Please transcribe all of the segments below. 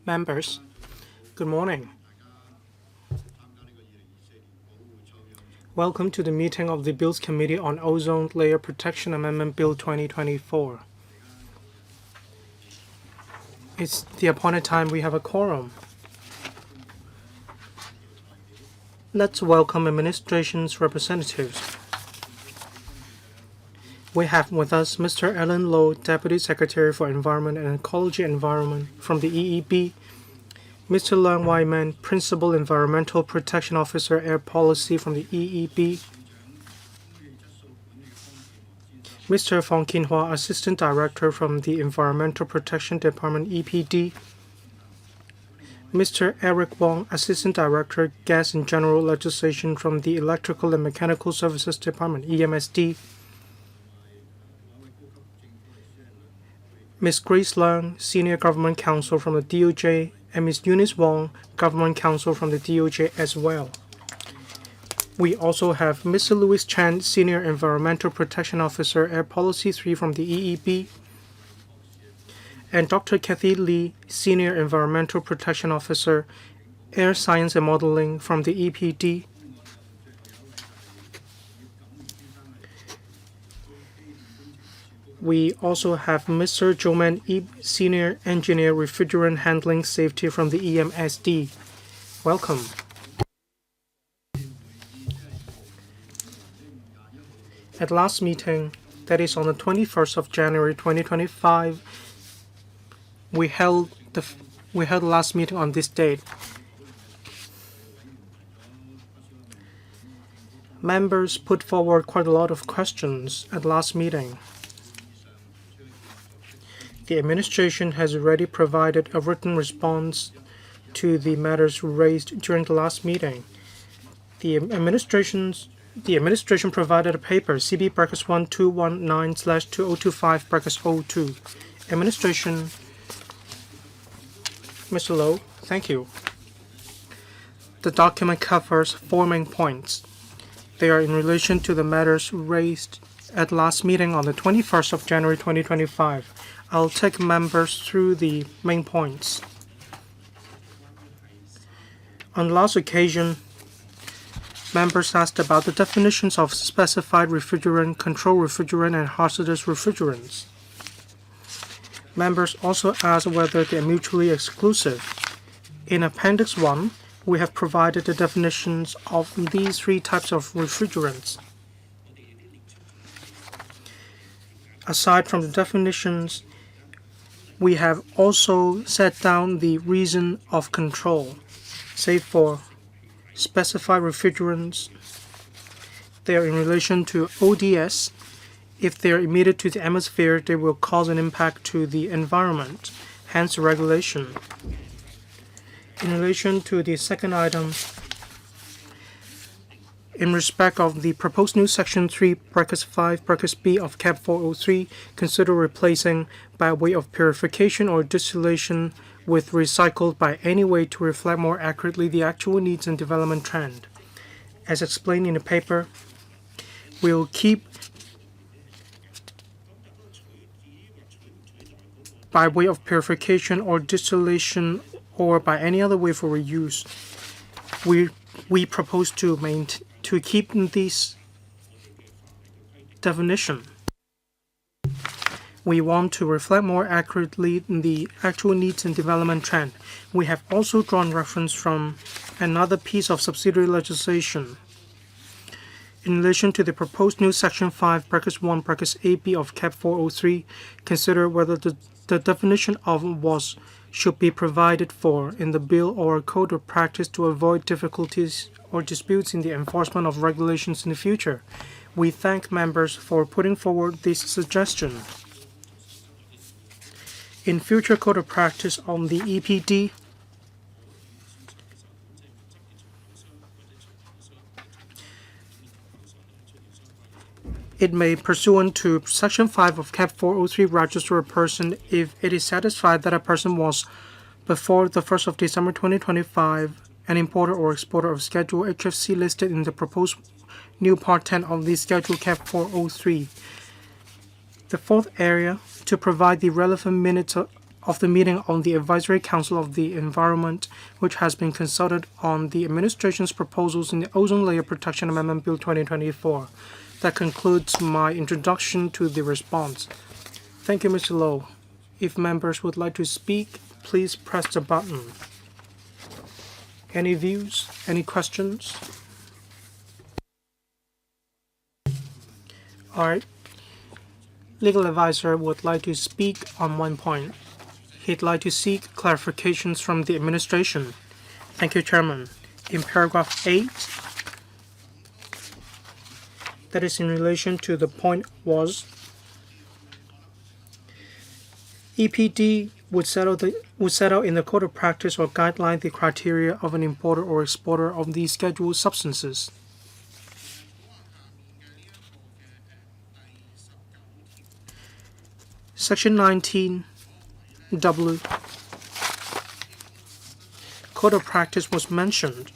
Members, good morning. Welcome to the meeting of the Bills Committee on Ozone Layer Protection Amendment Bill 2024. It's the appointed time. We have a quorum. Let's welcome administration's representatives. We have with us Mr. Alan Lowe, Deputy Secretary for Environment and Ecology Environment from the EEB, Mr. Leung Wai-man, Principal Environmental Protection Officer, Air Policy from the EEB, Mr. Fong Kin-hwa, Assistant Director from the Environmental Protection Department, EPD, Mr. Eric Wong, Assistant Director, Gas and General Legislation from the Electrical and Mechanical Services Department, EMSD, Ms. Grace Leung, Senior Government Counsel from the DOJ, and Ms. Eunice Wong, Government Counsel from the DOJ as well. We also have Mr. Louis Chan, Senior Environmental Protection Officer, Air Policy 3 from the EEB, and Dr. Kathy Lee, Senior Environmental Protection Officer, Air Science and Modeling from the EPD. We also have Mr. Joman Ip, Senior Engineer Refrigerant Handling Safety from the EMSD. Welcome. At last meeting, that is on the 21st of January 2025, we held the last meeting on this date. Members put forward quite a lot of questions at last meeting. The administration has already provided a written response to the matters raised during the last meeting. The administration provided a paper, CB-1219/2025-02. Administration, Mr. Lowe, thank you. The document covers 4 main points. They are in relation to the matters raised at last meeting on the 21st of January 2025. I'll take members through the main points. On the last occasion, members asked about the definitions of specified refrigerant, controlled refrigerant, and hazardous refrigerants. Members also asked whether they are mutually exclusive. In Appendix 1, we have provided the definitions of these 3 types of refrigerants. Aside from the definitions, we have also set down the reason of control. Say for specified refrigerants, they are in relation to ODS. If they are emitted to the atmosphere, they will cause an impact to the environment, hence regulation. In relation to the second item, in respect of the proposed new Section 3(5)(b) of Cap 403, consider replacing by way of purification or distillation with recycled by any way to reflect more accurately the actual needs and development trend. As explained in the paper, we'll keep by way of purification or distillation or by any other way for reuse. We propose to keep this definition. We want to reflect more accurately the actual needs and development trend. We have also drawn reference from another piece of subsidiary legislation. In relation to the proposed new Section 5(1)(ab) of Cap 403, consider whether the definition of was should be provided for in the bill or a code of practice to avoid difficulties or disputes in the enforcement of regulations in the future. We thank members for putting forward this suggestion. In future code of practice on the EPD, it may, pursuant to Section 5 of Cap 403, register a person if it is satisfied that a person was, before the 1st of December 2025, an importer or exporter of Schedule HFC listed in the proposed new Part 10 of the Schedule Cap 403. The fourth area, to provide the relevant minutes of the meeting on the Advisory Council of the Environment, which has been consulted on the administration's proposals in the Ozone Layer Protection Amendment Bill 2024. That concludes my introduction to the response. Thank you, Mr. Low. If members would like to speak, please press the button. Any views? Any questions? All right. Legal advisor would like to speak on one point. He'd like to seek clarifications from the administration. Thank you, Chairman. In paragraph 8, that is in relation to the point was, EPD would set out in the code of practice or guideline the criteria of an importer or exporter of these scheduled substances. Section 19W Code of Practice was mentioned.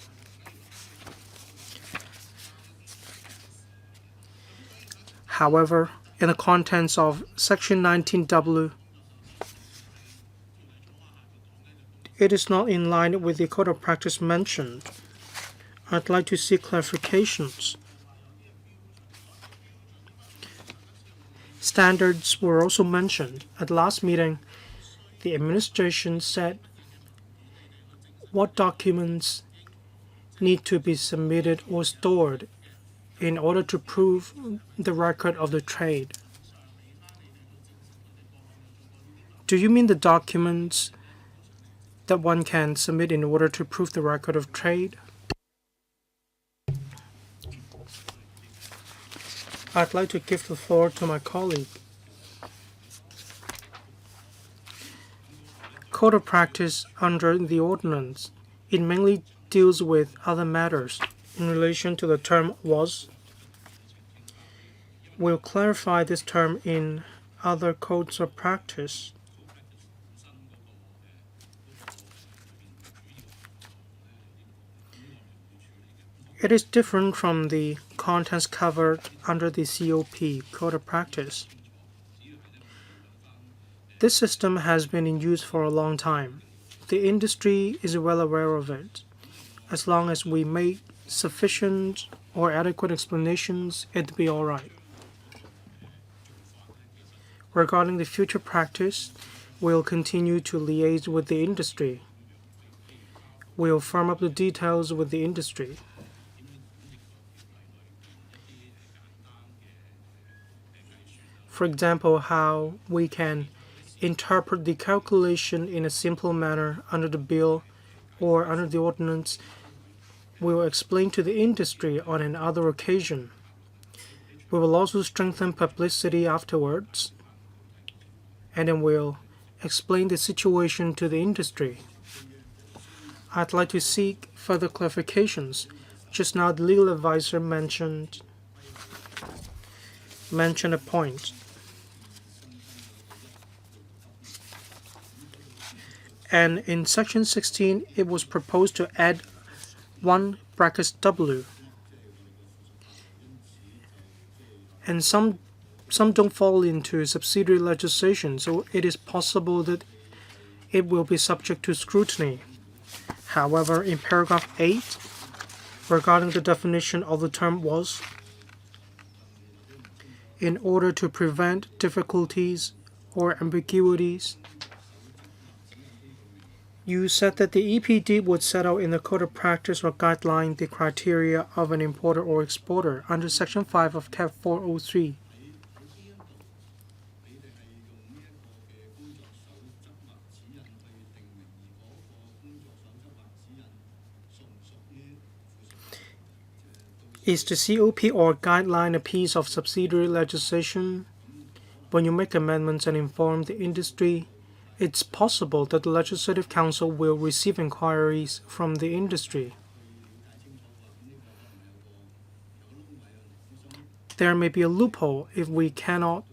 However, in the contents of Section 19W, it is not in line with the Code of Practice mentioned. I'd like to seek clarifications. Standards were also mentioned. At last meeting, the administration said what documents need to be submitted or stored in order to prove the record of the trade. Do you mean the documents that one can submit in order to prove the record of trade? I'd like to give the floor to my colleague. Code of practice under the ordinance. It mainly deals with other matters in relation to the term was. We'll clarify this term in other codes of practice. It is different from the contents covered under the COP, Code of Practice. This system has been in use for a long time. The industry is well aware of it. As long as we make sufficient or adequate explanations, it'll be all right. Regarding the future practice, we'll continue to liaise with the industry. We'll firm up the details with the industry. For example, how we can interpret the calculation in a simple manner under the bill or under the ordinance, we will explain to the industry on another occasion. We will also strengthen publicity afterwards, and then we'll explain the situation to the industry. I'd like to seek further clarifications. Just now, the legal advisor mentioned a point. And in section 16, it was proposed to add 1 bracket W. And some don't fall into subsidiary legislation, so it is possible that it will be subject to scrutiny. However, in paragraph 8, regarding the definition of the term was, in order to prevent difficulties or ambiguities, you said that the EPD would set out in the Code of Practice or guideline the criteria of an importer or exporter under Section 5 of Cap 403. Is the COP or guideline a piece of subsidiary legislation? When you make amendments and inform the industry, it's possible that the Legislative Council will receive inquiries from the industry. There may be a loophole if we cannot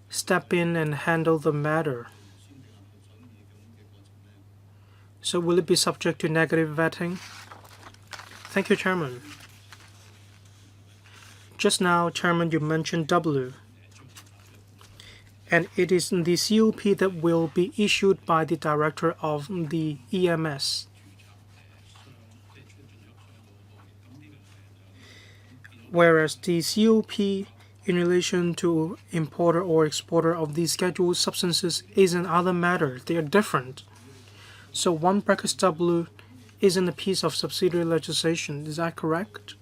step in and handle the matter. So will it be subject to negative vetting? Thank you, Chairman. Just now, Chairman, you mentioned W. and it is the COP that will be issued by the director of the EMS. Whereas the COP in relation to importer or exporter of these scheduled substances is another matter. They are different. So 1(W) isn't a piece of subsidiary legislation. Is that correct?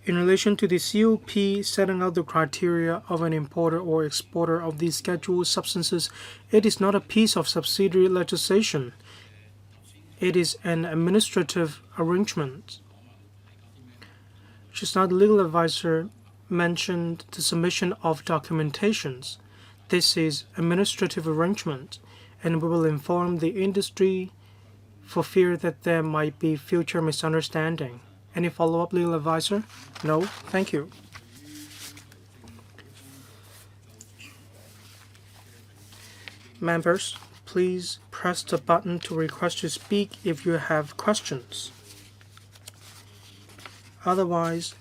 In relation to the COP setting out the criteria of an importer or exporter of these scheduled substances, it is not a piece of subsidiary legislation. It is an administrative arrangement. Just now, the legal advisor mentioned the submission of documentations. This is administrative arrangement, and we will inform the industry for fear that there might be future misunderstanding. Any follow-up, legal advisor? No? Thank you. Members, please press the button to request to speak if you have questions. Otherwise,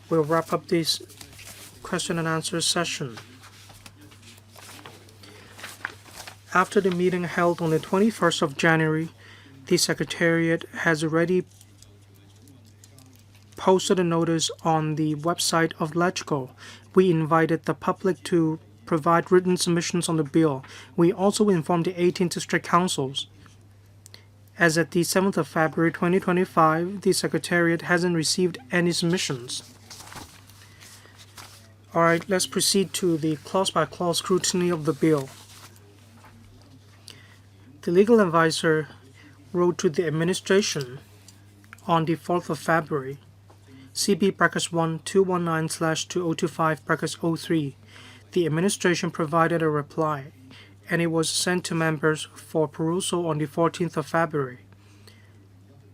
we'll wrap up this question and answer session. After the meeting held on the 21st of January, the Secretariat has already posted a notice on the website of LegCo. We invited the public to provide written submissions on the bill. We also informed the 18 district councils. As at the 7th of February 2025, the Secretariat hasn't received any submissions. All right, let's proceed to the clause-by-clause scrutiny of the bill. The legal advisor wrote to the administration on the 4th of February, CB-1 219/2025-03. The administration provided a reply, and it was sent to members for perusal on the 14th of February.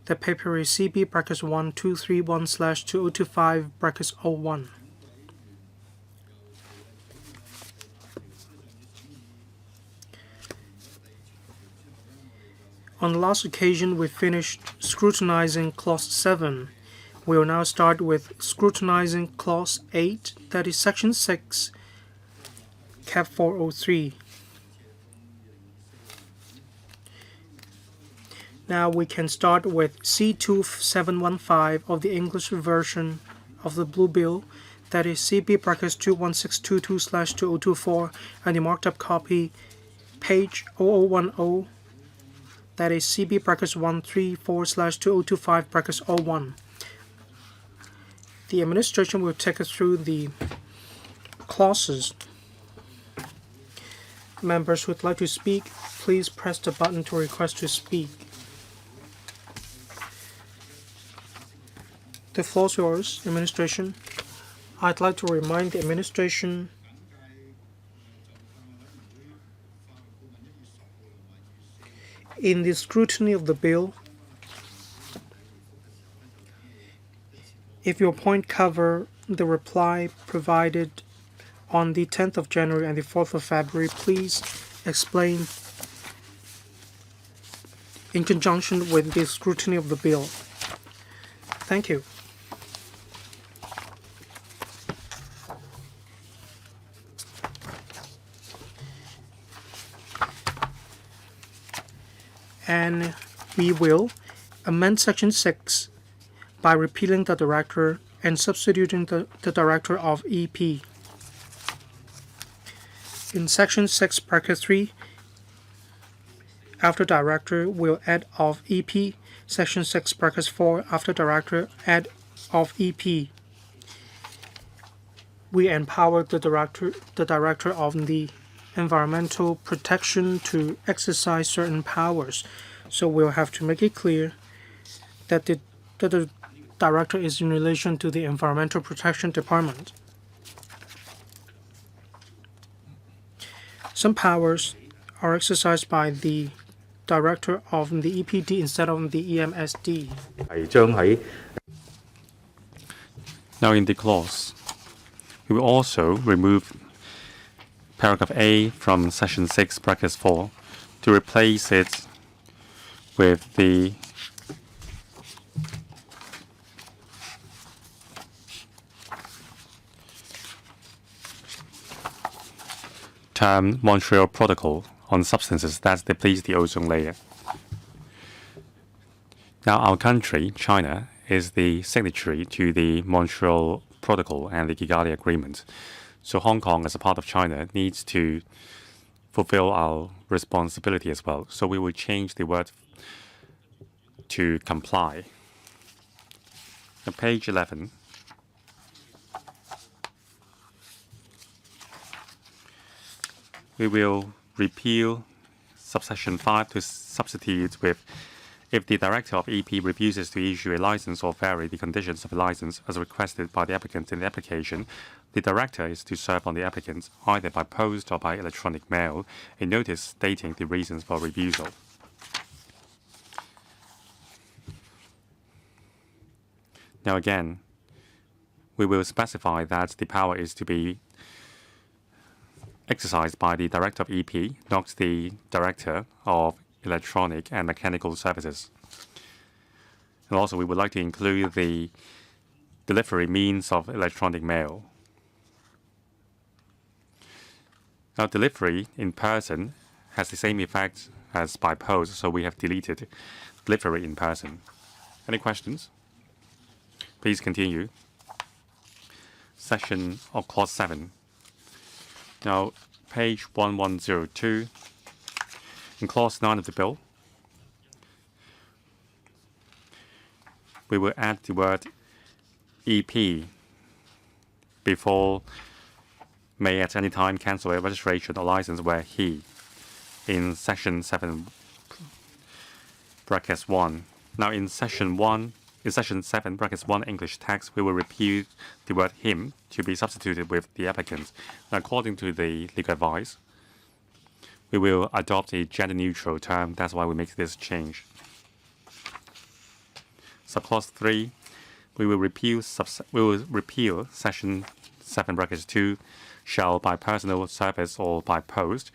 The paper is CB-1 231/2025-01. On the last occasion, we finished scrutinizing Clause 7. We will now start with scrutinizing Clause 8, that is Section 6, Cap 403. Now we can start with C2715 of the English version of the Blue Bill, that is CB-21622/2024, and the marked up copy, page 0010, that is CB-134/2025-01. The administration will take us through the clauses. Members who would like to speak, please press the button to request to speak. The floor is yours, administration. I'd like to remind the administration in the scrutiny of the bill, if your point cover the reply provided on the 10th of January and the 4th of February, please explain in conjunction with the scrutiny of the bill. Thank you. And we will amend Section 6 by repealing the director and substituting the director of EP. In Section 6, Bracket 3, after director, we'll add of EP. Section 6, Bracket 4, after director, add of EP. We empower the director of the environmental protection to exercise certain powers. So we'll have to make it clear that the director is in relation to the Environmental Protection Department. Some powers are exercised by the director of the EPD instead of the EMSD. Now in the clause, we will also remove paragraph A from Section 6, Bracket 4 to replace it with the term Montreal Protocol on substances that deplete the ozone layer. Now, our country, China, is the signatory to the Montreal Protocol and the Kigali Agreement. So Hong Kong, as a part of China, needs to fulfill our responsibility as well. So we will change the word to comply. On page 11, we will repeal subsection 5 to substitute with if the director of EP refuses to issue a license or vary the conditions of a license as requested by the applicant in the application, the director is to serve on the applicant, either by post or by electronic mail, a notice stating the reasons for refusal. Now again, we will specify that the power is to be exercised by the director of EP, not the director of electronic and mechanical services. And also, we would like to include the delivery means of electronic mail. Now, delivery in person has the same effect as by post, so we have deleted delivery in person. Any questions? Please continue. Section of Clause 7. Now, page 1102. In Clause 9 of the bill, we will add the word EP before may at any time cancel a registration or license where he in section 7 brackets 1. Now in section 7 brackets 1 English text, we will repeat the word him to be substituted with the applicant. Now, according to the legal advice, we will adopt a gender-neutral term. That's why we make this change. Subclause 3, we will repeal section 7 brackets 2 shall by personal service or by post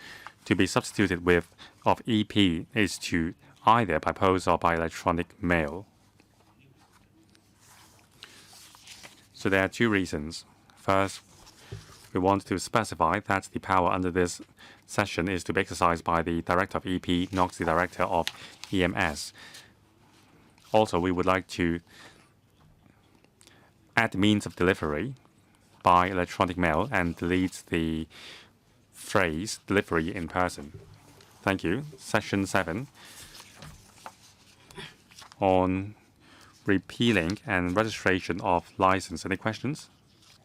to be substituted with of EP is to either by post or by electronic mail. So there are two reasons. First, we want to specify that the power under this section is to be exercised by the director of EP, not the director of EMS. Also, we would like to add means of delivery by electronic mail and delete the phrase delivery in person. Thank you. Section 7 on repealing and registration of license. Any questions?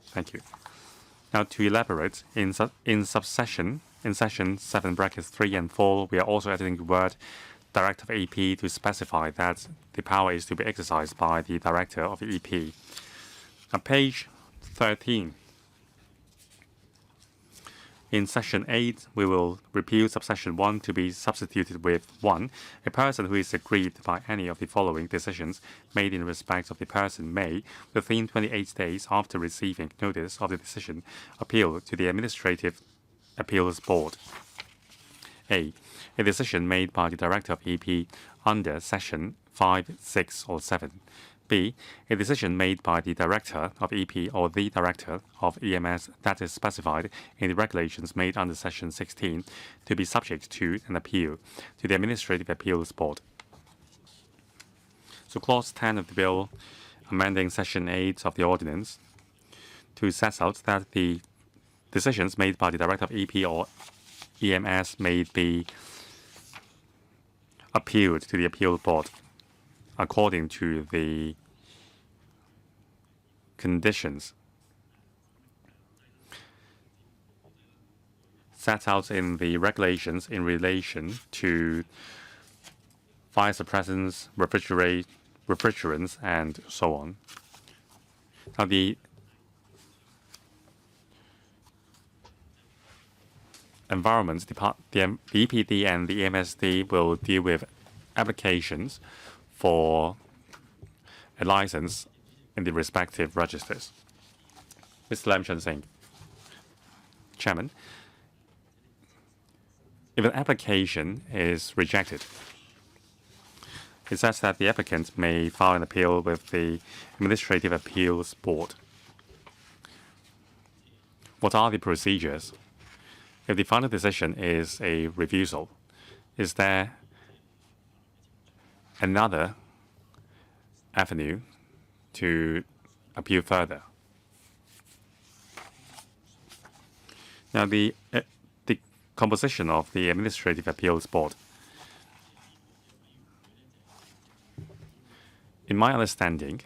Thank you. Now to elaborate, in section 7 brackets 3 and 4, we are also adding the word director of EP to specify that the power is to be exercised by the director of EP. On page 13, in section 8, we will repeal subsection 1 to be substituted with 1. A person who is aggrieved by any of the following decisions made in respect of the person may, within 28 days after receiving notice of the decision, appeal to the Administrative Appeals Board. A decision made by the director of EP under section 5, 6, or 7. B. A decision made by the director of EP or the director of EMS that is specified in the regulations made under section 16 to be subject to an appeal to the Administrative Appeals Board. So clause 10 of the bill, amending section 8 of the ordinance, to set out that the decisions made by the director of EP or EMS may be appealed to the appeal board according to the conditions set out in the regulations in relation to fire suppressants, refrigerants, and so on. Now, the environment department, the EPD and the MSD will deal with applications for a license in the respective registers. Mr. Lam Chun Sing, Chairman, if an application is rejected, it says that the applicant may file an appeal with the Administrative Appeals Board. What are the procedures? If the final decision is a refusal, is there another avenue to appeal further? Now, the composition of the Administrative Appeals Board. In my understanding,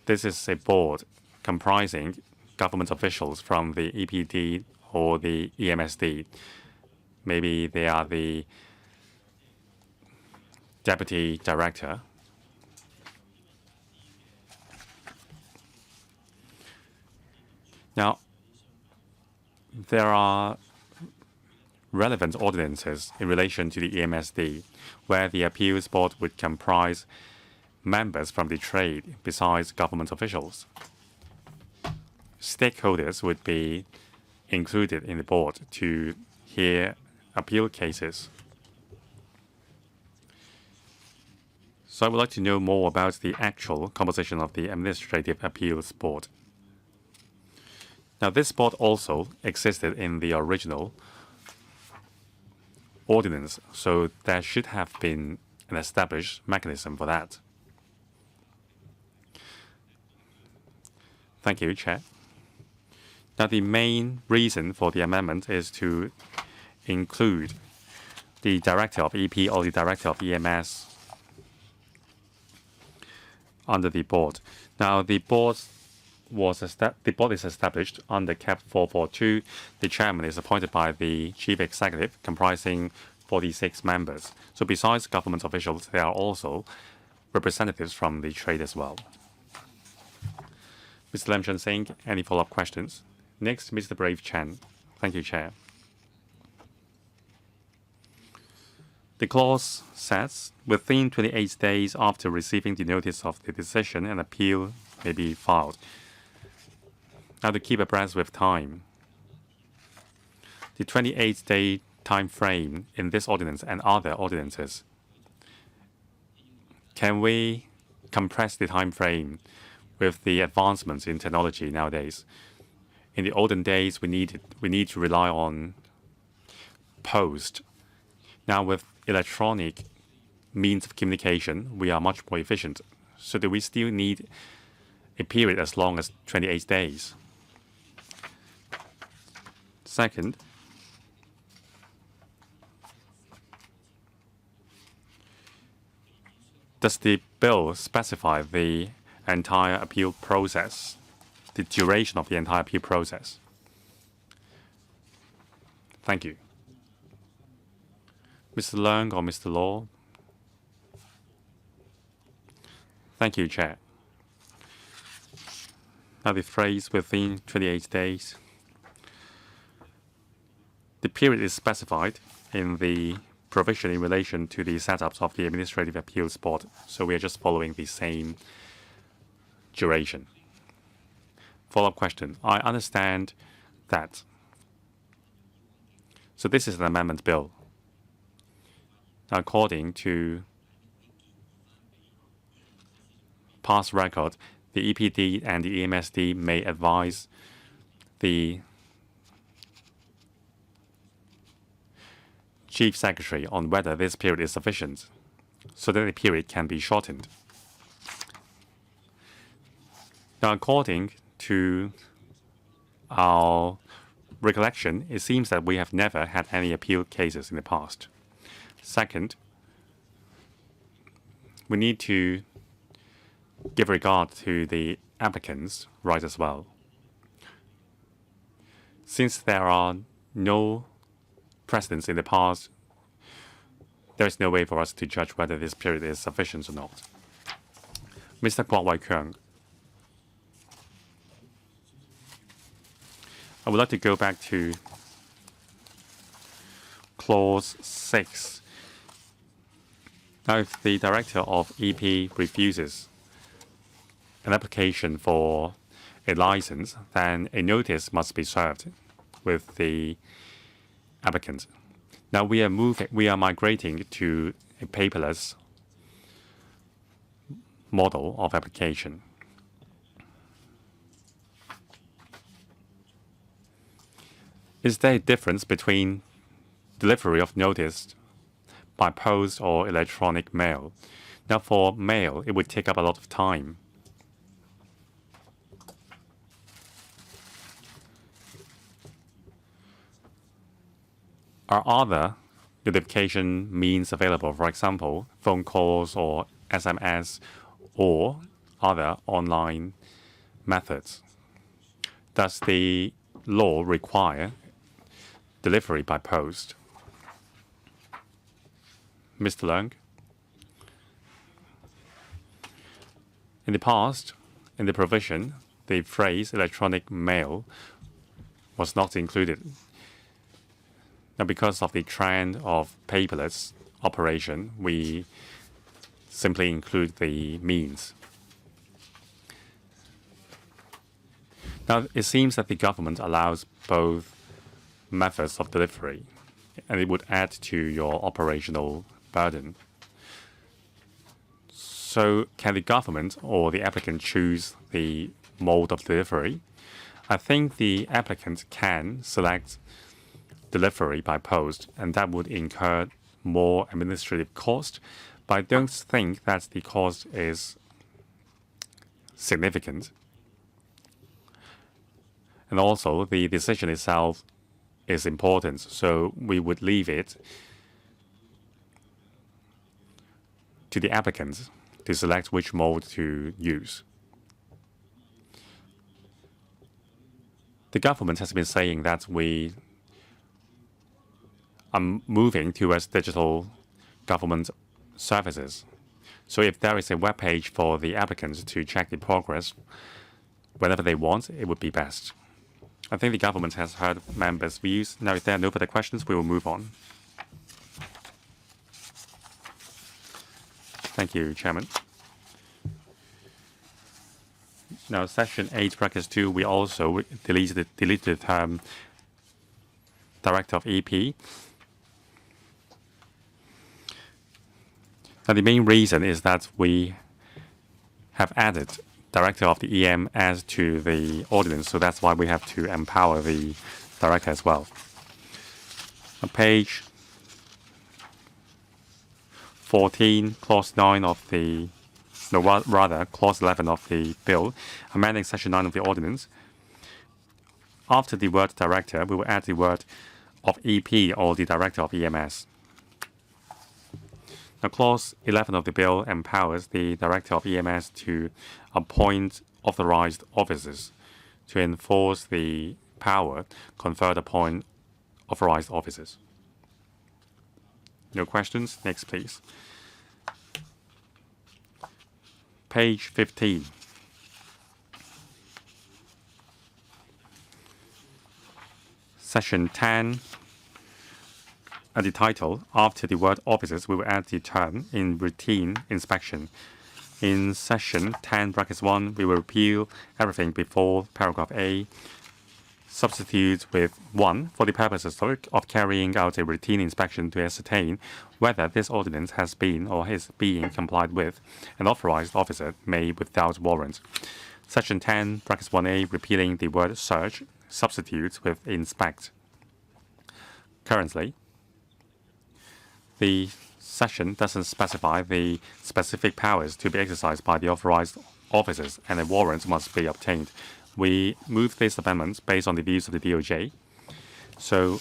this is a board comprising government officials from the EPD or the EMSD. Maybe they are the deputy director. Now, there are relevant ordinances in relation to the EMSD, where the appeals board would comprise members from the trade besides government officials. Stakeholders would be included in the board to hear appeal cases. So I would like to know more about the actual composition of the Administrative Appeals Board. Now, this board also existed in the original ordinance, so there should have been an established mechanism for that. Thank you, Chair. Now, the main reason for the amendment is to include the director of EP or the director of EMS under the board. Now, the board is established under Cap 442. The chairman is appointed by the chief executive, comprising 46 members. So besides government officials, there are also representatives from the trade as well. Mr. Lam Chun Sing, any follow-up questions? Next, Mr. Brave Chen. Thank you, Chair. The clause says, within 28 days after receiving the notice of the decision, an appeal may be filed. Now, to keep abreast with time, the 28-day time frame in this ordinance and other ordinances, can we compress the time frame with the advancements in technology nowadays? In the olden days, we need to rely on post. Now, with electronic means of communication, we are much more efficient. So do we still need a period as long as 28 days? Second, does the bill specify the entire appeal process, the duration of the entire appeal process? Thank you. Mr. Leung or Mr. Law? Thank you, Chair. Now, the phrase within 28 days. The period is specified in the provision in relation to the setups of the Administrative Appeals Board, so we are just following the same duration. Follow-up question. I understand that. So this is an amendment bill. According to past record, the EPD and the EMSD may advise the Chief Secretary on whether this period is sufficient, so that the period can be shortened. Now, according to our recollection, it seems that we have never had any appeal cases in the past. Second, we need to give regard to the applicant's rights as well. Since there are no precedents in the past, there is no way for us to judge whether this period is sufficient or not. Mr. Kwok Wai Keung, I would like to go back to Clause 6. Now, if the director of EP refuses an application for a license, then a notice must be served with the applicant. Now we are migrating to a paperless model of application. Is there a difference between delivery of notice by post or electronic mail? Now, for mail, it would take up a lot of time. Are other notification means available, for example, phone calls or SMS or other online methods? Does the law require delivery by post? Mr. Leung? In the past, in the provision, the phrase electronic mail was not included. Now, because of the trend of paperless operation, we simply include the means. Now, it seems that the government allows both methods of delivery, and it would add to your operational burden. So, can the government or the applicant choose the mode of delivery? I think the applicant can select delivery by post, and that would incur more administrative cost, but I don't think that the cost is significant. And also, the decision itself is important, so we would leave it to the applicant to select which mode to use. The government has been saying that we are moving towards digital government services. So if there is a web page for the applicants to check the progress whenever they want, it would be best. I think the government has heard members' views. Now, if there are no further questions, we will move on. Thank you, Chairman. Now, Section 8, Bracket 2, we also deleted the term Director of EP. Now, the main reason is that we have added Director of the EMS to the ordinance, so that's why we have to empower the Director as well. On page 14, Clause 9 of the, no, rather, Clause 11 of the bill, amending Section 9 of the ordinance. After the word Director, we will add the word of EP or the Director of EMS. Now, Clause 11 of the bill empowers the Director of EMS to appoint authorized officers to enforce the power conferred upon authorized officers. No questions? Next, please. Page 15. Section 10. At the title, after the word officers, we will add the term in routine inspection. In Section 10, Bracket 1, we will repeal everything before paragraph A. Substitute with 1 for the purposes of carrying out a routine inspection to ascertain whether this ordinance has been or is being complied with. An authorized officer may without warrant. Section 10, Bracket 1A, repealing the word search, substitutes with inspect. Currently, the section doesn't specify the specific powers to be exercised by the authorized officers, and a warrant must be obtained. We move this amendment based on the views of the DOJ. So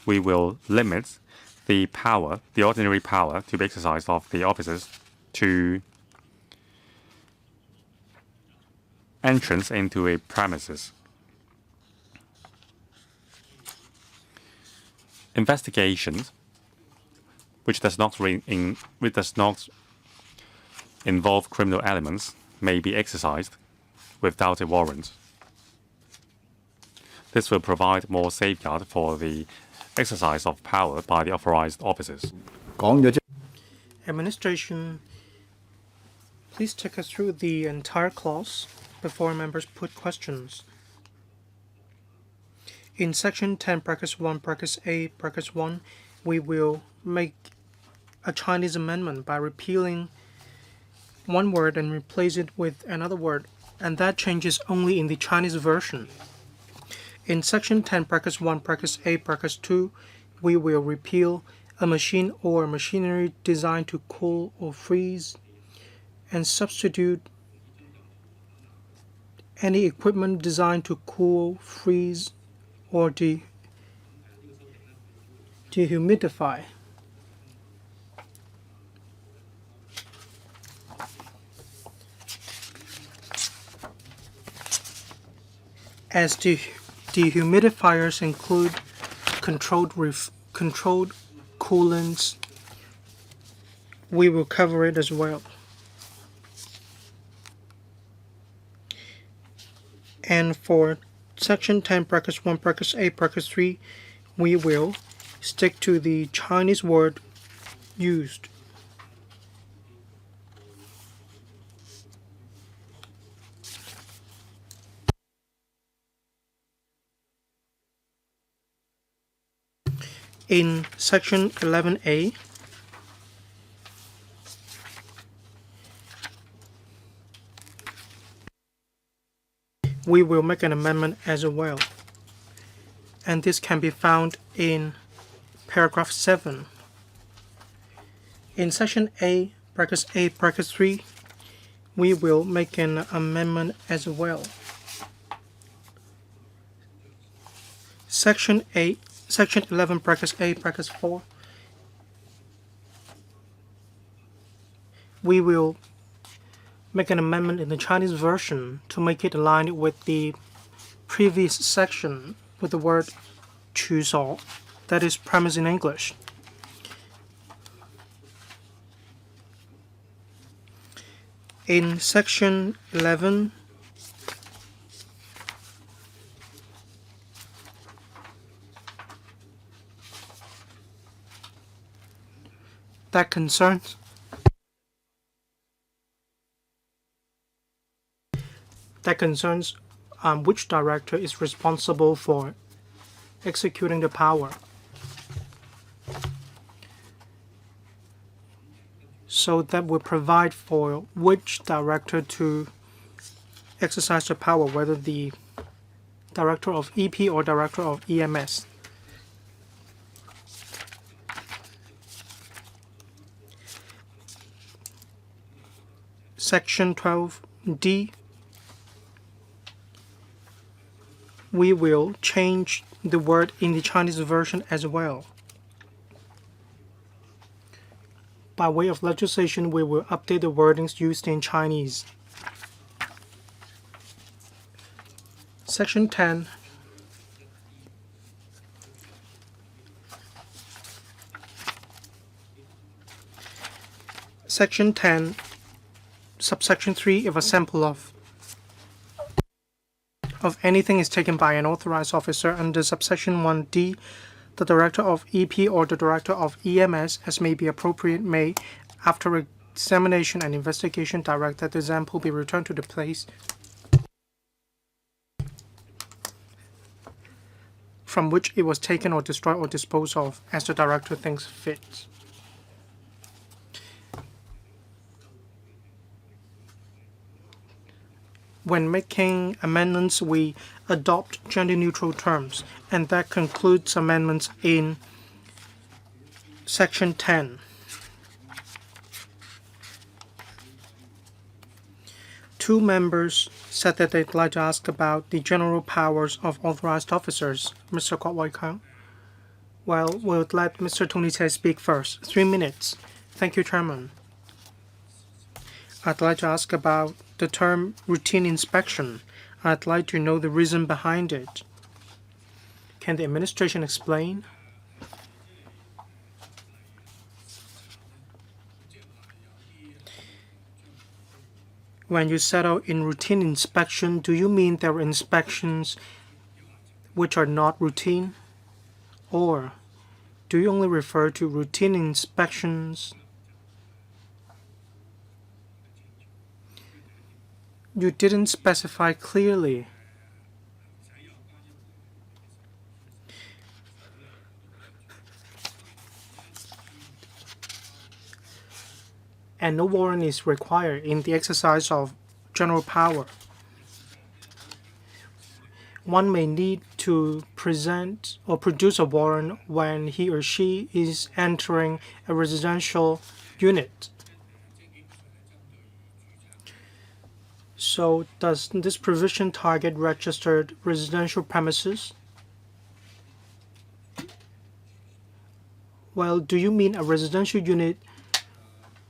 we will limit the power, the ordinary power to be exercised of the officers to entrance into a premises. Investigations which does not involve criminal elements may be exercised without a warrant. This will provide more safeguard for the exercise of power by the authorized officers. Administration, please take us through the entire clause before members put questions. In Section 10, Brackets 1, Brackets A, Brackets 1, we will make a Chinese amendment by repealing one word and replace it with another word, and that changes only in the Chinese version. In section 10, brackets 1, brackets A, brackets 2, we will repeal a machine or machinery designed to cool or freeze and substitute any equipment designed to cool, freeze, or dehumidify. As dehumidifiers include controlled coolants, we will cover it as well. And for section 10, brackets 1, brackets A, brackets 3, we will stick to the Chinese word used. In section 11A, we will make an amendment as well, and this can be found in paragraph 7. In section A, brackets 3, we will make an amendment as well. Section 11, brackets A, brackets 4, we will make an amendment in the Chinese version to make it aligned with the previous section with the word 取所, that is premise in English. In section 11, that concerns which director is responsible for executing the power. So that will provide for which director to exercise the power, whether the director of EP or director of EMS. Section 12D, we will change the word in the Chinese version as well. By way of legislation, we will update the wordings used in Chinese. Section 10. Section 10, subsection 3, if a sample of anything is taken by an authorized officer under subsection 1D, the director of EP or the director of EMS, as may be appropriate, may, after examination and investigation, direct that the sample be returned to the place from which it was taken, or destroyed or disposed of, as the director thinks fit. When making amendments, we adopt gender-neutral terms, and that concludes amendments in Section 10. Two members said that they'd like to ask about the general powers of authorized officers. Mr. Kwok Wai-kang. Well, we'll let Mr. Tony Tsai speak first. 3 minutes. Thank you, Chairman. I'd like to ask about the term routine inspection. I'd like to know the reason behind it. Can the administration explain? When you set out in routine inspection, do you mean there are inspections which are not routine? Or do you only refer to routine inspections? You didn't specify clearly. And no warrant is required in the exercise of general power. One may need to to present or produce a warrant when he or she is entering a residential unit. So does this provision target registered residential premises? Well, do you mean a residential unit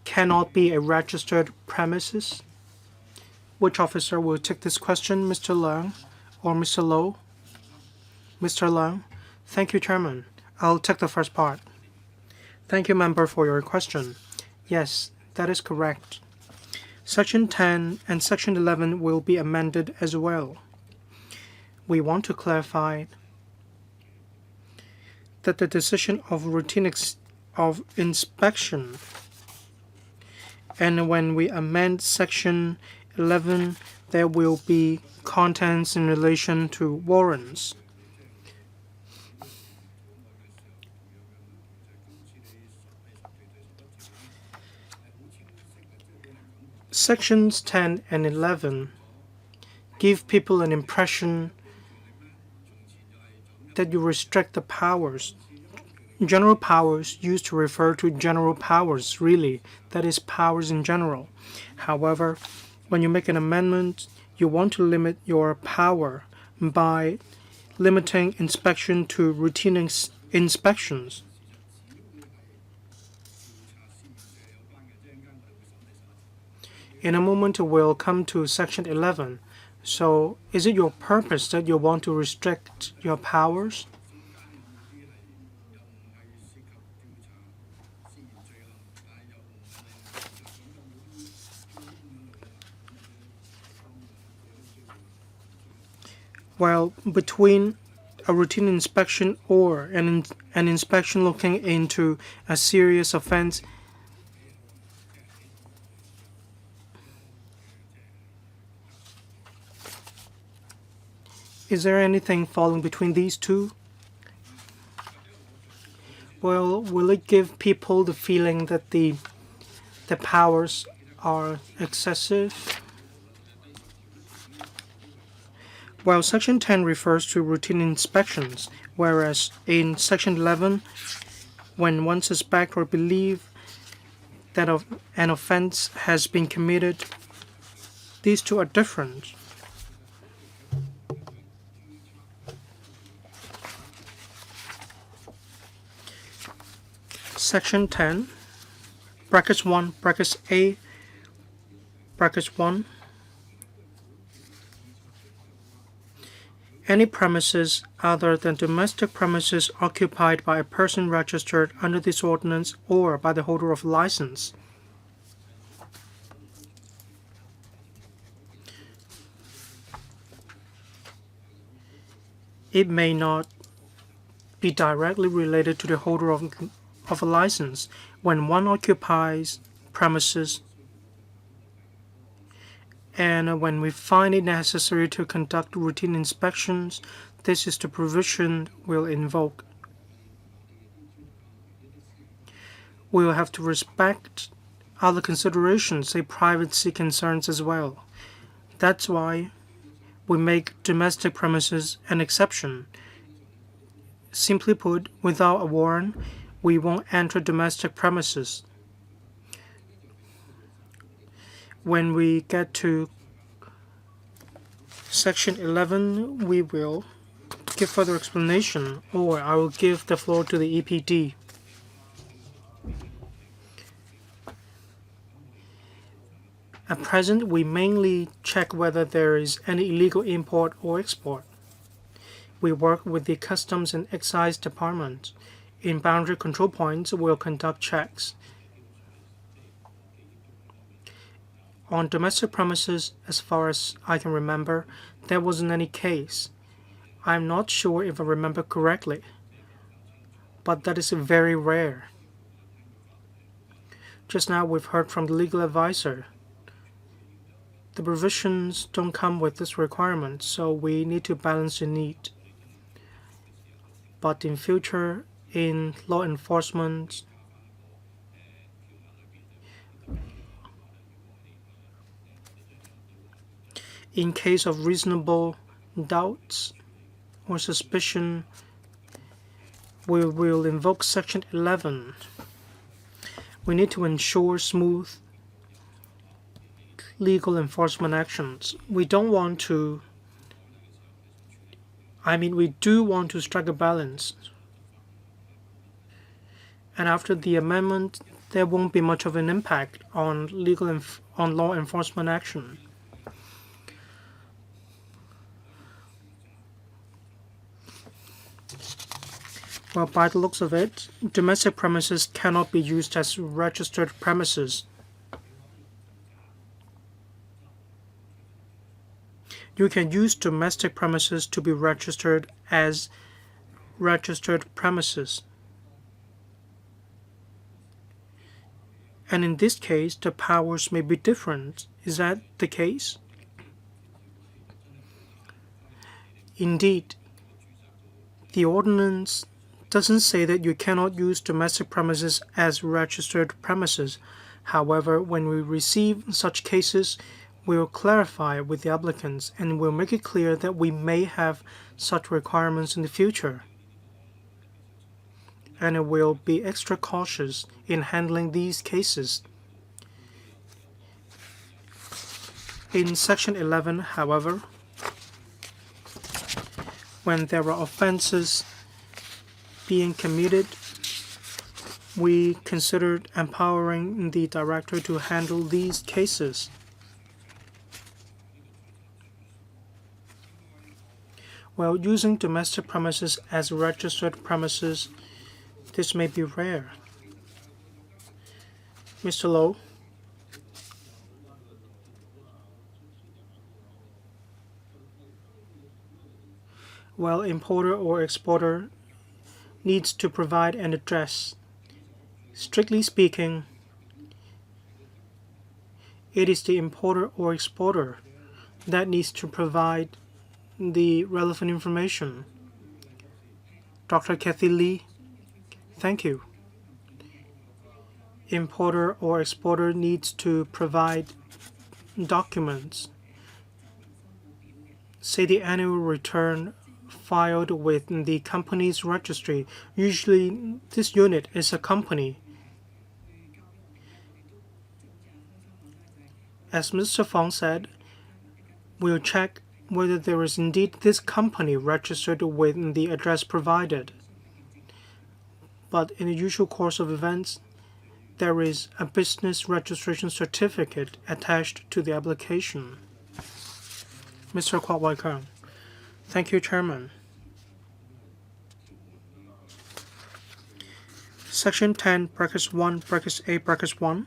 cannot be a registered premises? Which officer will take this question, Mr. Leung or Mr. Low? Mr. Leung. Thank you, Chairman. I'll take the first part. Thank you, Member, for your question. Yes, that is correct. Section 10 and Section 11 will be amended as well. We want to clarify that the decision of routine of inspection, and when we amend Section 11, there will be contents in relation to warrants. Sections 10 and 11 give people an impression that you restrict the powers. General powers used to refer to general powers, really, that is, powers in general. However, when you make an amendment, you want to limit your power by limiting inspection to routine inspections. In a moment, we'll come to Section 11. So, is it your purpose that you want to restrict your powers? Well, between a routine inspection or an inspection looking into a serious offense, is there anything falling between these two? Well, will it give people the feeling that the powers are excessive? Well, Section 10 refers to routine inspections, whereas in Section 11, when one suspects or believes that an offense has been committed, these two are different. Section 10, brackets 1, brackets A, brackets 1. Any premises other than domestic premises occupied by a person registered under this ordinance or by the holder of license. It may not be directly related to the holder of a license. When one occupies premises and when we find it necessary to conduct routine inspections, this is the provision we'll invoke. We will have to respect other considerations, say privacy concerns as well. That's why we make domestic premises an exception. Simply put, without a warrant, we won't enter domestic premises. When we get to Section 11, we will give further explanation, or I will give the floor to the EPD. At present, we mainly check whether there is any illegal import or export. We work with the Customs and Excise Department. In boundary control points, we'll conduct checks. On domestic premises, as far as I can remember, there wasn't any case. I'm not sure if I remember correctly, but that is very rare. Just now we've heard from the legal advisor. The provisions don't come with this requirement, so we need to balance the need. But in future, in law enforcement, in case of reasonable doubts or suspicion, we will invoke Section 11. We need to ensure smooth legal enforcement actions. We do want to strike a balance. And after the amendment, there won't be much of an impact on law enforcement action. Well, by the looks of it, domestic premises cannot be used as registered premises. You can use domestic premises to be registered as registered premises. And in this case, the powers may be different. Is that the case? Indeed, the ordinance doesn't say that you cannot use domestic premises as registered premises. However, when we receive such cases, we will clarify with the applicants and will make it clear that we may have such requirements in the future. And it will be extra cautious in handling these cases. In Section 11, however, when there are offenses being committed, we considered empowering the director to handle these cases. While using domestic premises as registered premises, this may be rare. Mr. Low? While importer or exporter needs to provide an address, strictly speaking, it is the importer or exporter that needs to provide the relevant information. Dr. Kathy Lee, thank you. Importer or exporter needs to provide documents, say the annual return filed with the company's registry. Usually, this unit is a company. As Mr. Fong said, we'll check whether there is indeed this company registered with the address provided. But in the usual course of events, there is a business registration certificate attached to the application. Mr. Kwok Wai-kang. Thank you, Chairman. Section 10, brackets 1, brackets A, brackets 1.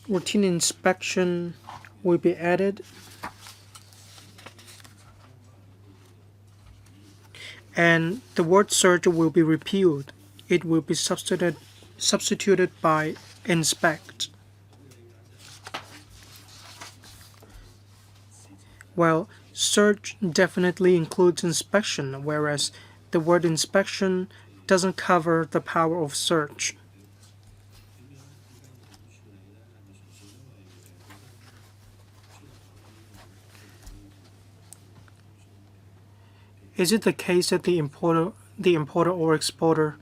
Routine inspection will be added. And the word search will be repealed. It will be substituted by inspect. Well, search definitely includes inspection, whereas the word inspection doesn't cover the power of search. Is it the case that the importer or exporter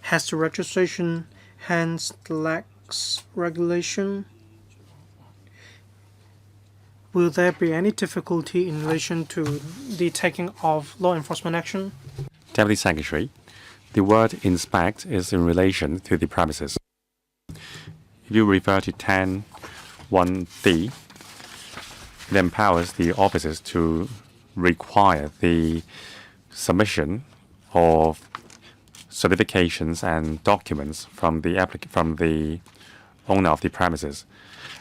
has the registration, hence lacks regulation? Will there be any difficulty in relation to the taking of law enforcement action? Deputy Secretary, the word inspect is in relation to the premises. If you refer to 10(1)(d), it empowers the officers to require the submission of certifications and documents from the owner of the premises.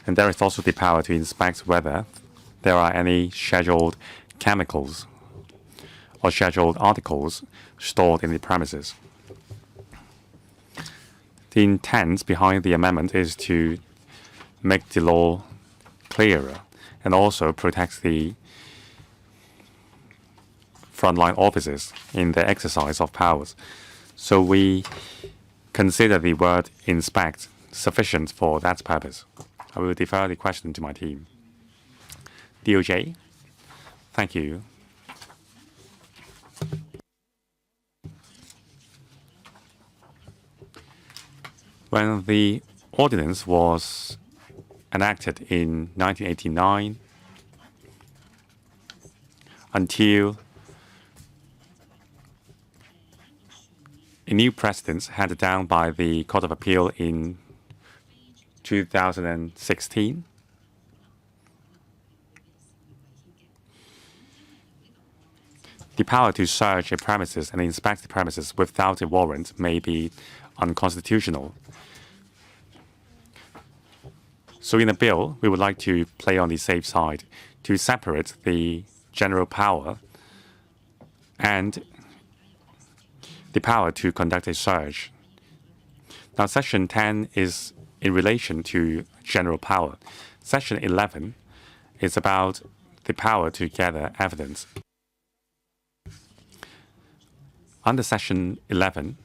And there is also the power to inspect whether there are any scheduled chemicals or scheduled articles stored in the premises. The intent behind the amendment is to make the law clearer and also protect the frontline officers in the exercise of powers. So we consider the word inspect sufficient for that purpose. I will defer the question to my team. DOJ, thank you. When the ordinance was enacted in 1989 until a new precedent handed down by the Court of Appeal in 2016, the power to search a premises and inspect the premises without a warrant may be unconstitutional. So in the bill, we would like to play on the safe side to separate the general power and the power to conduct a search. Now, Section 10 is in relation to general power. Section 11 is about the power to gather evidence. Under Section 11,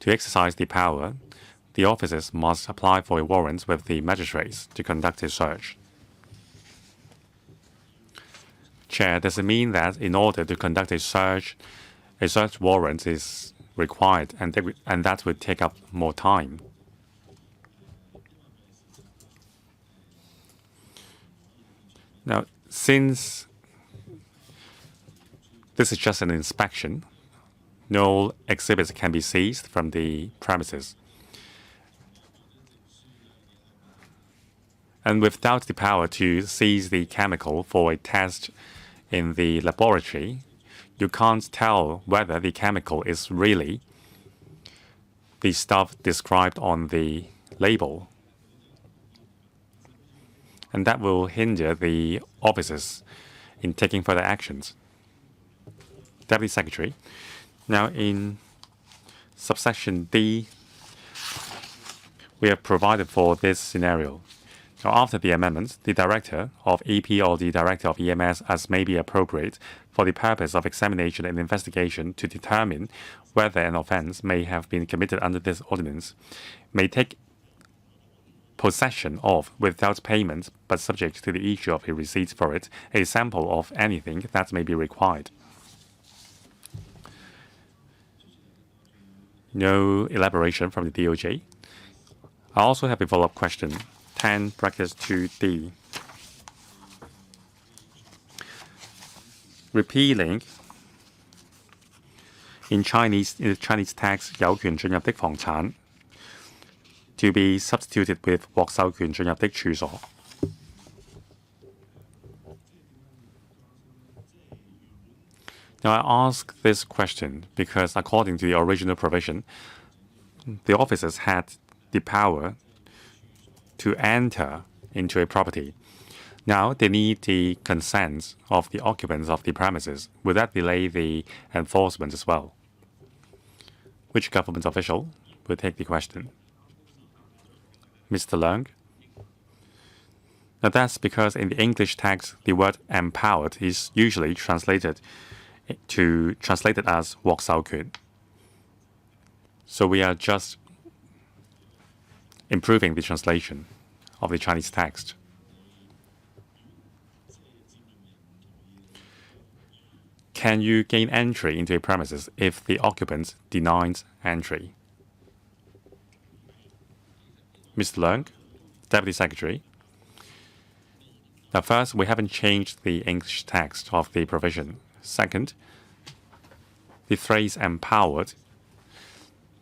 to exercise the power, the officers must apply for a warrant with the magistrates to conduct a search. Chair, does it mean that in order to conduct a search warrant is required and that would take up more time? Now, since this is just an inspection, no exhibits can be seized from the premises. And without the power to seize the chemical for a test in the laboratory, you can't tell whether the chemical is really the stuff described on the label. And that will hinder the officers in taking further actions. Deputy Secretary, now in subsection D, we have provided for this scenario. Now, after the amendments, the director of EP or the director of EMS, as may be appropriate, for the purpose of examination and investigation to determine whether an offence may have been committed under this ordinance, may take possession of, without payment, but subject to the issue of a receipt for it, a sample of anything that may be required. No elaboration from the DOJ. I also have a follow-up question. 10(2)(d). Repealing in the Chinese text 有權進入的房產 to be substituted with 獲授權進入的處所. Now I ask this question because according to the original provision, the officers had the power to enter into a property. Now they need the consent of the occupants of the premises. Would that delay the enforcement as well? Which government official will take the question? Mr. Leung? Now that's because in the English text, the word empowered is usually translated as 獲授權. So we are just improving the translation of the Chinese text. Can you gain entry into a premises if the occupant denies entry? Mr. Leung, Deputy Secretary. Now first, we haven't changed the English text of the provision. Second, the phrase empowered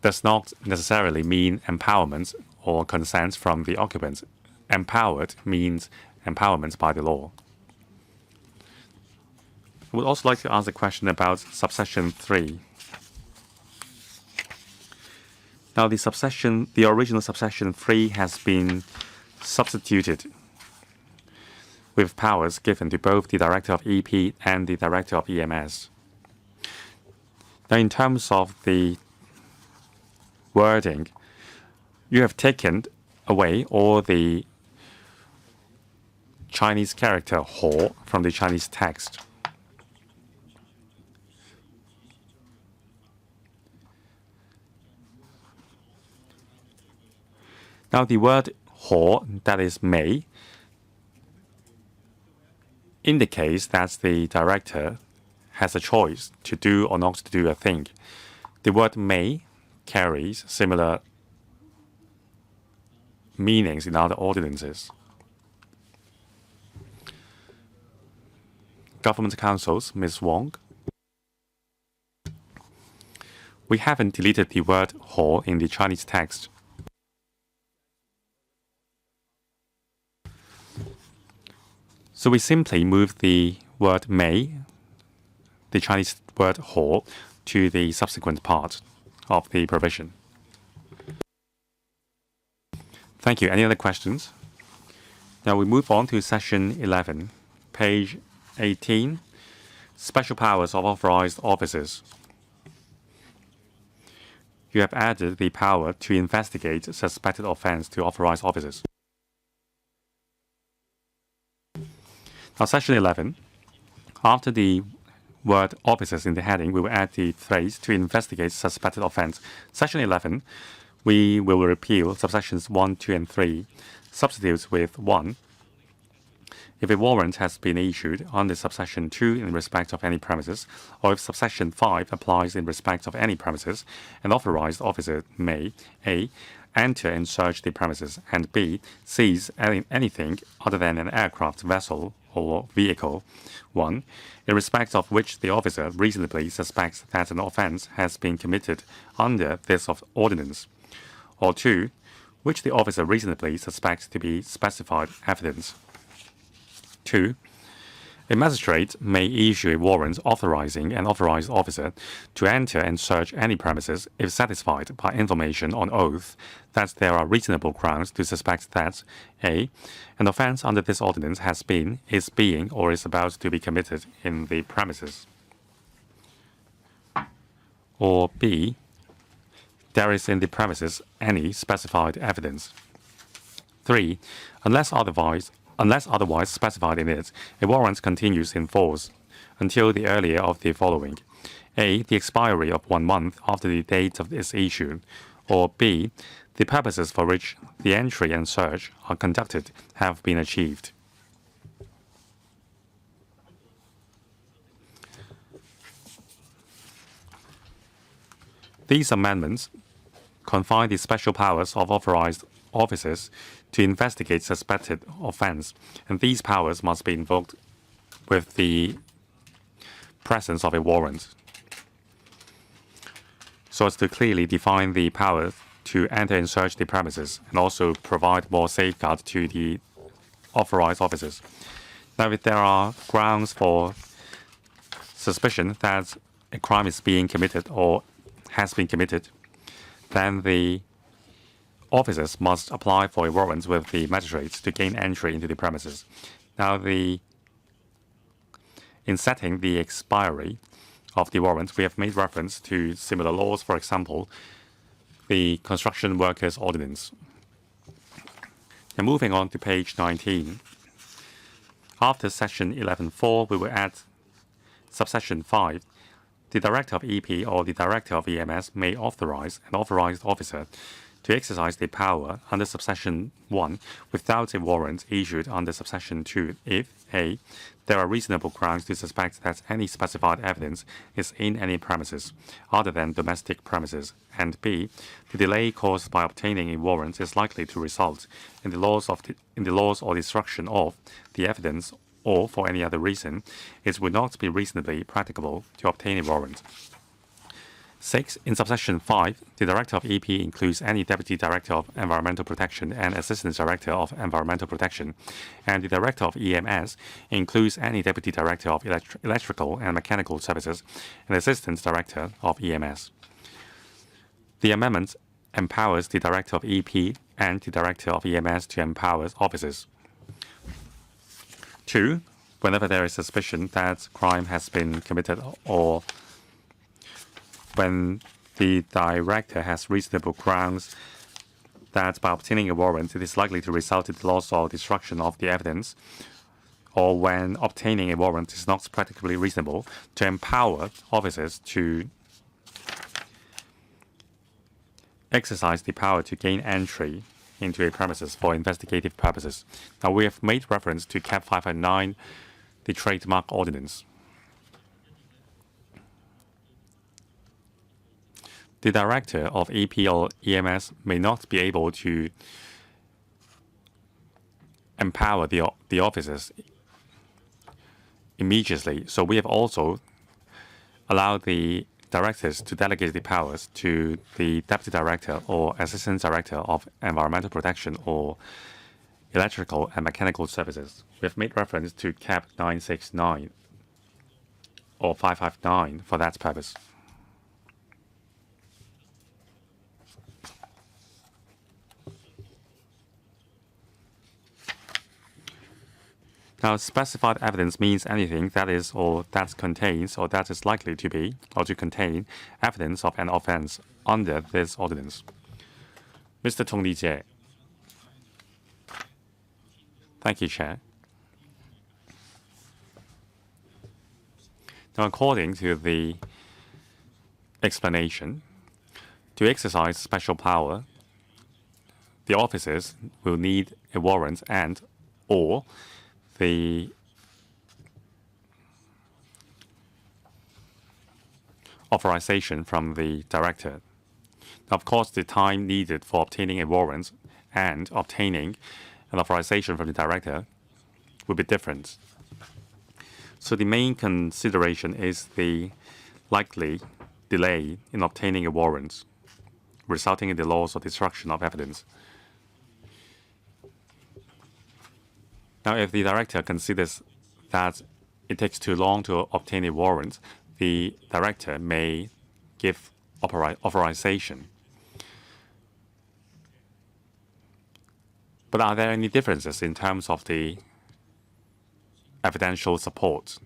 does not necessarily mean empowerment or consent from the occupants. Empowered means empowerment by the law. I would also like to ask a question about subsection 3. Now the original subsection 3 has been substituted with powers given to both the director of EP and the director of EMS. Now in terms of the wording, you have taken away all the Chinese character 和 from the Chinese text. Now, the word 可, that is may, indicates that the director has a choice to do or not to do a thing. The word may carries similar meanings in other ordinances. Government councils, Ms. Wong. We haven't deleted the word 可 in the Chinese text. So we simply move the word may, the Chinese word 可, to the subsequent part of the provision. Thank you. Any other questions? Now we move on to section 11, page 18, special powers of authorized officers. You have added the power to investigate suspected offense to authorized officers. Now, section 11, after the word officers in the heading, we will add the phrase to investigate suspected offense. Section 11, we will repeal subsections 1, 2, and 3. Substitutes with 1. If a warrant has been issued under subsection 2 in respect of any premises, or if subsection 5 applies in respect of any premises, an authorized officer may a. enter and search the premises, and b. seize anything other than an aircraft, vessel, or vehicle. 1. In respect of which the officer reasonably suspects that an offense has been committed under this ordinance. Or 2. Which the officer reasonably suspects to be specified evidence. 2. A magistrate may issue a warrant authorizing an authorized officer to enter and search any premises if satisfied by information on oath that there are reasonable grounds to suspect that a. an offense under this ordinance has been, is being, or is about to be committed in the premises. Or b. there is in the premises any specified evidence. 3. Unless otherwise specified in it, a warrant continues in force until the earlier of the following: a. the expiry of 1 month after the date of its issue, or b. the purposes for which the entry and search are conducted have been achieved. These amendments confine the special powers of authorized officers to investigate suspected offense, and these powers must be invoked with the presence of a warrant, so as to clearly define the power to enter and search the premises, and also provide more safeguard to the authorized officers. Now, if there are grounds for suspicion that a crime is being committed or has been committed, then the officers must apply for a warrant with the magistrates to gain entry into the premises. Now, in setting the expiry of the warrant, we have made reference to similar laws, for example, the Construction Workers Ordinance. Now, moving on to page 19. After section 11.4, we will add subsection 5. The Director of EP or the Director of EMS may authorize an authorized officer to exercise the power under subsection 1 without a warrant issued under subsection 2 if a. there are reasonable grounds to suspect that any specified evidence is in any premises other than domestic premises, and b. the delay caused by obtaining a warrant is likely to result in the loss or destruction of the evidence, or for any other reason, it would not be reasonably practicable to obtain a warrant. 6. In subsection 5, the Director of EP includes any Deputy Director of Environmental Protection and Assistant Director of Environmental Protection, and the Director of EMS includes any Deputy Director of Electrical and Mechanical Services and Assistant Director of EMS. The amendment empowers the Director of EP and the Director of EMS to empower officers. 2. Whenever there is suspicion that crime has been committed, or when the director has reasonable grounds that by obtaining a warrant it is likely to result in the loss or destruction of the evidence, or when obtaining a warrant is not practically reasonable, to empower officers to exercise the power to gain entry into a premises for investigative purposes. Now, we have made reference to Cap 509, the trademark ordinance. The director of EP or EMS may not be able to empower the officers immediately. So we have also allowed the directors to delegate the powers to the deputy director or assistant director of environmental protection or electrical and mechanical services. We have made reference to Cap 969 or 559 for that purpose. Now, specified evidence means anything that is or that contains or that is likely to be or to contain evidence of an offense under this ordinance. Mr. Tong Lijie. Thank you, Chair. Now, according to the explanation, to exercise special power, the officers will need a warrant and or the authorization from the director. Now, of course, the time needed for obtaining a warrant and obtaining an authorization from the director will be different. So the main consideration is the likely delay in obtaining a warrant, resulting in the loss or destruction of evidence. Now, if the director considers that it takes too long to obtain a warrant, the director may give authorization. But are there any differences in terms of the evidential support?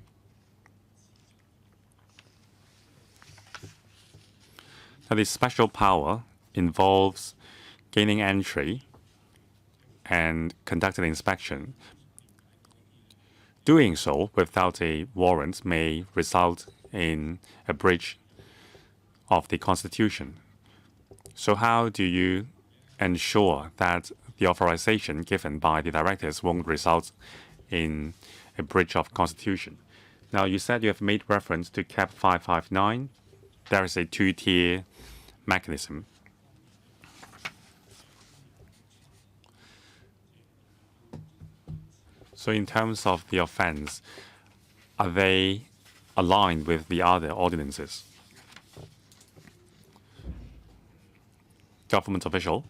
Now, the special power involves gaining entry and conducting inspection. Doing so without a warrant may result in a breach of the Constitution. So how do you ensure that the authorization given by the directors won't result in a breach of Constitution? Now, you said you have made reference to Cap 559. There is a two-tier mechanism. So in terms of the offense, are they aligned with the other ordinances? Government official.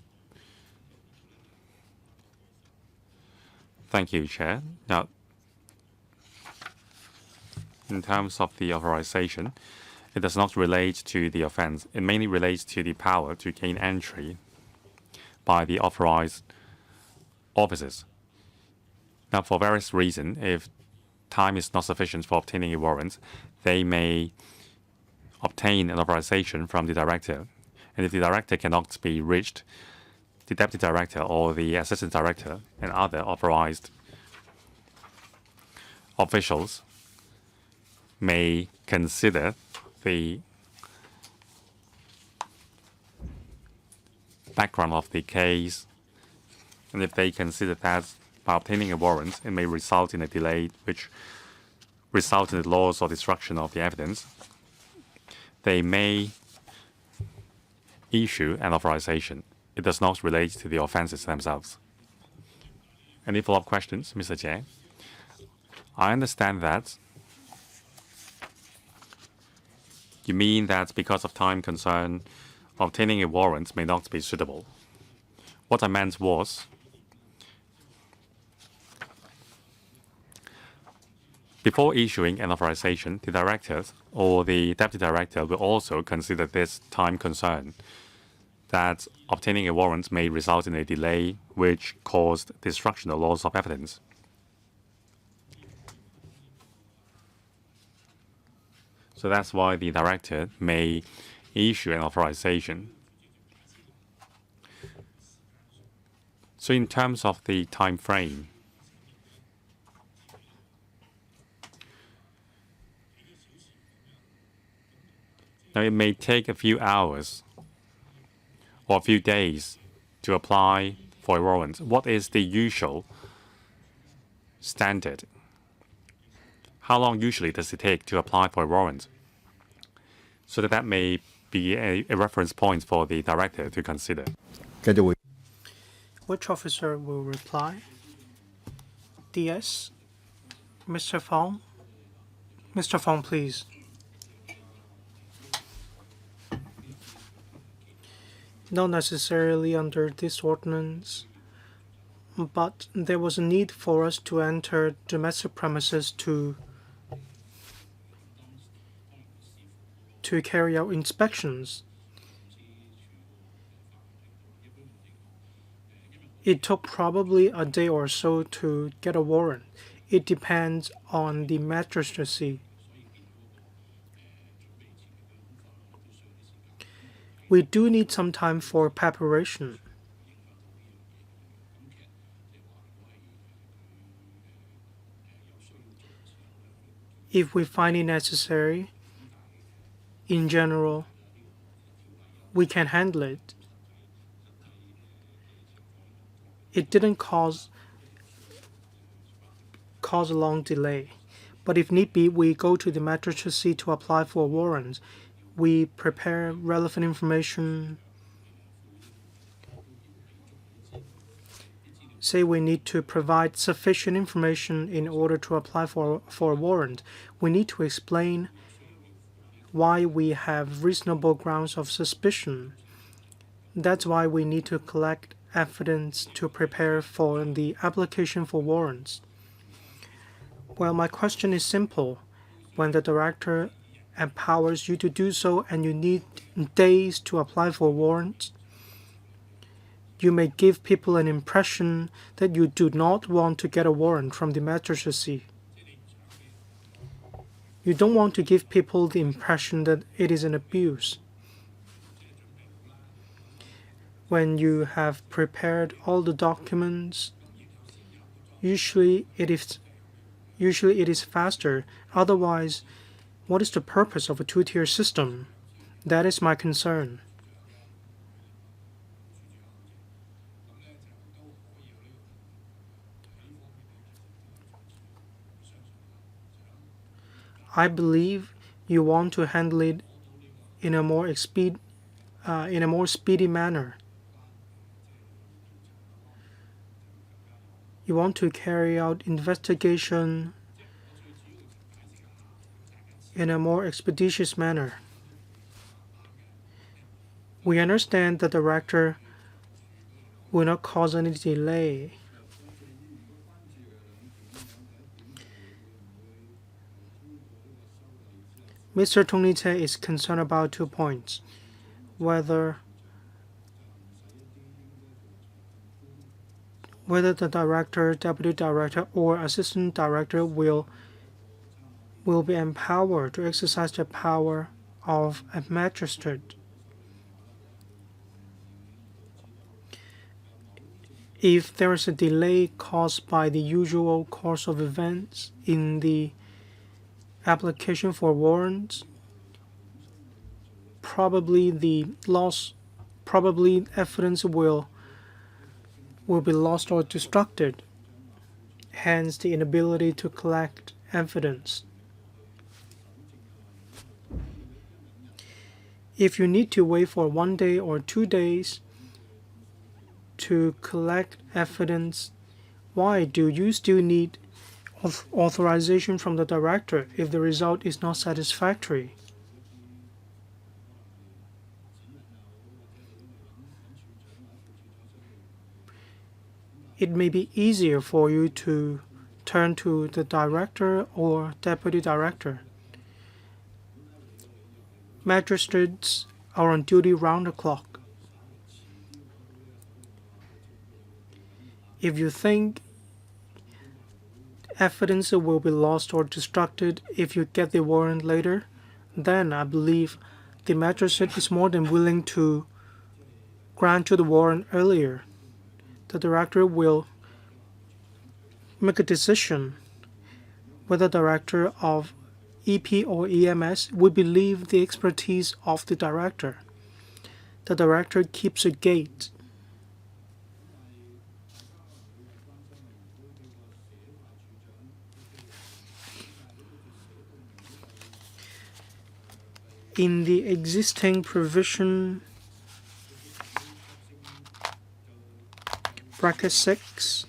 Thank you, Chair. Now, in terms of the authorization, it does not relate to the offense. It mainly relates to the power to gain entry by the authorized officers. Now, for various reasons, if time is not sufficient for obtaining a warrant, they may obtain an authorization from the director. And if the director cannot be reached, the deputy director or the assistant director and other authorized officials may consider the background of the case. And if they consider that by obtaining a warrant, it may result in a delay which results in the loss or destruction of the evidence, they may issue an authorization. It does not relate to the offenses themselves. Any follow-up questions, Mr. Jie? I understand that you mean that because of time concern, obtaining a warrant may not be suitable. What I meant was, before issuing an authorization, the director or the deputy director will also consider this time concern, that obtaining a warrant may result in a delay which caused destruction or loss of evidence. So that's why the director may issue an authorization. So in terms of the time frame, now it may take a few hours or a few days to apply for a warrant? What is the usual standard? How long usually does it take to apply for a warrant? So that may be a reference point for the director to consider. Which officer will reply? DS? Mr. Fong? Mr. Fong, please. Not necessarily under this ordinance, but there was a need for us to enter domestic premises to carry out inspections. It took probably a day or so to get a warrant. It depends on the magistracy. We do need some time for preparation. If we find it necessary, in general, we can handle it. It didn't cause a long delay, but if need be, we go to the magistracy to apply for warrants. We prepare relevant information. Say we need to provide sufficient information in order to apply for a warrant. We need to explain why we have reasonable grounds of suspicion. That's why we need to collect evidence to prepare for the application for warrants. Well, my question is simple. When the director empowers you to do so and you need days to apply for warrants, you may give people an impression that you do not want to get a warrant from the magistracy. You don't want to give people the impression that it is an abuse. When you have prepared all the documents, usually it is faster. Otherwise, what is the purpose of a two-tier system? That is my concern. I believe you want to handle it in a more speedy manner. You want to carry out investigation in a more expeditious manner. We understand that the director will not cause any delay. Mr. Tony Tse is concerned about 2 points. Whether the director, deputy director, or assistant director will be empowered to exercise the power of a magistrate. If there is a delay caused by the usual course of events in the application for warrants, probably evidence will be lost or destructed, hence the inability to collect evidence. If you need to wait for 1 day or 2 days to collect evidence, why do you still need authorization from the director if the result is not satisfactory? It may be easier for you to turn to the director or deputy director. Magistrates are on duty round the clock. If you think evidence will be lost or destructed if you get the warrant later, then I believe the magistrate is more than willing to grant you the warrant earlier. The director will make a decision whether the director of EP or EMS would believe the expertise of the director. The director keeps a gate. In the existing provision, bracket 6,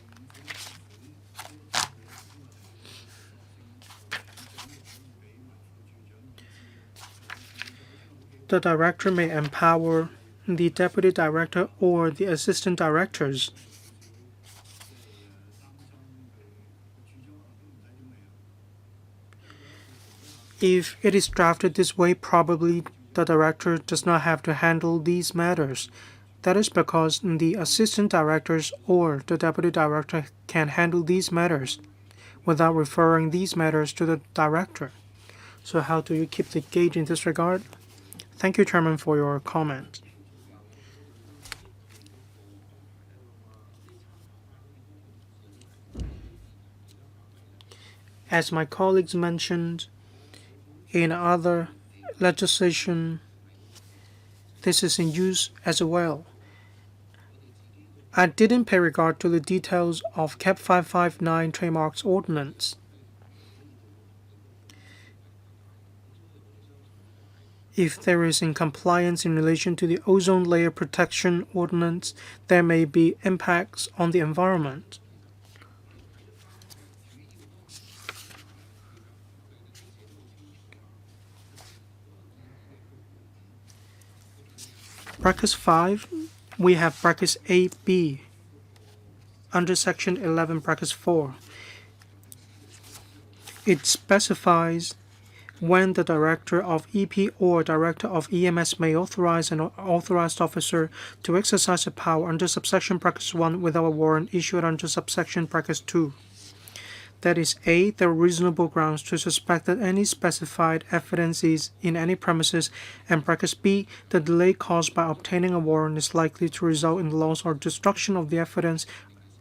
the director may empower the deputy director or the assistant directors if it is drafted this way. Probably the director does not have to handle these matters. That is because the assistant directors or the deputy director can handle these matters without referring these matters to the director. So how do you keep the gauge in this regard? Thank you, Chairman, for your comment. As my colleagues mentioned, in other legislation, this is in use as well. I didn't pay regard to the details of CAP 559 trademarks ordinance. If there is incompliance in relation to the ozone layer protection ordinance, there may be impacts on the environment. Brackets 5, we have brackets A, B under section 11 brackets 4. It specifies when the director of EP or director of EMS may authorize an authorized officer to exercise a power under subsection brackets 1 without a warrant issued under subsection brackets 2. That is, A, there are reasonable grounds to suspect that any specified evidence is in any premises, and brackets B, the delay caused by obtaining a warrant is likely to result in loss or destruction of the evidence,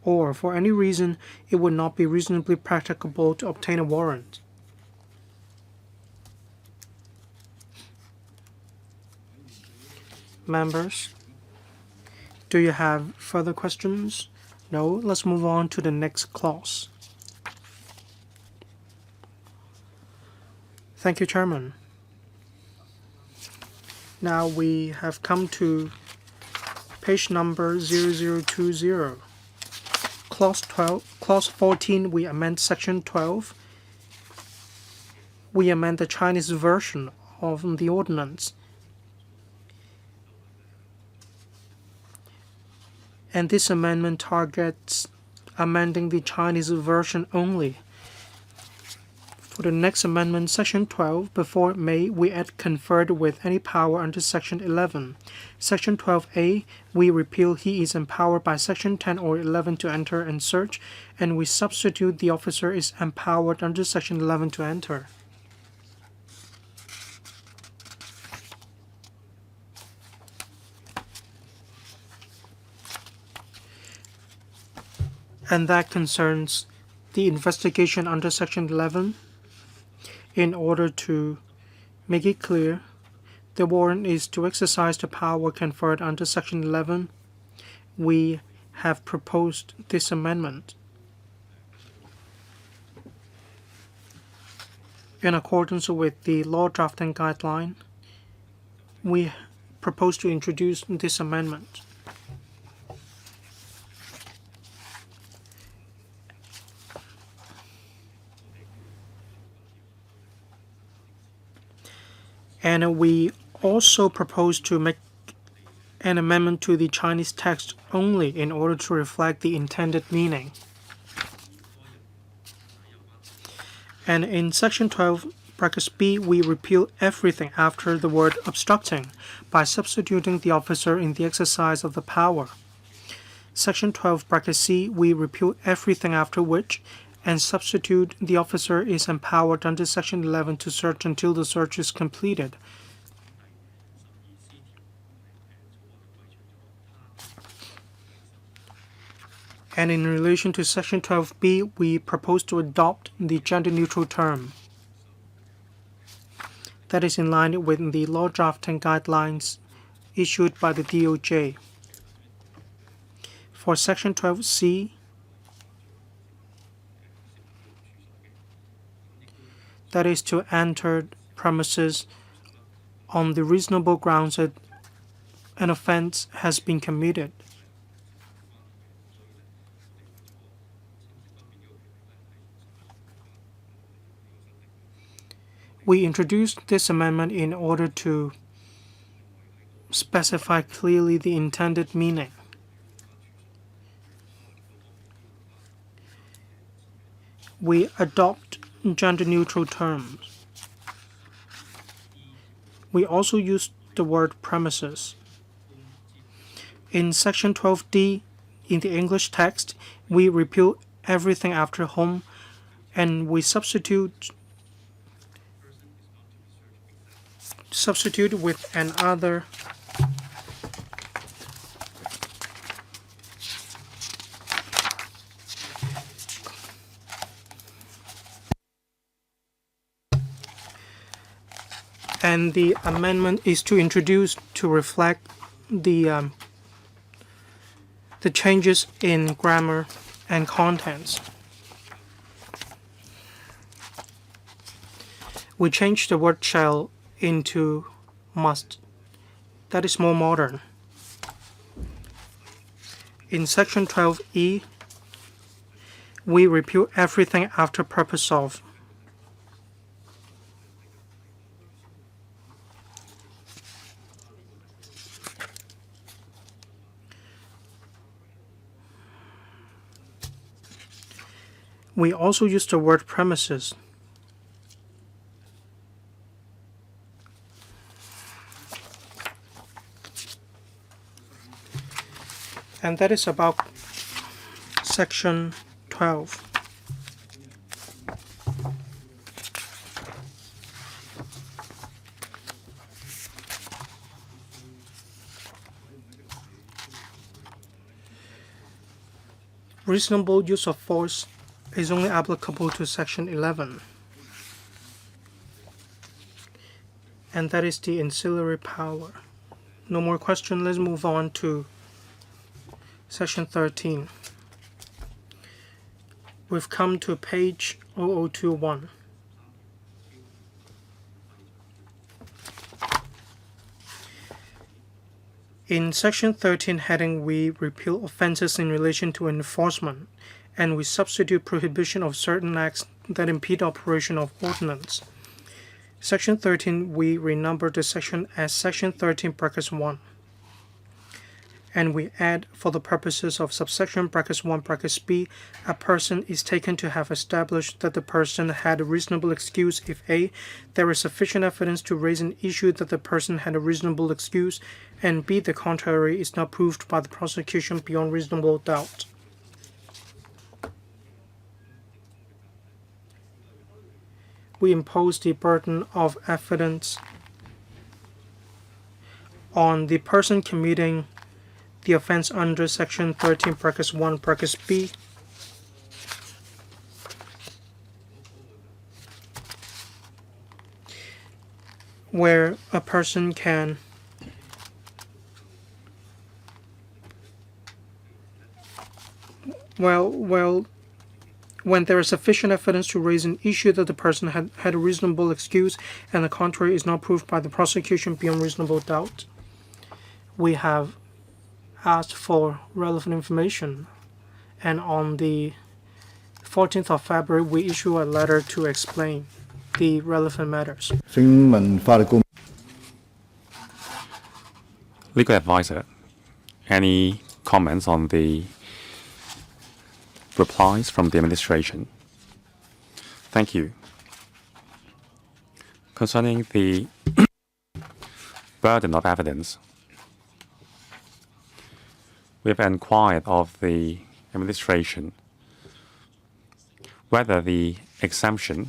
or for any reason it would not be reasonably practicable to obtain a warrant. Members, do you have further questions? No? Let's move on to the next clause. Thank you, Chairman. Now we have come to page number 0020. Clause 14, we amend section 12. We amend the Chinese version of the ordinance. And this amendment targets amending the Chinese version only. For the next amendment, section 12, before may, we add conferred with any power under section 11. Section 12a, we repeal he is empowered by section 10 or 11 to enter and search, and we substitute the officer is empowered under section 11 to enter. And that concerns the investigation under section 11. In order to make it clear, the warrant is to exercise the power conferred under section 11. We have proposed this amendment. In accordance with the law drafting guideline, we propose to introduce this amendment. And we also propose to make an amendment to the Chinese text only in order to reflect the intended meaning. And in section 12, brackets B, we repeal everything after the word obstructing by substituting the officer in the exercise of the power. Section 12, bracket C, we repeal everything after which and substitute the officer is empowered under section 11 to search until the search is completed. And in relation to section 12b, we propose to adopt the gender-neutral term. That is in line with the law drafting guidelines issued by the DOJ. For section 12c, that is to enter premises on the reasonable grounds that an offense has been committed. We introduced this amendment in order to specify clearly the intended meaning. We adopt gender-neutral terms. We also use the word premises. In section 12D, in the English text, we repeal everything after home and we substitute with another and the amendment is to introduce to reflect the changes in grammar and contents. We change the word shall into must. That is more modern. In section 12E, we repeal everything after purpose of. We also use the word premises. And that is about section 12. Reasonable use of force is only applicable to section 11. And that is the ancillary power. No more question. Let's move on to section 13. We've come to page 0021. In section 13 heading, we repeal offenses in relation to enforcement, and we substitute prohibition of certain acts that impede operation of ordinance. Section 13, we renumber the section as section 13 brackets 1. And we add, for the purposes of subsection brackets 1 brackets b, a person is taken to have established that the person had a reasonable excuse if a. there is sufficient evidence to raise an issue that the person had a reasonable excuse, and b. the contrary is not proved by the prosecution beyond reasonable doubt. We impose the burden of evidence on the person committing the offense under section 13 brackets 1 brackets b, where a person can when there is sufficient evidence to raise an issue that the person had a reasonable excuse and the contrary is not proved by the prosecution beyond reasonable doubt. We have asked for relevant information, and on the 14th of February we issue a letter to explain the relevant matters. Legal advisor, any comments on the replies from the administration? Thank you. Concerning the burden of evidence, we have inquired of the administration whether the exemption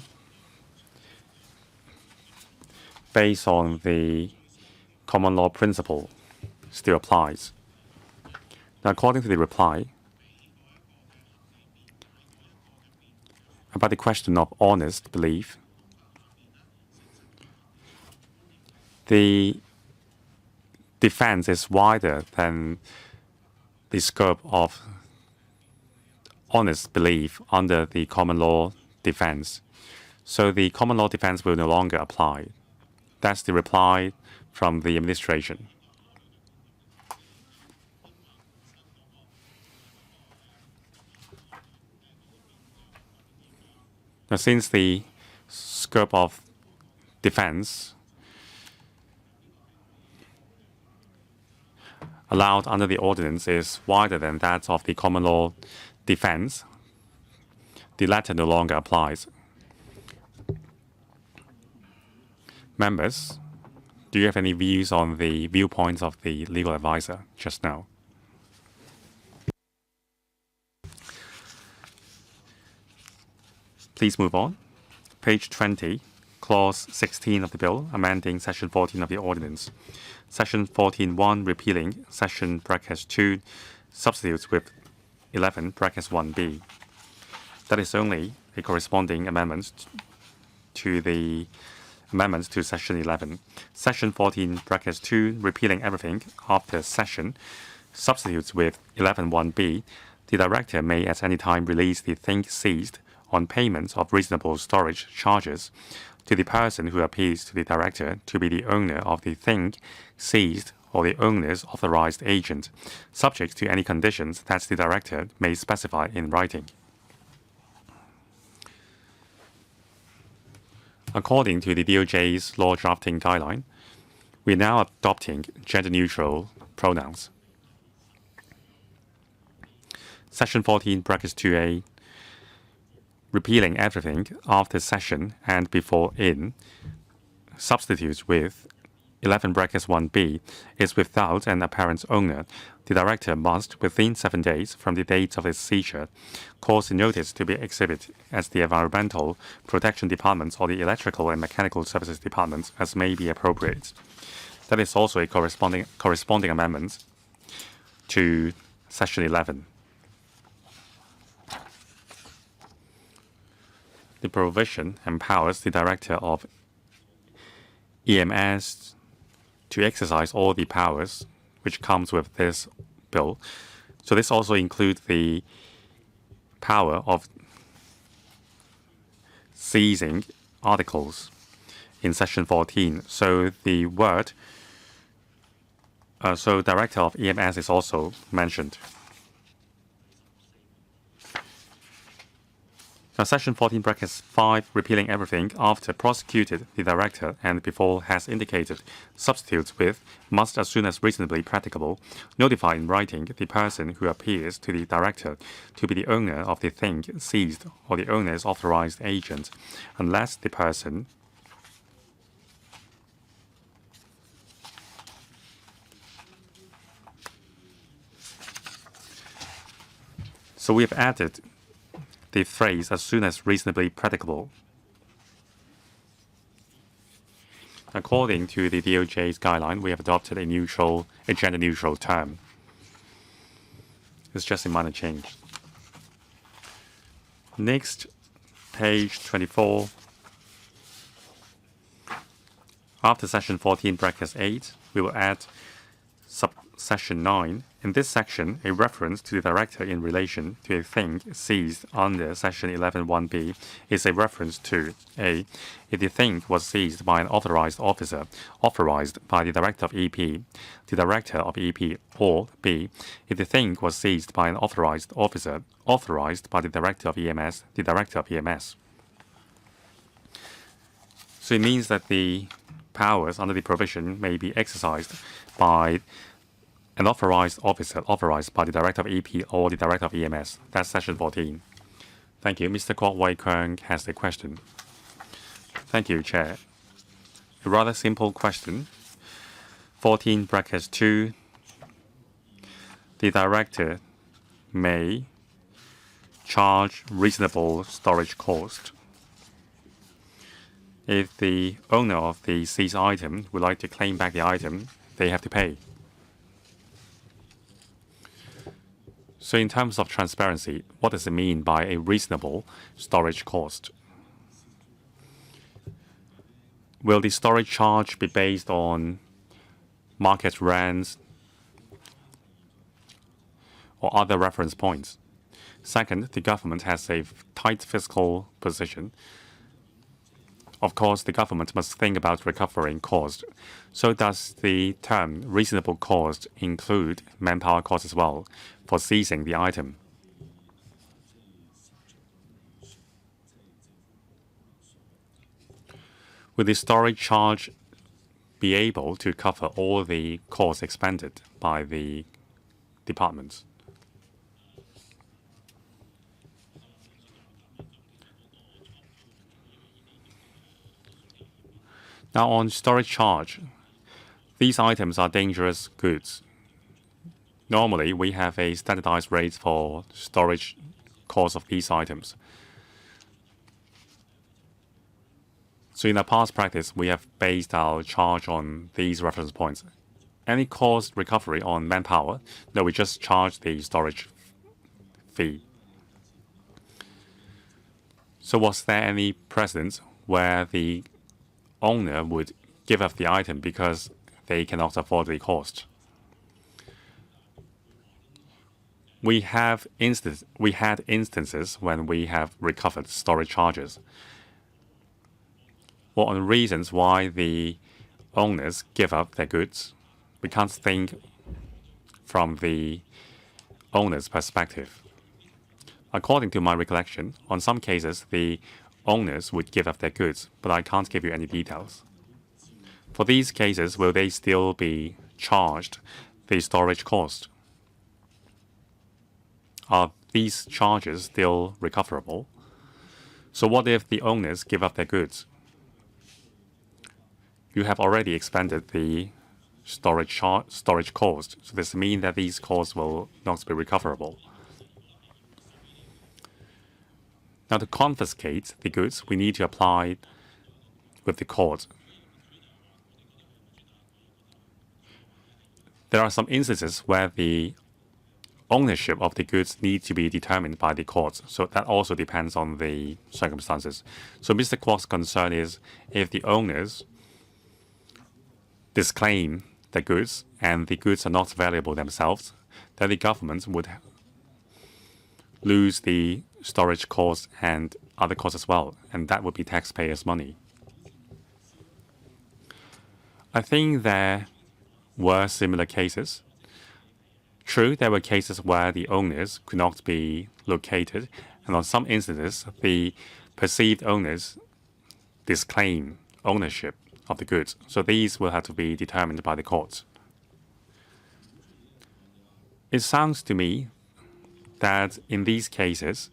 based on the common law principle still applies. Now, according to the reply, about the question of honest belief, the defense is wider than the scope of honest belief under the common law defense. So the common law defense will no longer apply. That's the reply from the administration. Now, since the scope of defense allowed under the ordinance is wider than that of the common law defense, the latter no longer applies. Members, do you have any views on the viewpoints of the legal advisor just now? Please move on. Page 20, Clause 16 of the bill, amending Section 14 of the ordinance. Section 14(1) repealing Section (2) substitutes with 11 (1)(b). That is only a corresponding amendment to the amendments to Section 11. Section 14(2) repealing everything after section substitutes with 11(1)(b). The director may at any time release the thing seized on payment of reasonable storage charges to the person who appears to the director to be the owner of the thing seized or the owner's authorized agent, subject to any conditions that the director may specify in writing. According to the DOJ's law drafting guideline, we are now adopting gender-neutral pronouns. Section 14(2)(a) repealing everything after session and before in substitutes with 11(1)(b) is without an apparent owner. The director must, within 7 days from the date of its seizure, cause the notice to be exhibited at the Environmental Protection Department or the Electrical and Mechanical Services Department as may be appropriate. That is also a corresponding amendment to Section 11. The provision empowers the director of EMS to exercise all the powers which comes with this bill. So this also includes the power of seizing articles in Section 14. So the word, director of EMS is also mentioned. Now, Section 14(5) repealing everything after prosecuted the director and before has indicated substitutes with must as soon as reasonably practicable notify in writing the person who appears to the director to be the owner of the thing seized or the owner's authorized agent, unless the person So we have added the phrase as soon as reasonably practicable. According to the DOJ's guideline, we have adopted a gender-neutral term. It's just a minor change. Next, page 24. After section 14(8), we will add subsection 9. In this section, a reference to the director in relation to a thing seized under section 11(1)(b) is a reference to a. If the thing was seized by an authorized officer authorized by the director of EP, the director of EP, or b. If the thing was seized by an authorized officer authorized by the director of EMS, the director of EMS. So it means that the powers under the provision may be exercised by an authorized officer authorized by the director of EP or the director of EMS. That's section 14. Thank you. Mr. Kwok Wai Keung has a question. Thank you, Chair. A rather simple question. 14(2). The director may charge reasonable storage cost. If the owner of the seized item would like to claim back the item, they have to pay. So in terms of transparency, what does it mean by a reasonable storage cost? Will the storage charge be based on market rents or other reference points? Second, the government has a tight fiscal position. Of course, the government must think about recovering cost. So does the term reasonable cost include manpower cost as well for seizing the item? Will the storage charge be able to cover all the costs expended by the departments? Now, on storage charge, these items are dangerous goods. Normally, we have a standardized rate for storage cost of these items. So in our past practice, we have based our charge on these reference points. Any cost recovery on manpower, no, we just charge the storage fee. So was there any precedent where the owner would give up the item because they cannot afford the cost? We had instances when we have recovered storage charges. Well, on the reasons why the owners give up their goods, we can't think from the owner's perspective. According to my recollection, on some cases, the owners would give up their goods, but I can't give you any details. For these cases, will they still be charged the storage cost? Are these charges still recoverable? So what if the owners give up their goods? You have already expended the storage cost, so this means that these costs will not be recoverable. Now, to confiscate the goods, we need to apply with the court. There are some instances where the ownership of the goods needs to be determined by the courts, so that also depends on the circumstances. So Mr. Kwok's concern is if the owners disclaim the goods and the goods are not valuable themselves, then the government would lose the storage costs and other costs as well, and that would be taxpayers' money. I think there were similar cases. True, there were cases where the owners could not be located, and on some instances, the perceived owners disclaim ownership of the goods. So these will have to be determined by the courts. It sounds to me that in these cases,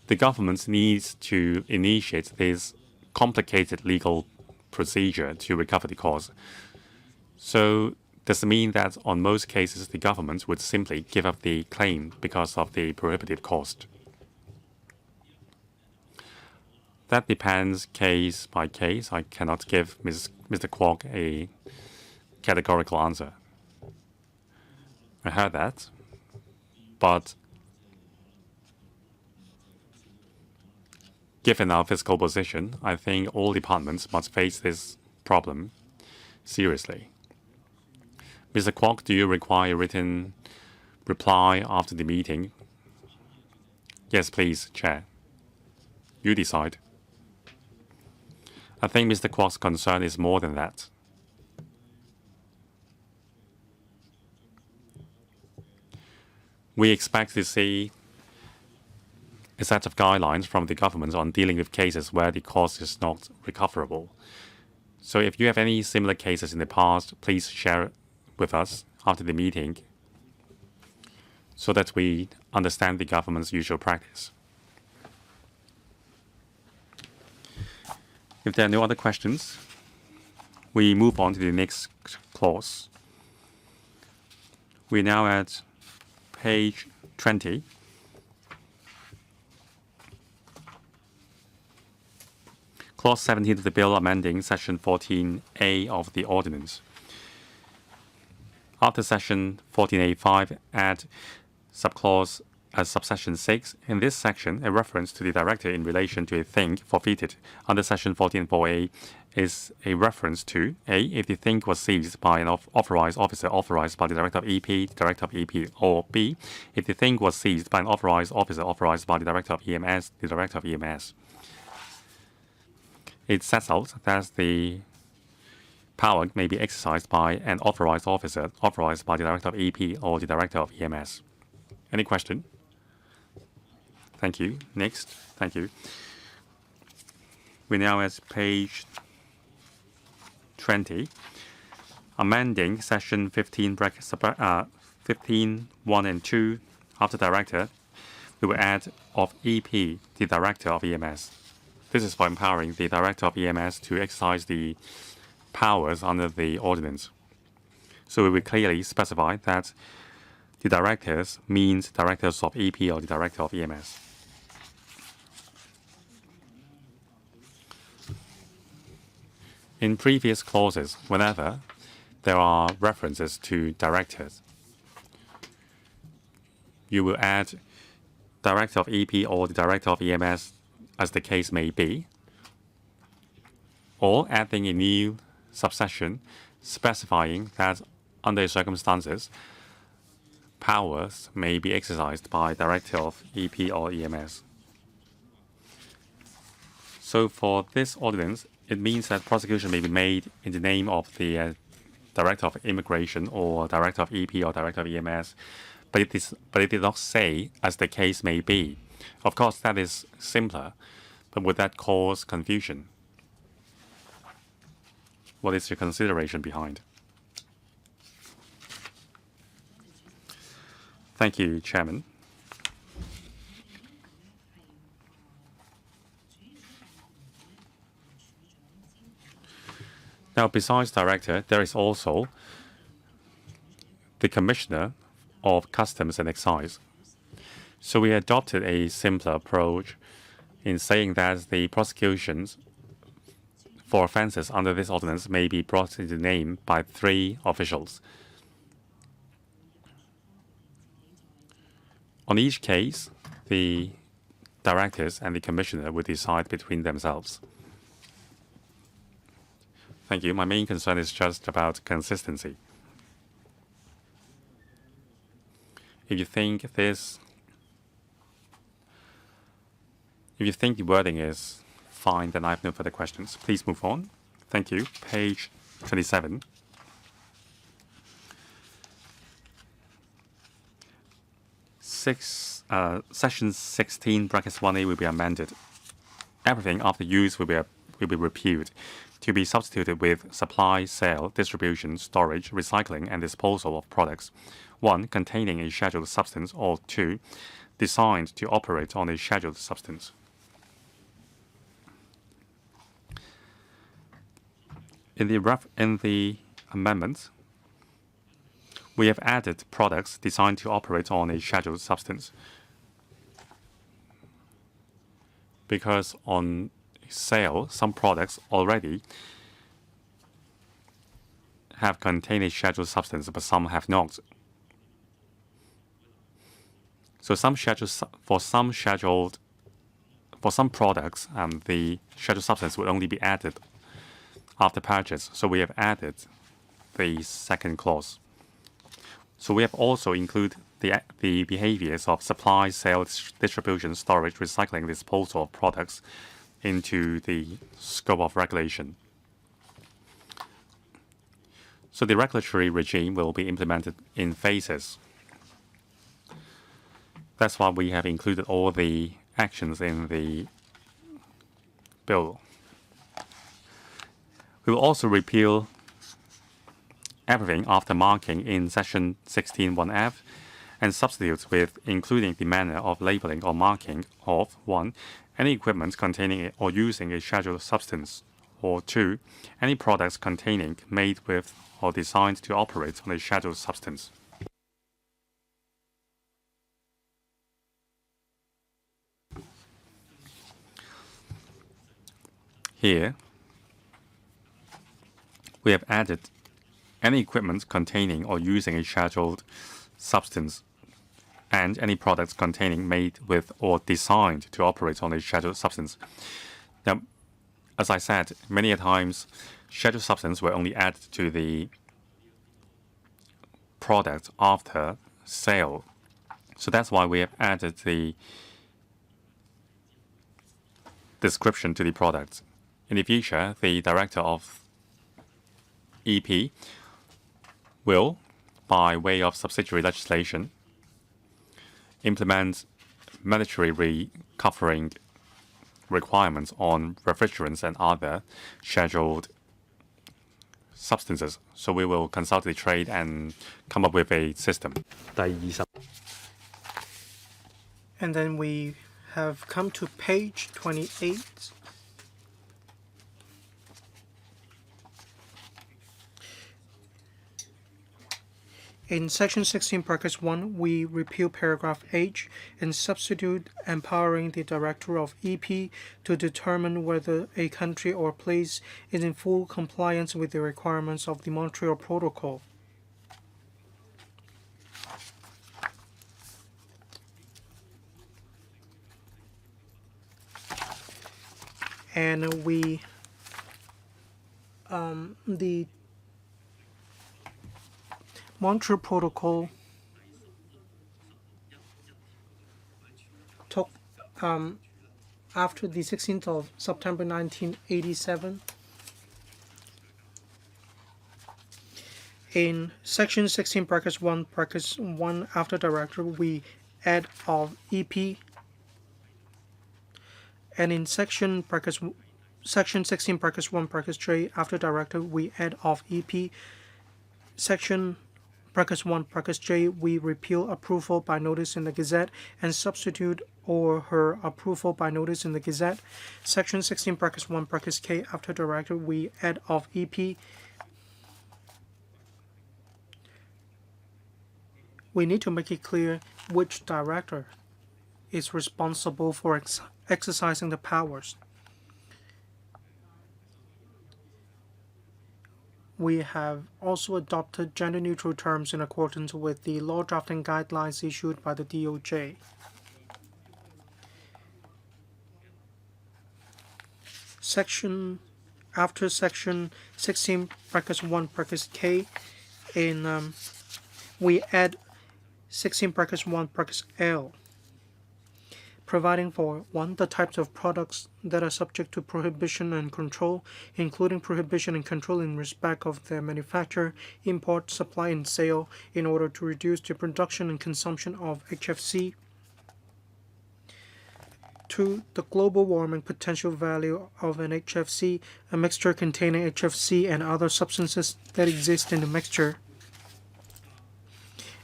the government needs to initiate this complicated legal procedure to recover the cost. So does it mean that on most cases, the government would simply give up the claim because of the prohibitive cost? That depends case by case. I cannot give Mr. Kwok a categorical answer. I heard that, but given our fiscal position, I think all departments must face this problem seriously. Mr. Kwok, do you require a written reply after the meeting? Yes, please, Chair. You decide. I think Mr. Kwok's concern is more than that. We expect to see a set of guidelines from the government on dealing with cases where the cost is not recoverable. So if you have any similar cases in the past, please share it with us after the meeting so that we understand the government's usual practice. If there are no other questions, we move on to the next clause. We're now at page 20. Clause 17 of the bill amending Section 14A of the Ordinance. After Section 14A5, add subclause as subsection 6. In this section, a reference to the director in relation to a thing forfeited under Section 14.4a is a reference to A, if the thing was seized by an authorized officer authorized by the Director of EP, Director of EP, or B, if the thing was seized by an authorized officer authorized by the Director of EMS, the Director of EMS. It sets out that the power may be exercised by an authorized officer, authorized by the Director of EP or the Director of EMS. Any question? Thank you. Next. Thank you. We're now at page 20. Amending section 15, 15, 1 and 2 after Director, we will add of EP, the Director of EMS. This is for empowering the Director of EMS to exercise the powers under the ordinance. So we will clearly specify that the directors means directors of EP or the Director of EMS. In previous clauses, whenever there are references to directors, you will add Director of EP or the Director of EMS as the case may be, or adding a new subsection specifying that under circumstances, powers may be exercised by Director of EP or EMS. So for this ordinance, it means that prosecution may be made in the name of the Director of Immigration or Director of EP or Director of EMS, but it did not say as the case may be. Of course, that is simpler, but would that cause confusion? What is your consideration behind? Thank you, Chairman. Now, besides Director, there is also the Commissioner of Customs and Excise. So we adopted a simpler approach in saying that the prosecutions for offences under this ordinance may be brought into name by 3 officials. On each case, the directors and the commissioner will decide between themselves. Thank you. My main concern is just about consistency. If you think the wording is fine, then I have no further questions. Please move on. Thank you. Page 27. Section 16, brackets 1A will be amended. Everything after use will be repealed, to be substituted with supply, sale, distribution, storage, recycling, and disposal of products. 1. Containing a scheduled substance, or 2. Designed to operate on a scheduled substance. In the amendment, we have added products designed to operate on a scheduled substance, because on sale, some products already have contained a scheduled substance, but some have not. So for some products, the scheduled substance would only be added after purchase. So we have added the second clause. So we have also included the behaviors of supply, sales, distribution, storage, recycling, disposal of products into the scope of regulation. So the regulatory regime will be implemented in phases. That's why we have included all the actions in the bill. We will also repeal everything after marking in section 16(1)(f) and substitute with including the manner of labeling or marking of 1. Any equipment containing or using a scheduled substance, or 2. Any products containing, made with, or designed to operate on a scheduled substance. Here, we have added any equipment containing or using a scheduled substance and any products containing, made with, or designed to operate on a scheduled substance. Now, as I said, many times, scheduled substance will only add to the product after sale. So that's why we have added the description to the product. In the future, the director of EP will, by way of subsidiary legislation, implement mandatory recovering requirements on refrigerants and other scheduled substances. So we will consult the trade and come up with a system. And then we have come to page 28. In section 16, brackets 1, we repeal paragraph H and substitute empowering the director of EP to determine whether a country or place is in full compliance with the requirements of the Montreal Protocol. And the Montreal Protocol took after the 16th of September 1987. In section 16 brackets 1 brackets 1 after director we add of EP, and in section 16 brackets 1 brackets J after director we add of EP. Section brackets 1 brackets J we repeal approval by notice in the Gazette and substitute or her approval by notice in the Gazette. Section 16 brackets 1 brackets K after director we add of EP. We need to make it clear which director is responsible for exercising the powers. We have also adopted gender-neutral terms in accordance with the law drafting guidelines issued by the DOJ. After section 16 brackets 1 brackets K, we add 16 brackets 1 brackets L, providing for 1. The types of products that are subject to prohibition and control, including prohibition and control in respect of their manufacture, import, supply, and sale, in order to reduce the production and consumption of HFC. 2. The global warming potential value of an HFC, a mixture containing HFC and other substances that exist in the mixture.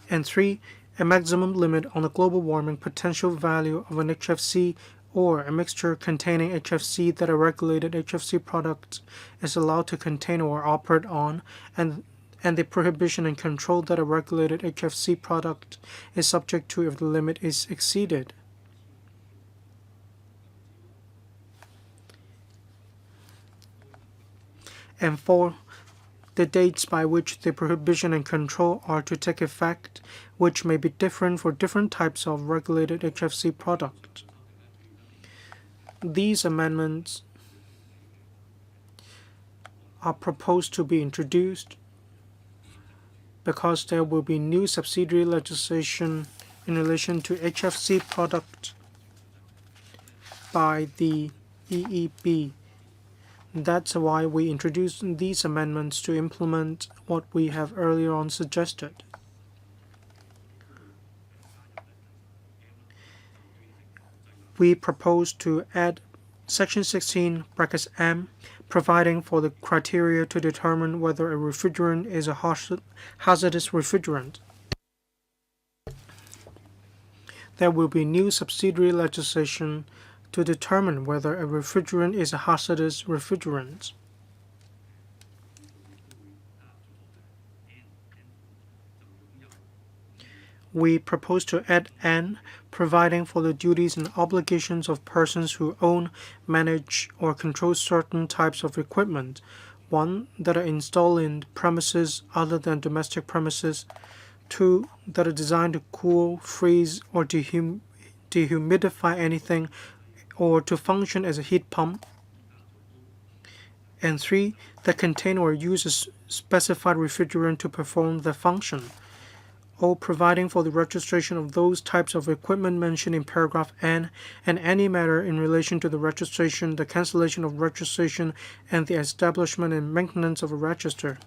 And 3. A maximum limit on the global warming potential value of an HFC or a mixture containing HFC that a regulated HFC product is allowed to contain or operate on, and the prohibition and control that a regulated HFC product is subject to if the limit is exceeded. And 4. The dates by which the prohibition and control are to take effect, which may be different for different types of regulated HFC product. These amendments are proposed to be introduced because there will be new subsidiary legislation in relation to HFC product by the EEB. That's why we introduced these amendments to implement what we have earlier on suggested. We propose to add section 16 brackets M, providing for the criteria to determine whether a refrigerant is a hazardous refrigerant. There will be new subsidiary legislation to determine whether a refrigerant is a hazardous refrigerant. We propose to add N, providing for the duties and obligations of persons who own, manage, or control certain types of equipment. 1. That are installed in premises other than domestic premises. 2. That are designed to cool, freeze, or dehumidify anything, or to function as a heat pump. And 3. That contain or use a specified refrigerant to perform the function. or providing for the registration of those types of equipment mentioned in paragraph N and any matter in relation to the registration, the cancellation of registration, and the establishment and maintenance of a register.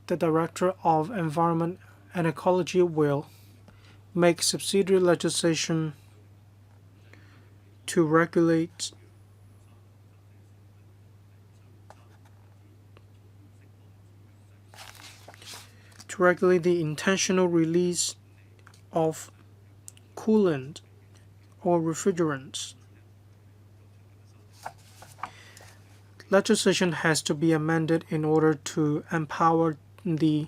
The Director of Environment and Ecology will make subsidiary legislation to regulate the intentional release of coolant or refrigerants. Legislation has to be amended in order to empower the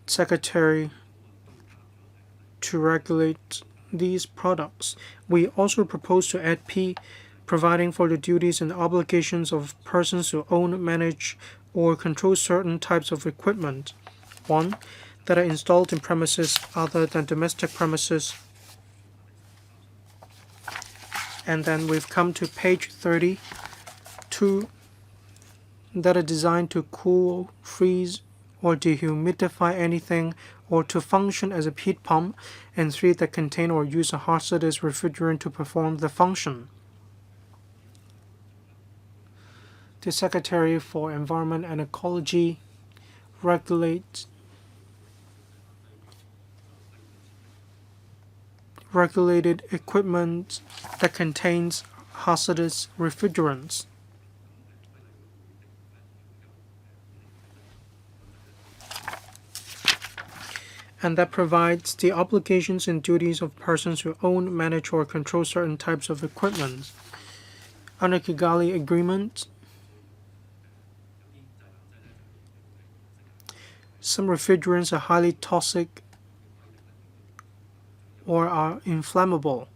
Secretary to regulate these products. We also propose to add P, providing for the duties and obligations of persons who own, manage, or control certain types of equipment. 1. That are installed in premises other than domestic premises. And then we've come to page 30. 2. That are designed to cool, freeze, or dehumidify anything, or to function as a heat pump. And 3. That contain or use a hazardous refrigerant to perform the function. The Secretary for Environment and Ecology regulated equipment that contains hazardous refrigerants. And that provides the obligations and duties of persons who own, manage, or control certain types of equipment. Under Kigali Agreement, some refrigerants are highly toxic or are inflammable.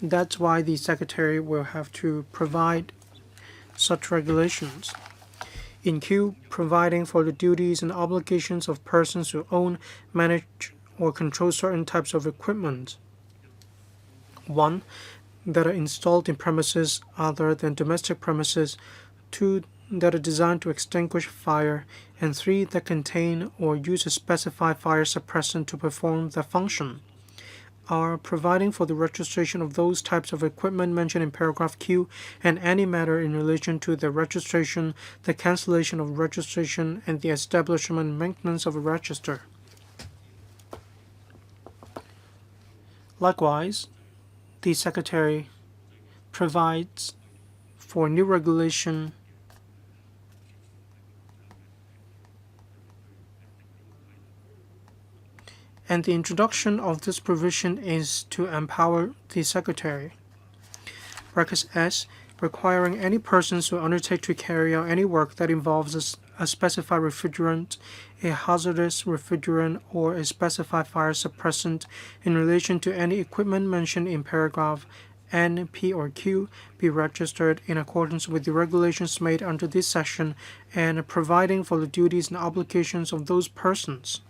That's why the Secretary will have to provide such regulations. In Q, providing for the duties and obligations of persons who own, manage, or control certain types of equipment. 1. That are installed in premises other than domestic premises. 2. That are designed to extinguish fire. And 3. That contain or use a specified fire suppressant to perform the function. Are providing for the registration of those types of equipment mentioned in paragraph Q and any matter in relation to the registration, the cancellation of registration, and the establishment and maintenance of a register. Likewise, the Secretary provides for new regulation and the introduction of this provision is to empower the Secretary. Brackets S, requiring any persons who undertake to carry out any work that involves a specified refrigerant, a hazardous refrigerant, or a specified fire suppressant in relation to any equipment mentioned in paragraph N, P, or Q be registered in accordance with the regulations made under this section and providing for the duties and obligations of those persons.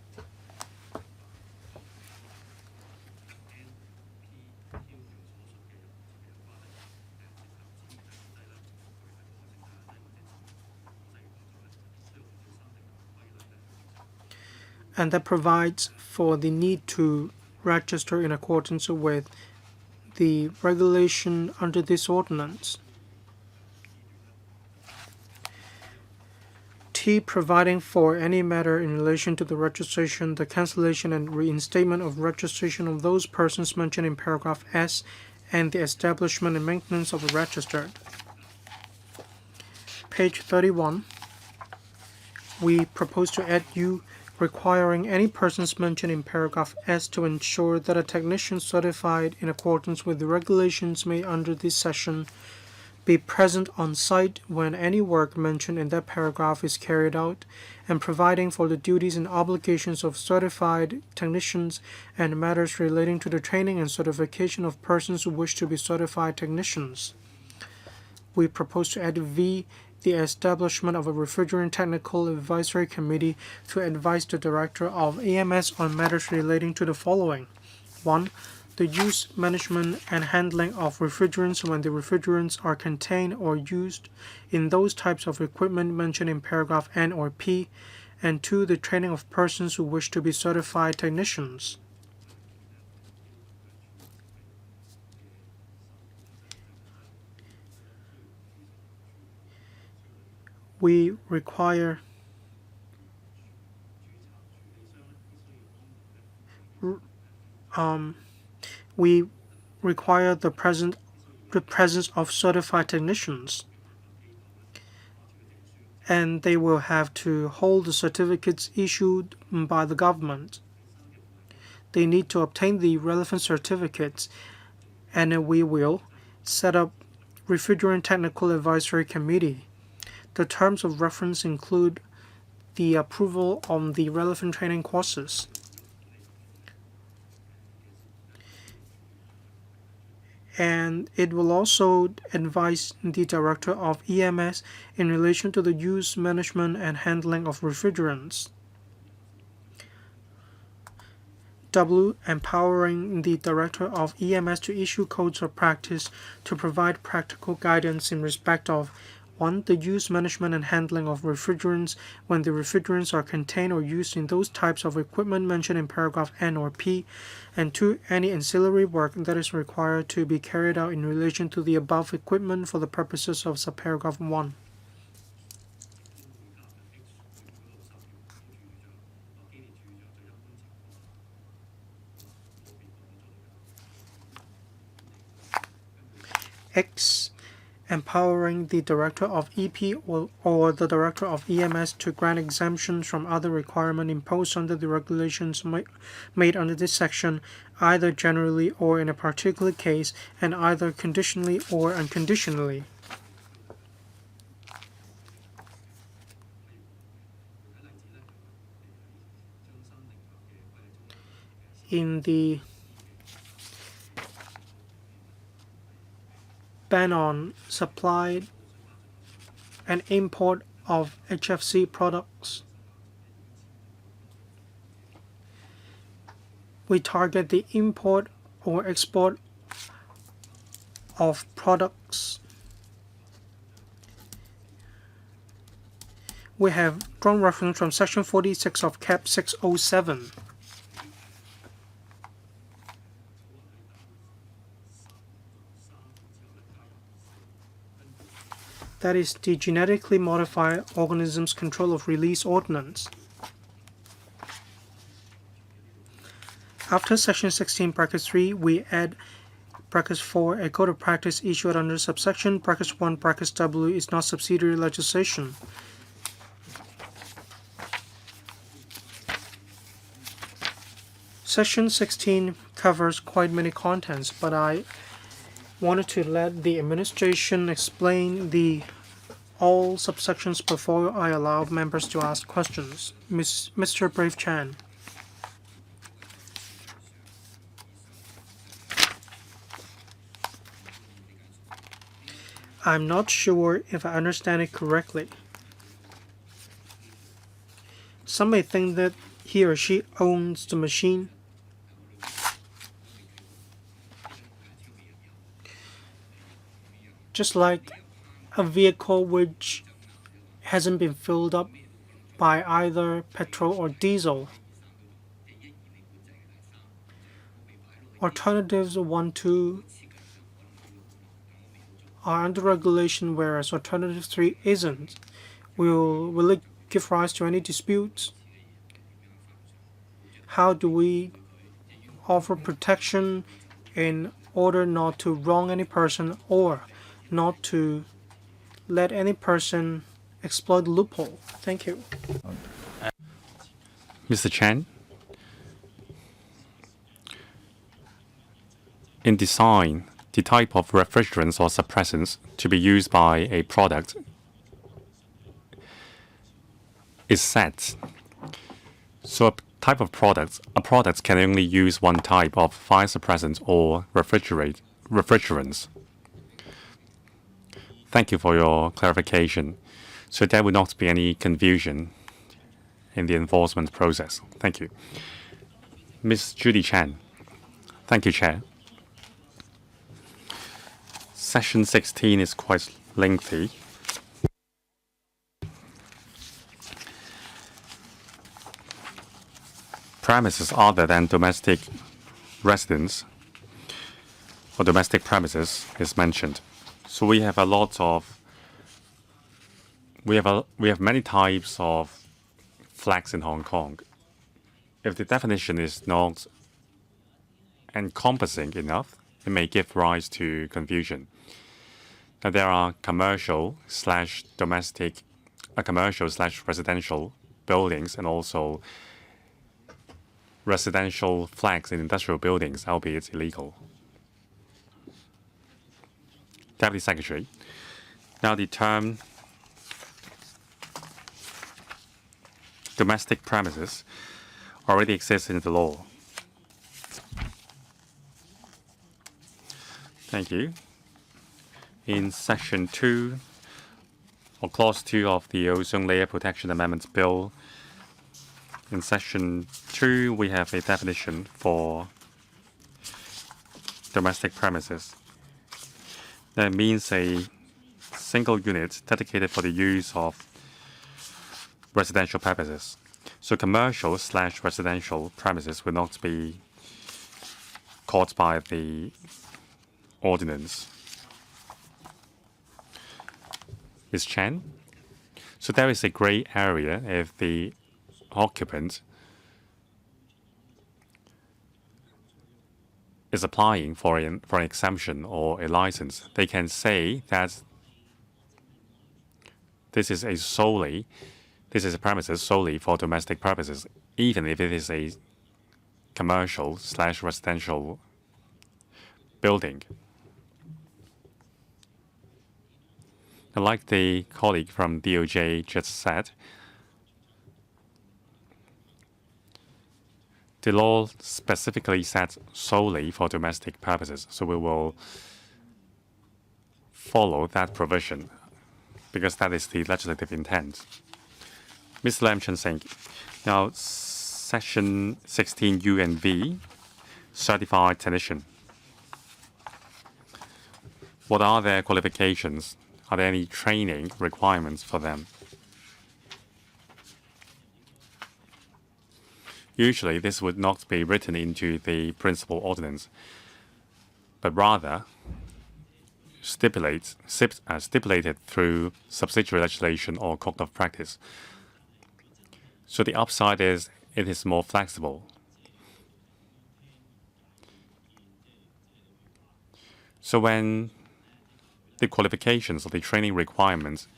And that provides for the need to register in accordance with the regulation under this ordinance. T, providing for any matter in relation to the registration, the cancellation, and reinstatement of registration of those persons mentioned in paragraph S and the establishment and maintenance of a register. Page 31, we propose to add U, requiring any persons mentioned in paragraph S to ensure that a technician certified in accordance with the regulations made under this section be present on site when any work mentioned in that paragraph is carried out, and providing for the duties and obligations of certified technicians and matters relating to the training and certification of persons who wish to be certified technicians. We propose to add V, the establishment of a refrigerant technical advisory committee to advise the Director of EMS on matters relating to the following. 1. the use, management, and handling of refrigerants when the refrigerants are contained or used in those types of equipment mentioned in paragraph N or P, and 2. The training of persons who wish to be certified technicians. We require the presence of certified technicians, and they will have to hold the certificates issued by the government. They need to obtain the relevant certificates, and we will set up Refrigerant Technical Advisory Committee. The terms of reference include the approval on the relevant training courses. And it will also advise the Director of EMS in relation to the use, management, and handling of refrigerants. W. Empowering the Director of EMS to issue codes of practice to provide practical guidance in respect of 1. The use, management, and handling of refrigerants when the refrigerants are contained or used in those types of equipment mentioned in paragraph N or P, and 2. Any ancillary work that is required to be carried out in relation to the above equipment for the purposes of subparagraph 1. X. Empowering the Director of EP or the Director of EMS to grant exemptions from other requirements imposed under the regulations made under this section, either generally or in a particular case, and either conditionally or unconditionally. In the ban on supply and import of HFC products, we target the import or export of products. We have drawn reference from section 46 of Cap 607. That is the Genetically Modified Organisms Control of Release Ordinance. After section 16, bracket 3, we add bracket 4, a code of practice issued under subsection bracket 1, bracket W is not subsidiary legislation. Section 16 covers quite many contents, but I wanted to let the administration explain all subsections before I allow members to ask questions. Mr. Brave Chan. I'm not sure if I understand it correctly. Some may think that he or she owns the machine. Just like a vehicle which hasn't been filled up by either petrol or diesel. Alternatives 1, 2 are under regulation, whereas alternative 3 isn't. Will it give rise to any disputes? How do we offer protection in order not to wrong any person or not to let any person exploit the loophole? Thank you. Mr. Chan, in design, the type of refrigerants or suppressants to be used by a product is set. So a product can only use one type of fire suppressant or refrigerants. Thank you for your clarification. So there will not be any confusion in the enforcement process. Thank you. Ms. Judy Chan. Thank Thank you, Chair. Section 16 is quite lengthy. Premises other than domestic residence or domestic premises is mentioned. So we have a lot of we have many types of flags in Hong Kong. If the definition is not encompassing enough, it may give rise to confusion. Now there are commercial slash residential buildings and also residential flags in industrial buildings, albeit illegal. Deputy Secretary. Now the term domestic premises already exists in the law. Thank you. In Section 2, or Clause 2 of the Ozone Layer Protection Amendment Bill, in Section 2, we have a definition for domestic premises. That means a single unit dedicated for the use of residential purposes. So commercial slash residential premises will not be caught by the ordinance. Ms. Chen? So there is a gray area if the occupant is applying for an exemption or a license. They can say that this is a premises solely for domestic purposes, even if it is a commercial slash residential building. And like the colleague from DOJ just said, the law specifically said solely for domestic purposes, so we will follow that provision because that is the legislative intent. Ms. Lam Chen Sing. Now, Section 16 U and V, certified technician. What are their qualifications? Are there any training requirements for them? Usually, this would not be written into the principal ordinance, but rather stipulated through subsidiary legislation or code of practice. So the upside is it is more flexible. So when the qualifications or the training requirements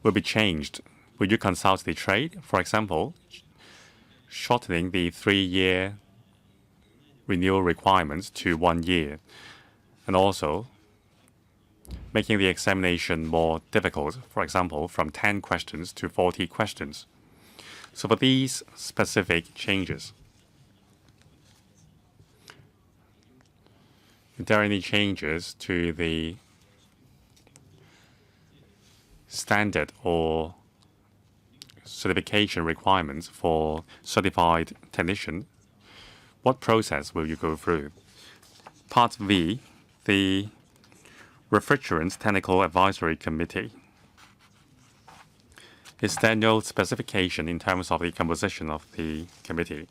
will be changed, will you consult the trade? For example, shortening the 3-year renewal requirements to 1 year, and also making the examination more difficult, for example, from 10 questions to 40 questions. So for these specific changes, if there are any changes to the standard or certification requirements for certified technician, what process will you go through? Part V, the Refrigerants Technical Advisory Committee. Is there no specification in terms of the composition of the committee?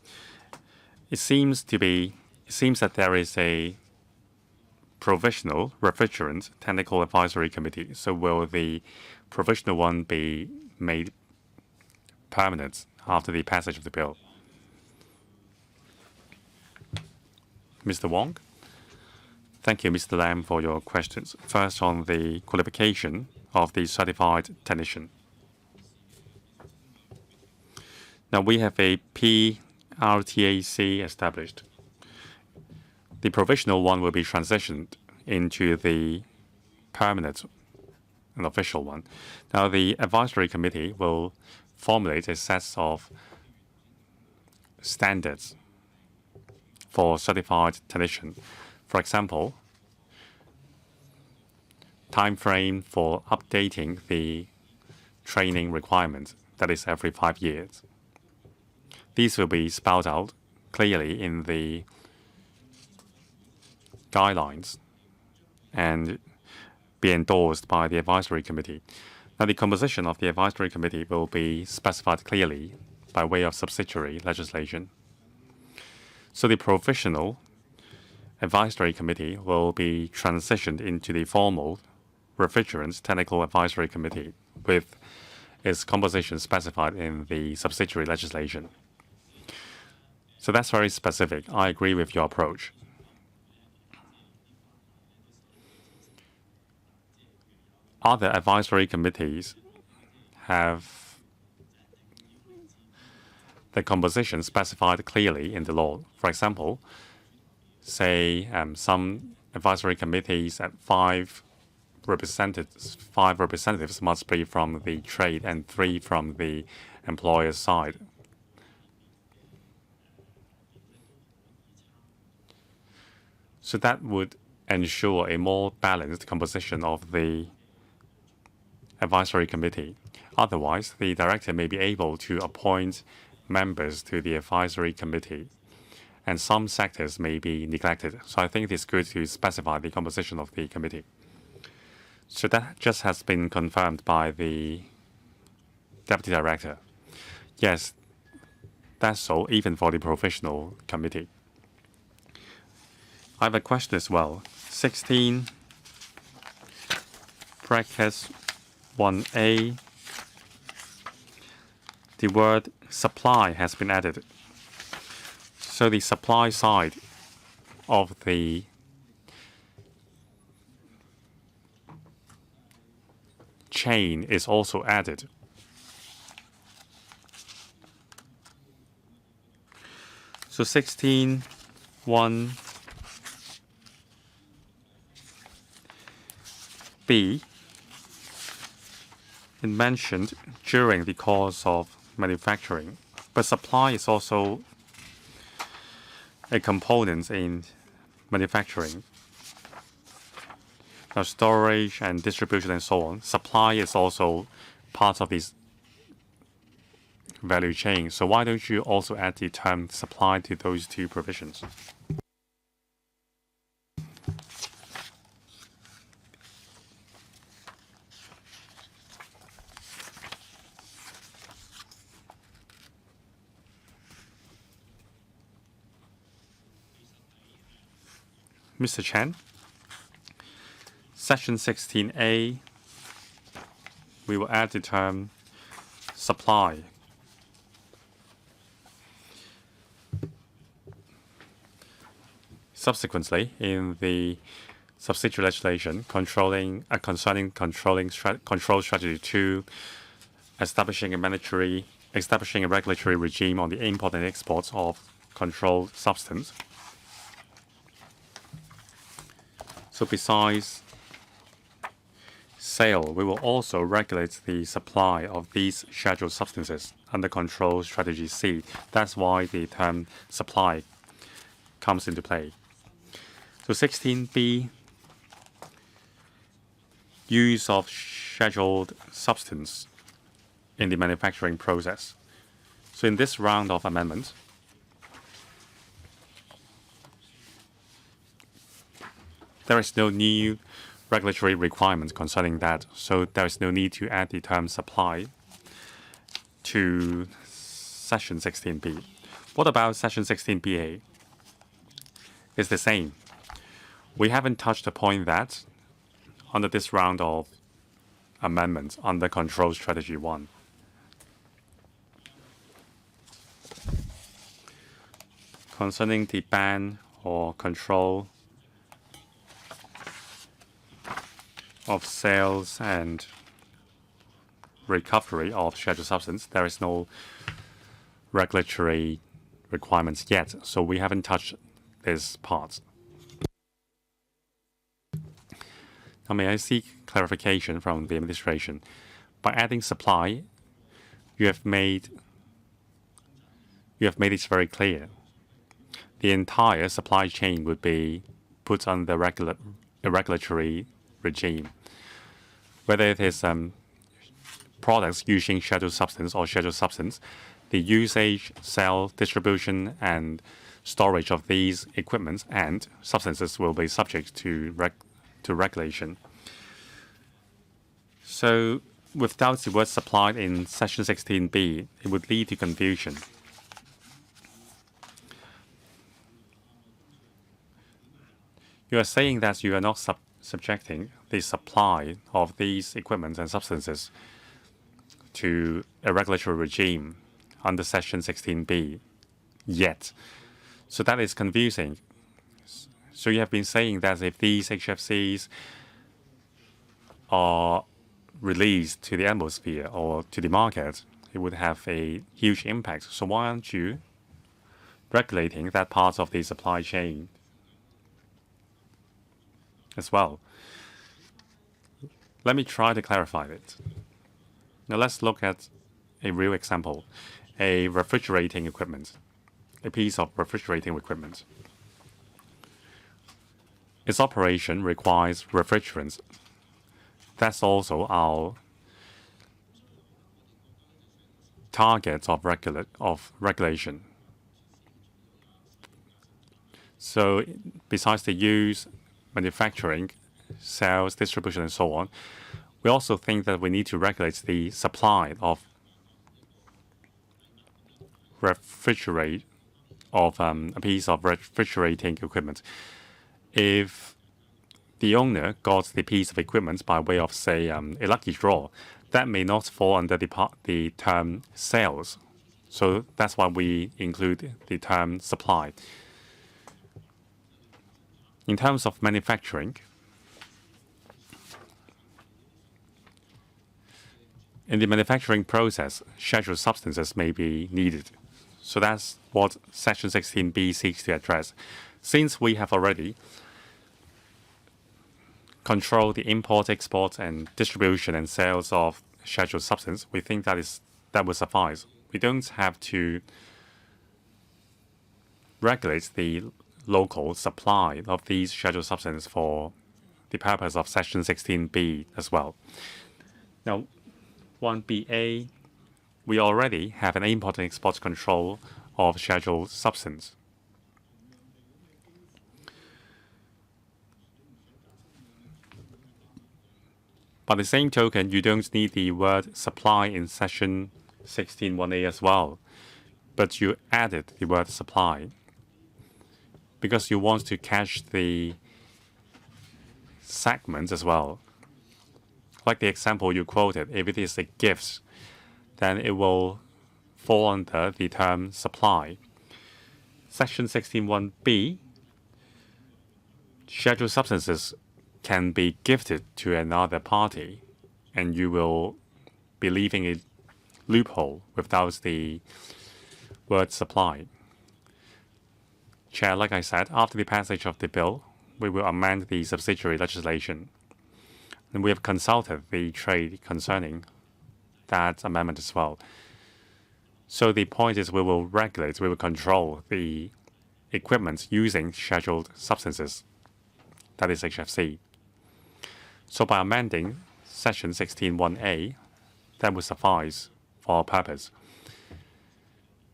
It seems that there is a provisional refrigerant technical advisory committee. So will the provisional one be made permanent after the passage of the bill? Mr. Wong? Thank you, Mr. Lam, for your questions. First, on the qualification of the certified technician. Now, we have a PRTAC established. The provisional one will be transitioned into the permanent and official one. Now, the advisory committee will formulate a set of standards for certified technician. For example, time frame for updating the training requirements, that is every 5 years. These will be spelled out clearly in the guidelines and be endorsed by the advisory committee. Now, the composition of the advisory committee will be specified clearly by way of subsidiary legislation. So the provisional advisory committee will be transitioned into the formal refrigerants technical advisory committee with its composition specified in the subsidiary legislation. So that's very specific. I agree with your approach. Other advisory committees have the composition specified clearly in the law. For example, say some advisory committees at five representatives must be from the trade and 3 from the employer's side. So that would ensure a more balanced composition of the advisory committee. Otherwise, the director may be able to appoint members to the advisory committee, and some sectors may be neglected. So I think it is good to specify the composition of the committee. So that just has been confirmed by the deputy director. Yes, that's so, even for the professional committee. I have a question as well. 16 brackets 1A, the word supply has been added. So the supply side of the chain is also added. So 16(1)(b), it mentioned during the course of manufacturing, but supply is also a component in manufacturing. Now, storage and distribution and so on, supply is also part of this value chain. So why don't you also add the term supply to those two provisions? Mr. Chen, Section 16A, we will add the term supply. Subsequently, in the subsidiary legislation concerning control strategy 2, establishing a regulatory regime on the import and export of controlled substance. So besides sale, we will also regulate the supply of these scheduled substances under Control Strategy C. That's why the term supply comes into play. So 16B, use of scheduled substance in the manufacturing process. So in this round of amendments, there is no new regulatory requirement concerning that, so there is no need to add the term supply to Section 16B. What about Section 16BA? It's the same. We haven't touched upon that under this round of amendments under Control Strategy 1. Concerning the ban or control of sales and recovery of scheduled substance, there is no regulatory requirements yet, so we haven't touched this part. Now, may I seek clarification from the administration? By adding supply, you have made it very clear. The entire supply chain would be put under a regulatory regime. Whether it is products using scheduled substance or scheduled substance, the usage, sale, distribution, and storage of these equipment and substances will be subject to regulation. So without the word supplied in Section 16b, it would lead to confusion. You are saying that you are not subjecting the supply of these equipment and substances to a regulatory regime under Section 16b yet. So that is confusing. So you have been saying that if these HFCs are released to the atmosphere or to the market, it would have a huge impact. So why aren't you regulating that part of the supply chain as well? Let me try to clarify it. Now let's look at a real example, a refrigerating equipment, a piece of refrigerating equipment. Its operation requires refrigerants. That's also our target of regulation. So besides the use, manufacturing, sales, distribution, and so on, we also think that we need to regulate the supply of a piece of refrigerating equipment. If the owner got the piece of equipment by way of, say, a lucky draw, that may not fall under the term sales. So that's why we include the term supply. In terms of manufacturing, in the manufacturing process, scheduled substances may be needed. So that's what Section 16b seeks to address. Since we have already controlled the import, export, and distribution and sales of scheduled substance, we think that will suffice. We don't have to regulate the local supply of these scheduled substances for the purpose of Section 16b as well. Now, 1BA, we already have an import and export control of scheduled substance. By the same token, you don't need the word supply in Section 16(1)(a) as well, but you added the word supply because you want to catch the segments as well. Like the example you quoted, if it is a gift, then it will fall under the term supply. Section 16(1)(b), scheduled substances can be gifted to another party, and you will be leaving a loophole without the word supply. Chair, like I said, after the passage of the bill, we will amend the subsidiary legislation. And we have consulted the trade concerning that amendment as well. So the point is we will regulate, we will control the equipment using scheduled substances, that is HFC. So by amending Section 16(1)(a), that would suffice for our purpose.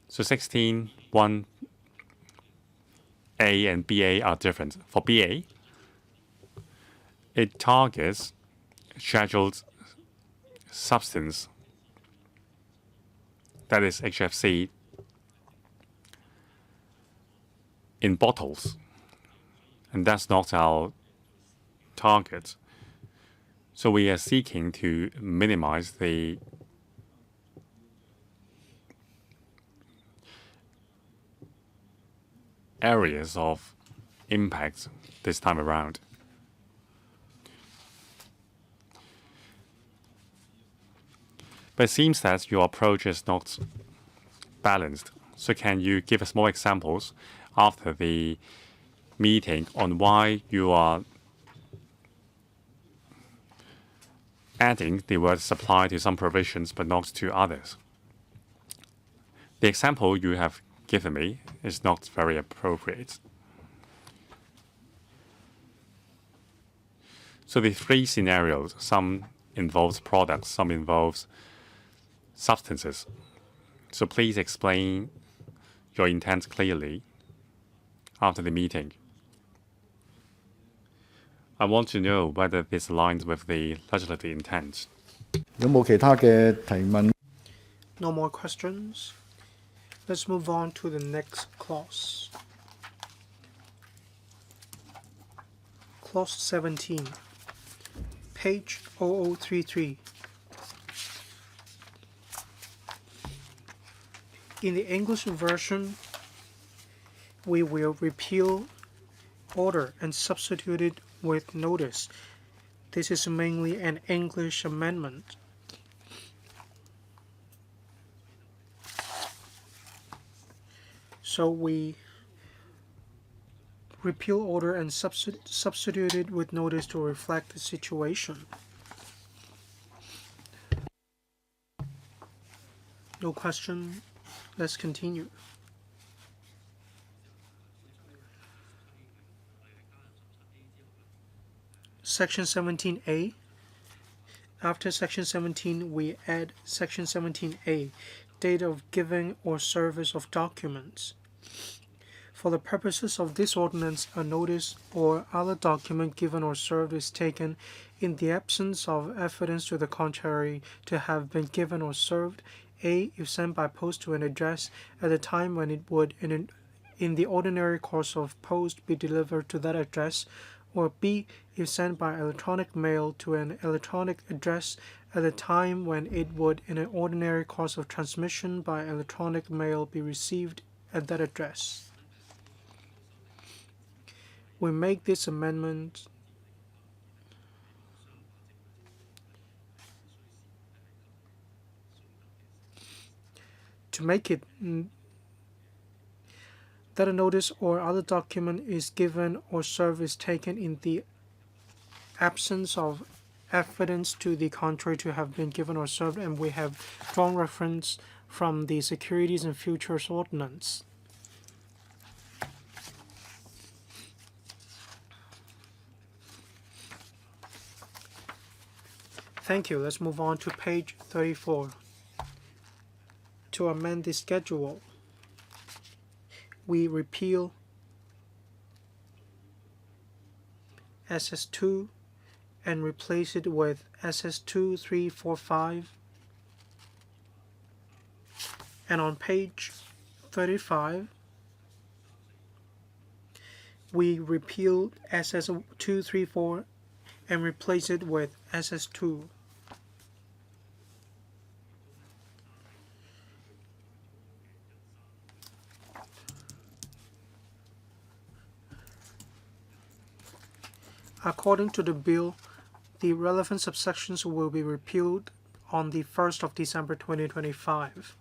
So 16(1)(a) and BA are different. For BA, it targets scheduled substance, that is HFC, in bottles. And that's not our target. So we are seeking to minimize the areas of impact this time around. But it seems that your approach is not balanced. So can you give us more examples after the meeting on why you are adding the word supply to some provisions but not to others? The example you have given me is not very appropriate. So the three scenarios, some involves products, some involves substances. So please explain your intent clearly after the meeting. I want to know whether this aligns with the legislative intent. 有冇其他嘅提問？ No more questions. Let's move on to the next clause. Clause 17, page 0033. In the English version, we will repeal order and substitute it with notice. This is mainly an English amendment. So we repeal order and substitute it with notice to reflect the situation. No question. Let's continue. Section 17A. After Section 17, we add Section 17A, date of giving or service of documents. For the purposes of this ordinance, a notice or other document given or served is taken in the absence of evidence to the contrary to have been given or served. A, if sent by post to an address at a time when it would, in the ordinary course of post, be delivered to that address, or B, if sent by electronic mail to an electronic address at a time when it would, in an ordinary course of transmission by electronic mail, be received at that address. We make this amendment to make it that a notice or other document is given or served is taken in the absence of evidence to the contrary to have been given or served, and we have drawn reference from the Securities and Futures Ordinance. Thank you. Let's move on to page 34. To amend the schedule, we repeal SS2 and replace it with SS2, 3, 4, 5. And on page 35, we repeal SS2, 3, 4 and replace it with SS2. According to the bill, the relevant subsections will be repealed on the 1st of December 2025.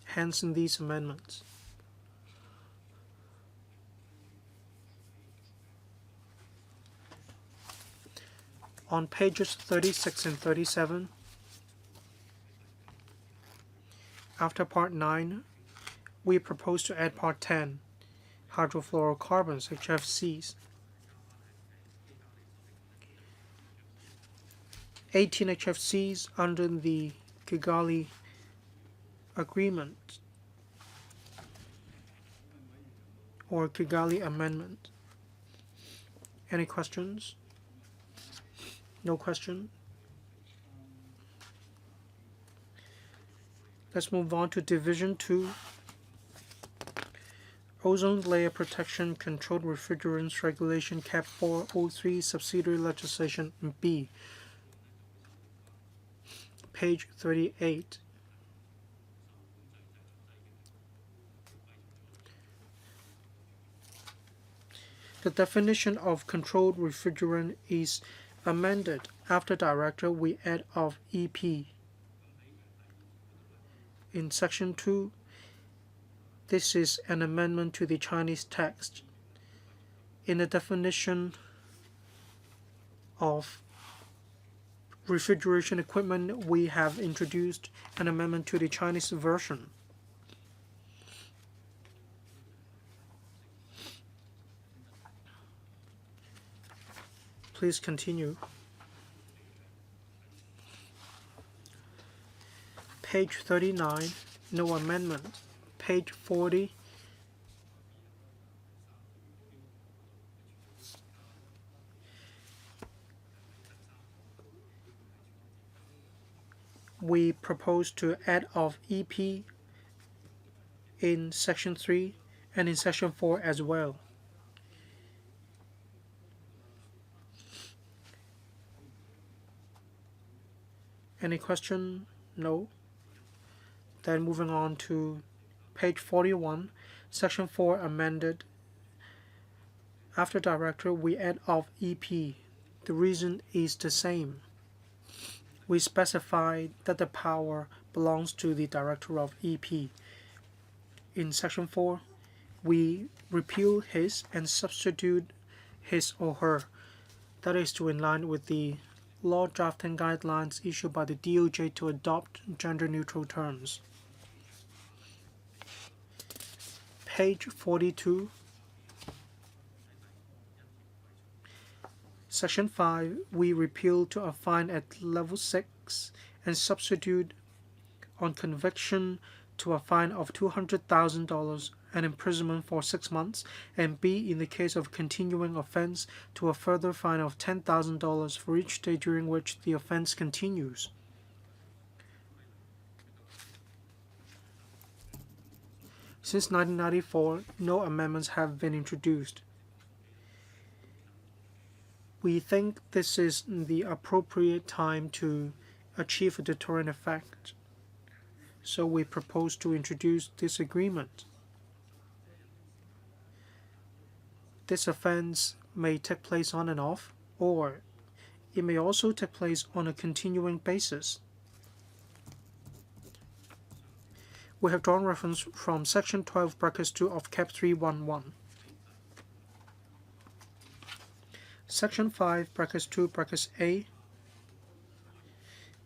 Hence, in these amendments. On pages 36 and 37, after Part 9, we propose to add Part 10, hydrofluorocarbons, HFCs. 18 HFCs under the Kigali Agreement or Kigali Amendment. Any questions? No question? Let's move on to Division 2. Ozone Layer Protection Controlled Refrigerants Regulation Cap 403 Subsidiary Legislation B. Page 38. The definition of controlled refrigerant is amended. After director, we add of EP. In Section 2, this is an amendment to the Chinese text. In the definition of refrigeration equipment, we have introduced an amendment to the Chinese version. Please continue. Page 39, no amendment. Page 40, we propose to add of EP in section 3 and in section 4 as well. Any question? No. Then moving on to page 41, section 4 amended. After director, we add of EP. The reason is the same. We specify that the power belongs to the director of EP. In section 4, we repeal his and substitute his or her. That is to in line with the law drafting guidelines issued by the DOJ to adopt gender-neutral terms. Page 42, Section 5, we repeal to a fine at level 6 and substitute on conviction to a fine of $200,000 and imprisonment for 6 months, and B, in the case of continuing offense, to a further fine of $10,000 for each day during which the offense continues. Since 1994, no amendments have been introduced. We think this is the appropriate time to achieve a deterrent effect, so we propose to introduce this agreement. This offense may take place on and off, or it may also take place on a continuing basis. We have drawn reference from Section 12, Bracket 2 of Cap 311. Section 5, Bracket 2, Bracket A,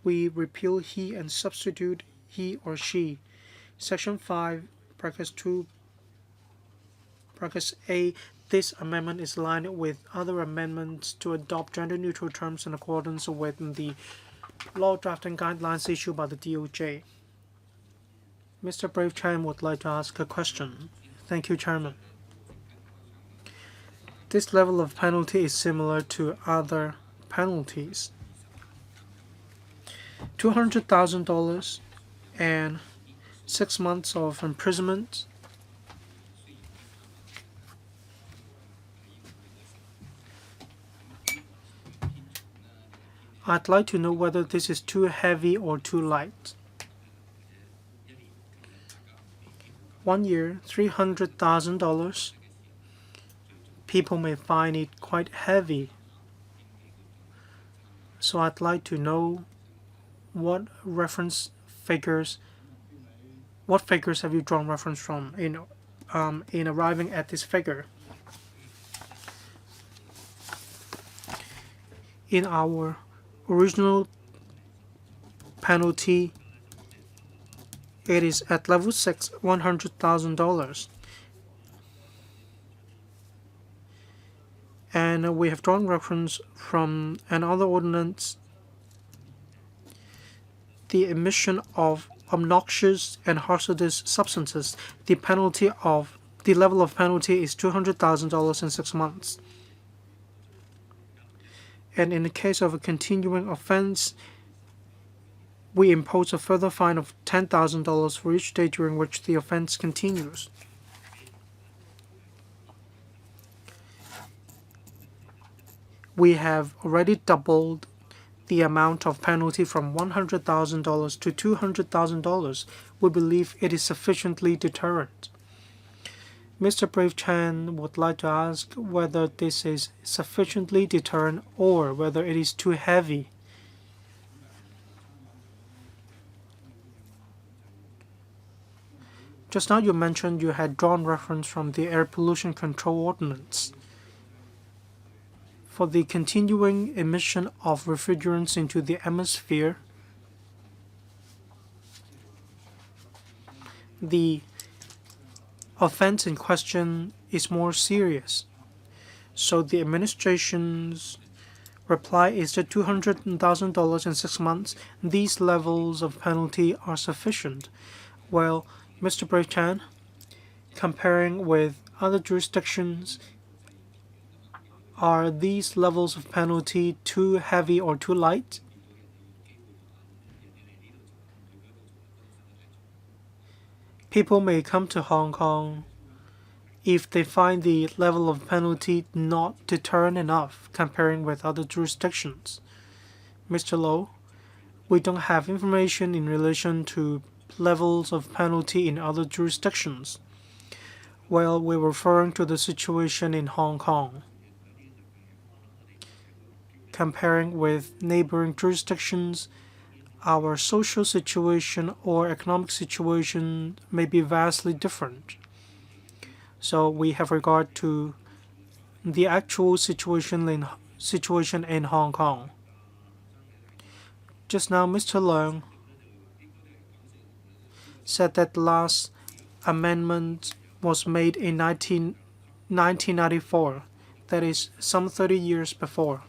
we repeal he and substitute he or she. Section 5, Bracket 2, Bracket A, this amendment is aligned with other amendments to adopt gender-neutral terms in accordance with the law drafting guidelines issued by the DOJ. Mr. Brave Chan would like to ask a question. Thank you, Chairman. This level of penalty is similar to other penalties. $200,000 and 6 months of imprisonment. I'd like to know whether this is too heavy or too light. 1 year, $300,000. People may find it quite heavy. So I'd like to know what figures have you drawn reference from in arriving at this figure. In our original penalty, it is at level 6, $100,000. And we have drawn reference from another ordinance, the emission of obnoxious and hazardous substances. The level of penalty is $200,000 in 6 months. And in the case of a continuing offense, we impose a further fine of $10,000 for each day during which the offense continues. We have already doubled the amount of penalty from $100,000 to $200,000. We believe it is sufficiently deterrent. Mr. Brave Chan would like to ask whether this is sufficiently deterrent or whether it is too heavy. Just now you mentioned you had drawn reference from the Air Pollution Control Ordinance. For the continuing emission of refrigerants into the atmosphere, the offense in question is more serious. So the administration's Reply is that $200,000 in 6 months. These levels of penalty are sufficient. Well, Mr. Brave Chan, comparing with other jurisdictions, are these levels of penalty too heavy or too light? People may come to Hong Kong if they find the level of penalty not deterrent enough comparing with other jurisdictions. Mr. Low, we don't have information in relation to levels of penalty in other jurisdictions. Well, we're referring to the situation in Hong Kong. Comparing with neighboring jurisdictions, our social situation or economic situation may be vastly different. So we have regard to the actual situation in Hong Kong. Just now, Mr. Leung said that the last amendment was made in 1994, that is, some 30 years before.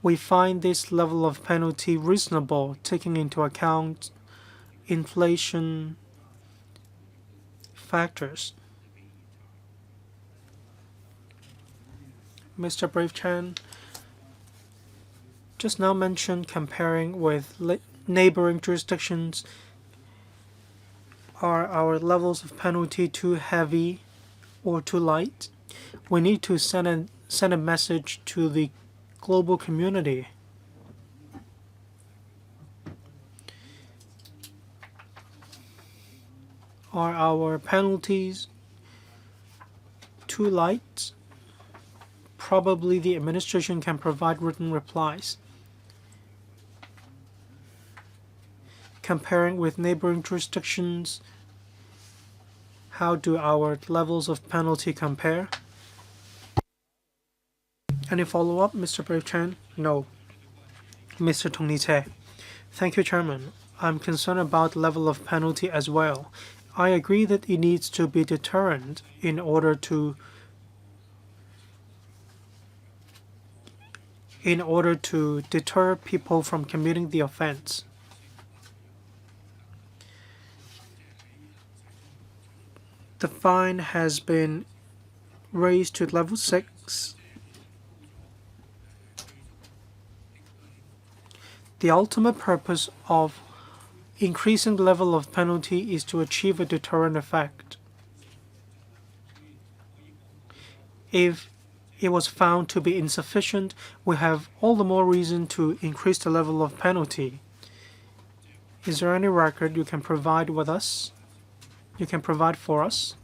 We find this level of penalty reasonable, taking into account inflation factors. Mr. Brave Chan just now mentioned comparing with neighboring jurisdictions. Are our levels of penalty too heavy or too light? We need to send a message to the global community. Are our penalties too light? Probably the administration can provide written replies. Comparing with neighboring jurisdictions, how do our levels of penalty compare? Any follow-up, Mr. Brave Chan? No. Mr. Tong Ni-che. Thank you, Chairman. I'm concerned about the level of penalty as well. I agree that it needs to be deterrent in order to deter people from committing the offense. The fine has been raised to level 6. The ultimate purpose of increasing the level of penalty is to achieve a deterrent effect. If it was found to be insufficient, we have all the more reason to increase the level of penalty. Is there any record you can provide with us? You can provide for us?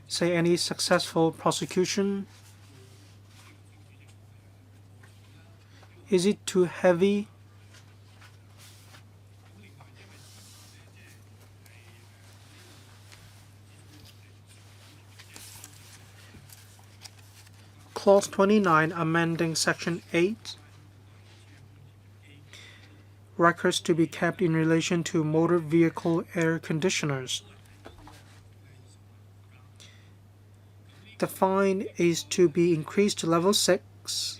Say any successful prosecution? Is it too heavy? Clause 29, amending Section 8. Records to be kept in relation to motor vehicle air conditioners. The fine is to be increased to level 6.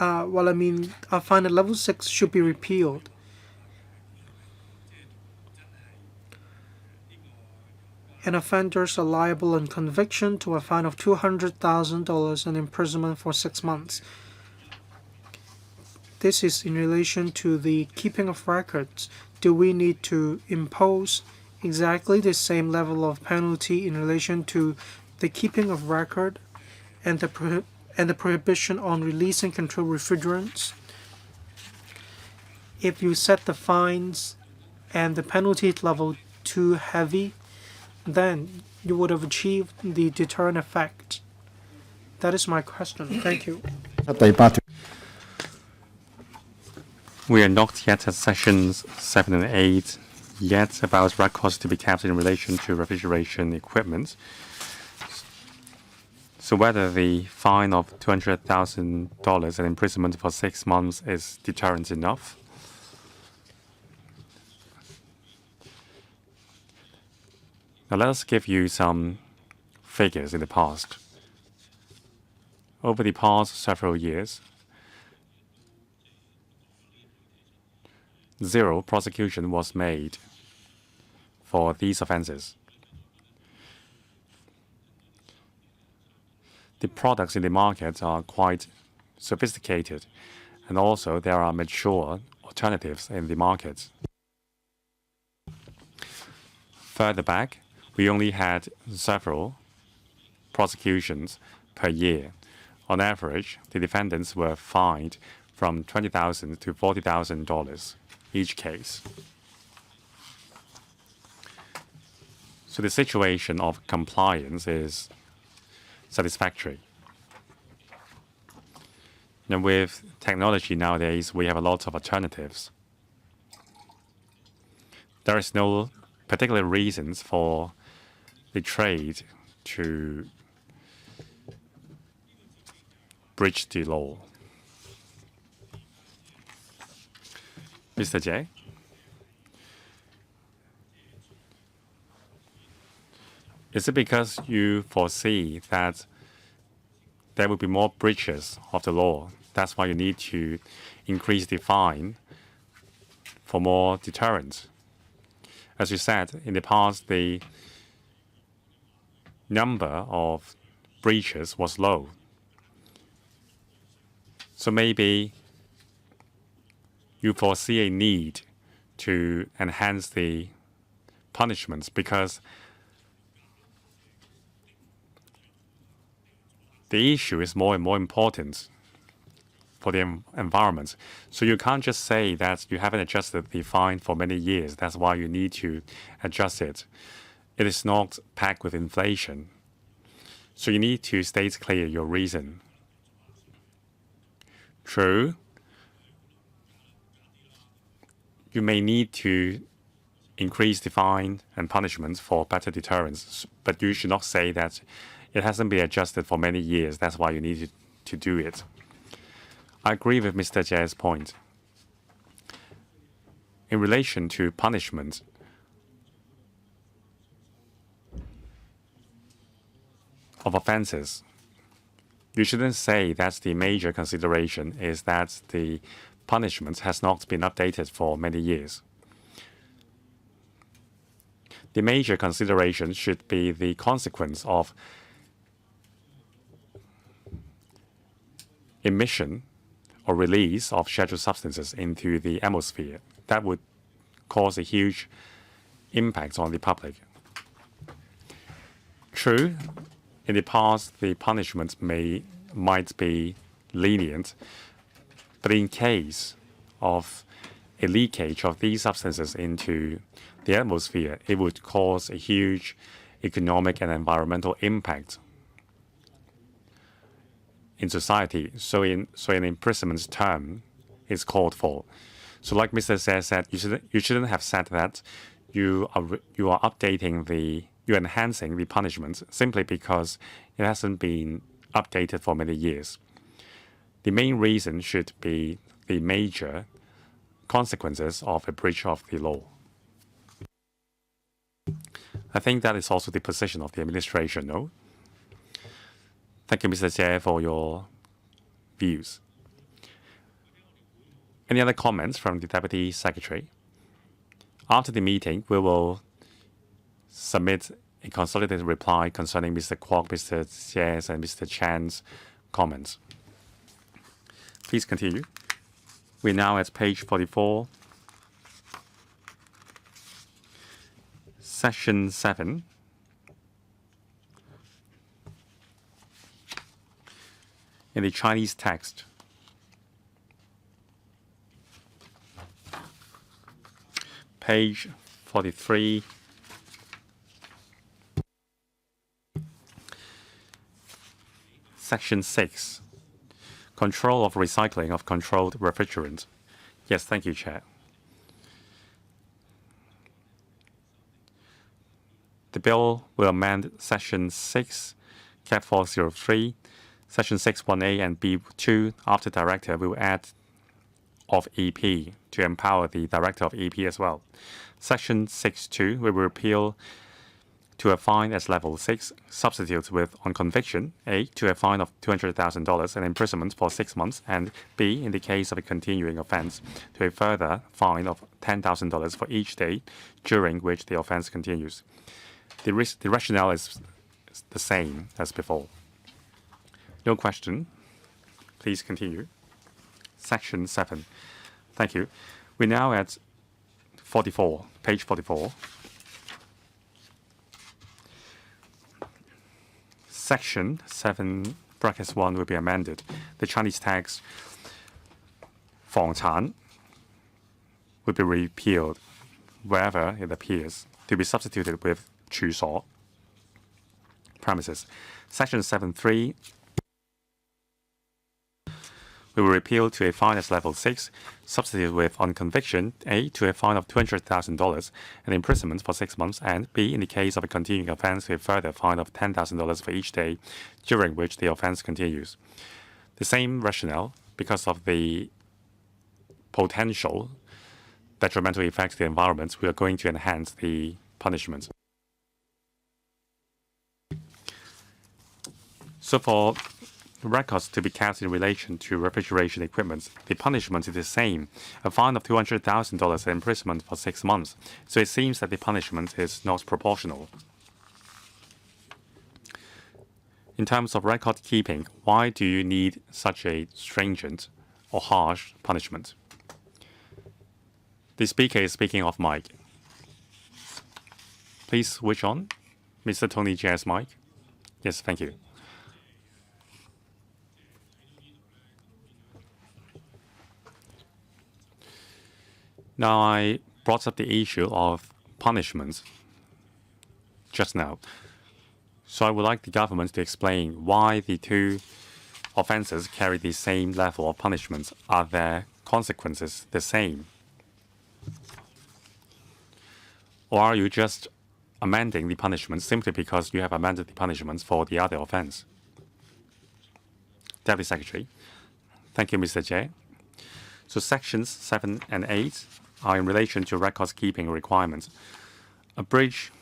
I find that level 6 should be repealed. And offenders are liable on conviction to a fine of $200,000 and imprisonment for 6 months. This is in relation to the keeping of records. Do we need to impose exactly the same level of penalty in relation to the keeping of record and the prohibition on releasing controlled refrigerants? If you set the fines and the penalty level too heavy, then you would have achieved the deterrent effect. That is my question. Thank you. We are not yet at sessions 7 and 8 yet about records to be kept in relation to refrigeration equipment. So whether the fine of $200,000 and imprisonment for 6 months is deterrent enough. Now let us give you some figures in the past. Over the past several years, 0 prosecution was made for these offenses. The products in the market are quite sophisticated, and also there are mature alternatives in the market. Further back, we only had several prosecutions per year. On average, the defendants were fined from $20,000 to $40,000 each case. So the situation of compliance is satisfactory. And with technology nowadays, we have a lot of alternatives. There is no particular reasons for the trade to breach the law. Mr. Jay? Is it because you foresee that there will be more breaches of the law? That's why you need to increase the fine for more deterrence. As you said, in the past, the number of breaches was low. So maybe you foresee a need to enhance the punishments because the issue is more and more important for the environment. So you can't just say that you haven't adjusted the fine for many years. That's why you need to adjust it. It is not packed with inflation. So you need to state clear your reason. True, you may need to increase the fine and punishments for better deterrence, but you should not say that it hasn't been adjusted for many years. That's why you need to do it. I agree with Mr. Jie's point. In relation to punishment, of offenses, you shouldn't say that the major consideration is that the punishment has not been updated for many years. The major consideration should be the consequence of emission or release of scheduled substances into the atmosphere. That would cause a huge impact on the public. True, in the past, the punishment might be lenient, but in case of a leakage of these substances into the atmosphere, it would cause a huge economic and environmental impact in society. So an imprisonment term is called for. So like Mr. Xie said, you shouldn't have said that you are you're enhancing the punishment simply because it hasn't been updated for many years. The main reason should be the major consequences of a breach of the law. I think that is also the position of the administration, no? Thank you, Mr. Xie, for your views. Any other comments from the Deputy Secretary? After the meeting, we will submit a consolidated reply concerning Mr. Kwok, Mr. Xie's, and Mr. Chan's comments. Please continue. We're now at page 44. Section 7. In the Chinese text. Page 43. Section 6. Control of recycling of controlled refrigerant. Yes, thank you, Chair. The bill will amend Section 6, Cap 403, Section 6(1)(a) and B2 after Director will add of EP to empower the Director of EP as well. Section 6(2) will repeal to a fine as level 6, substitutes with on conviction, A, to a fine of $200,000 and imprisonment for 6 months, and B, in the case of a continuing offense, to a further fine of $10,000 for each day during which the offense continues. The rationale is the same as before. No question. Please continue. Section 7. Thank you. We're now at 44, page 44. Section 7, brackets 1 will be amended. The Chinese tax 房產 will be repealed wherever it appears, to be substituted with 處所 premises. Section 7.3 we will repeal to a fine as level 6, substitute with on conviction, A, to a fine of $200,000 and imprisonment for 6 months, and B, in the case of a continuing offense, to a further fine of $10,000 for each day during which the offense continues. The same rationale, because of the potential detrimental effects to the environment, we are going to enhance the punishment. So for records to be kept in relation to refrigeration equipment, the punishment is the same, a fine of $200,000 and imprisonment for 6 months. So it seems that the punishment is not proportional. In terms of record keeping, why do you need such a stringent or harsh punishment? The speaker is speaking off mic. Please switch on. Mr. Tony J's mic. Yes, thank you. Now, I brought up the issue of punishments just now. So I would like the government to explain why the two offenses carry the same level of punishments. Are their consequences the same? Or are you just amending the punishments simply because you have amended the punishments for the other offense? Deputy Secretary. Thank you, Mr. Jay. So sections 7 and 8 are in relation to records keeping requirements. A breach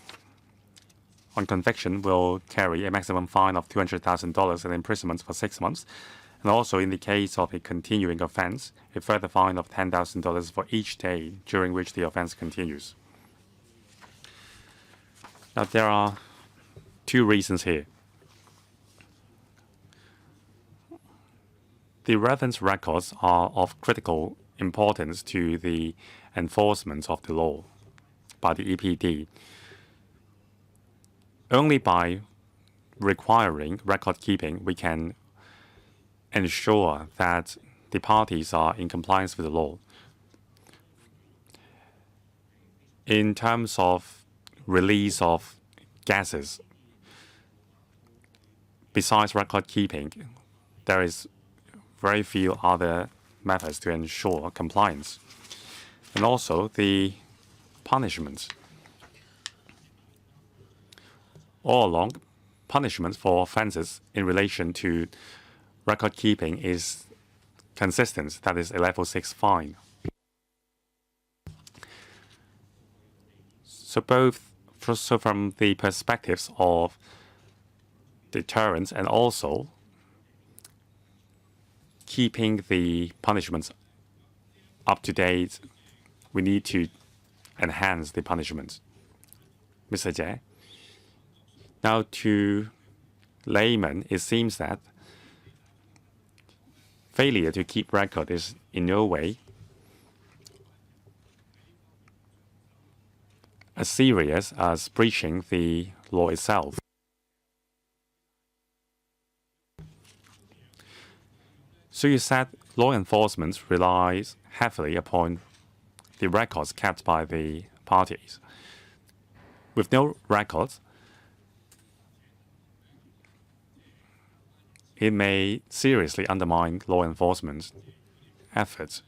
on conviction will carry a maximum fine of $200,000 and imprisonment for 6 months. And also, in the case of a continuing offense, a further fine of $10,000 for each day during which the offense continues. Now, there are two reasons here. The relevant records are of critical importance to the enforcement of the law by the EPD. Only by requiring record keeping, we can ensure that the parties are in compliance with the law. In terms of release of gases, besides record keeping, there is very few other methods to ensure compliance. And also the punishments. All along, punishment for offenses in relation to record keeping is consistent, that is a level 6 fine. So from the perspectives of deterrence and also keeping the punishments up to date, we need to enhance the punishments. Mr. Jie. Now, to laymen, it seems that failure to keep record is in no way as serious as breaching the law itself. So you said law enforcement relies heavily upon the records kept by the parties. With no records, it may seriously undermine law enforcement efforts.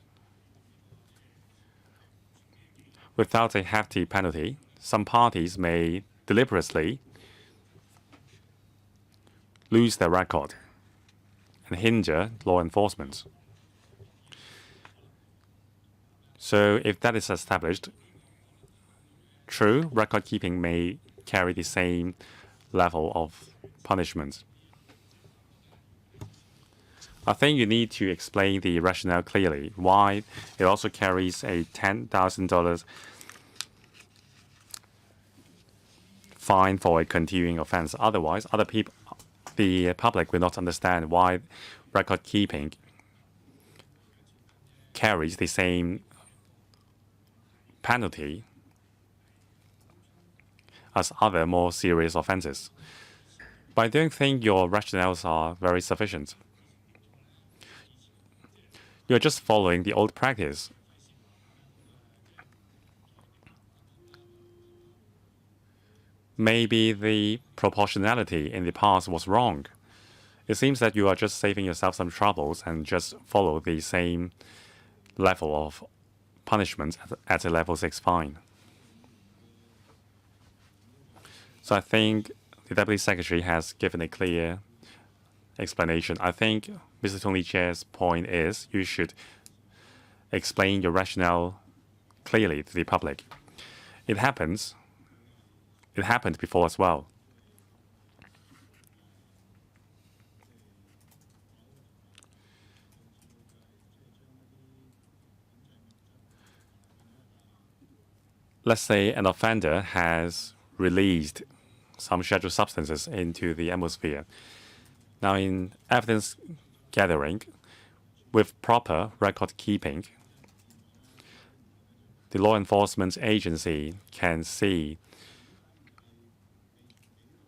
Without a hefty penalty, some parties may deliberately lose their record and hinder law enforcement. So if that is established, true, record keeping may carry the same level of punishment. I think you need to explain the rationale clearly, why it also carries a $10,000 fine for a continuing offense. Otherwise, the public will not understand why record keeping carries the same penalty as other more serious offenses. But I don't think your rationales are very sufficient. You're just following the old practice. Maybe the proportionality in the past was wrong. It seems that you are just saving yourself some troubles and just follow the same level of punishment at a level 6 fine. So I think the Deputy Secretary has given a clear explanation. I think Mr. Tony Chair's point is you should explain your rationale clearly to the public. It happened before as well. Let's say an offender has released some scheduled substances into the atmosphere. Now, in evidence gathering, with proper record keeping, the law enforcement agency can see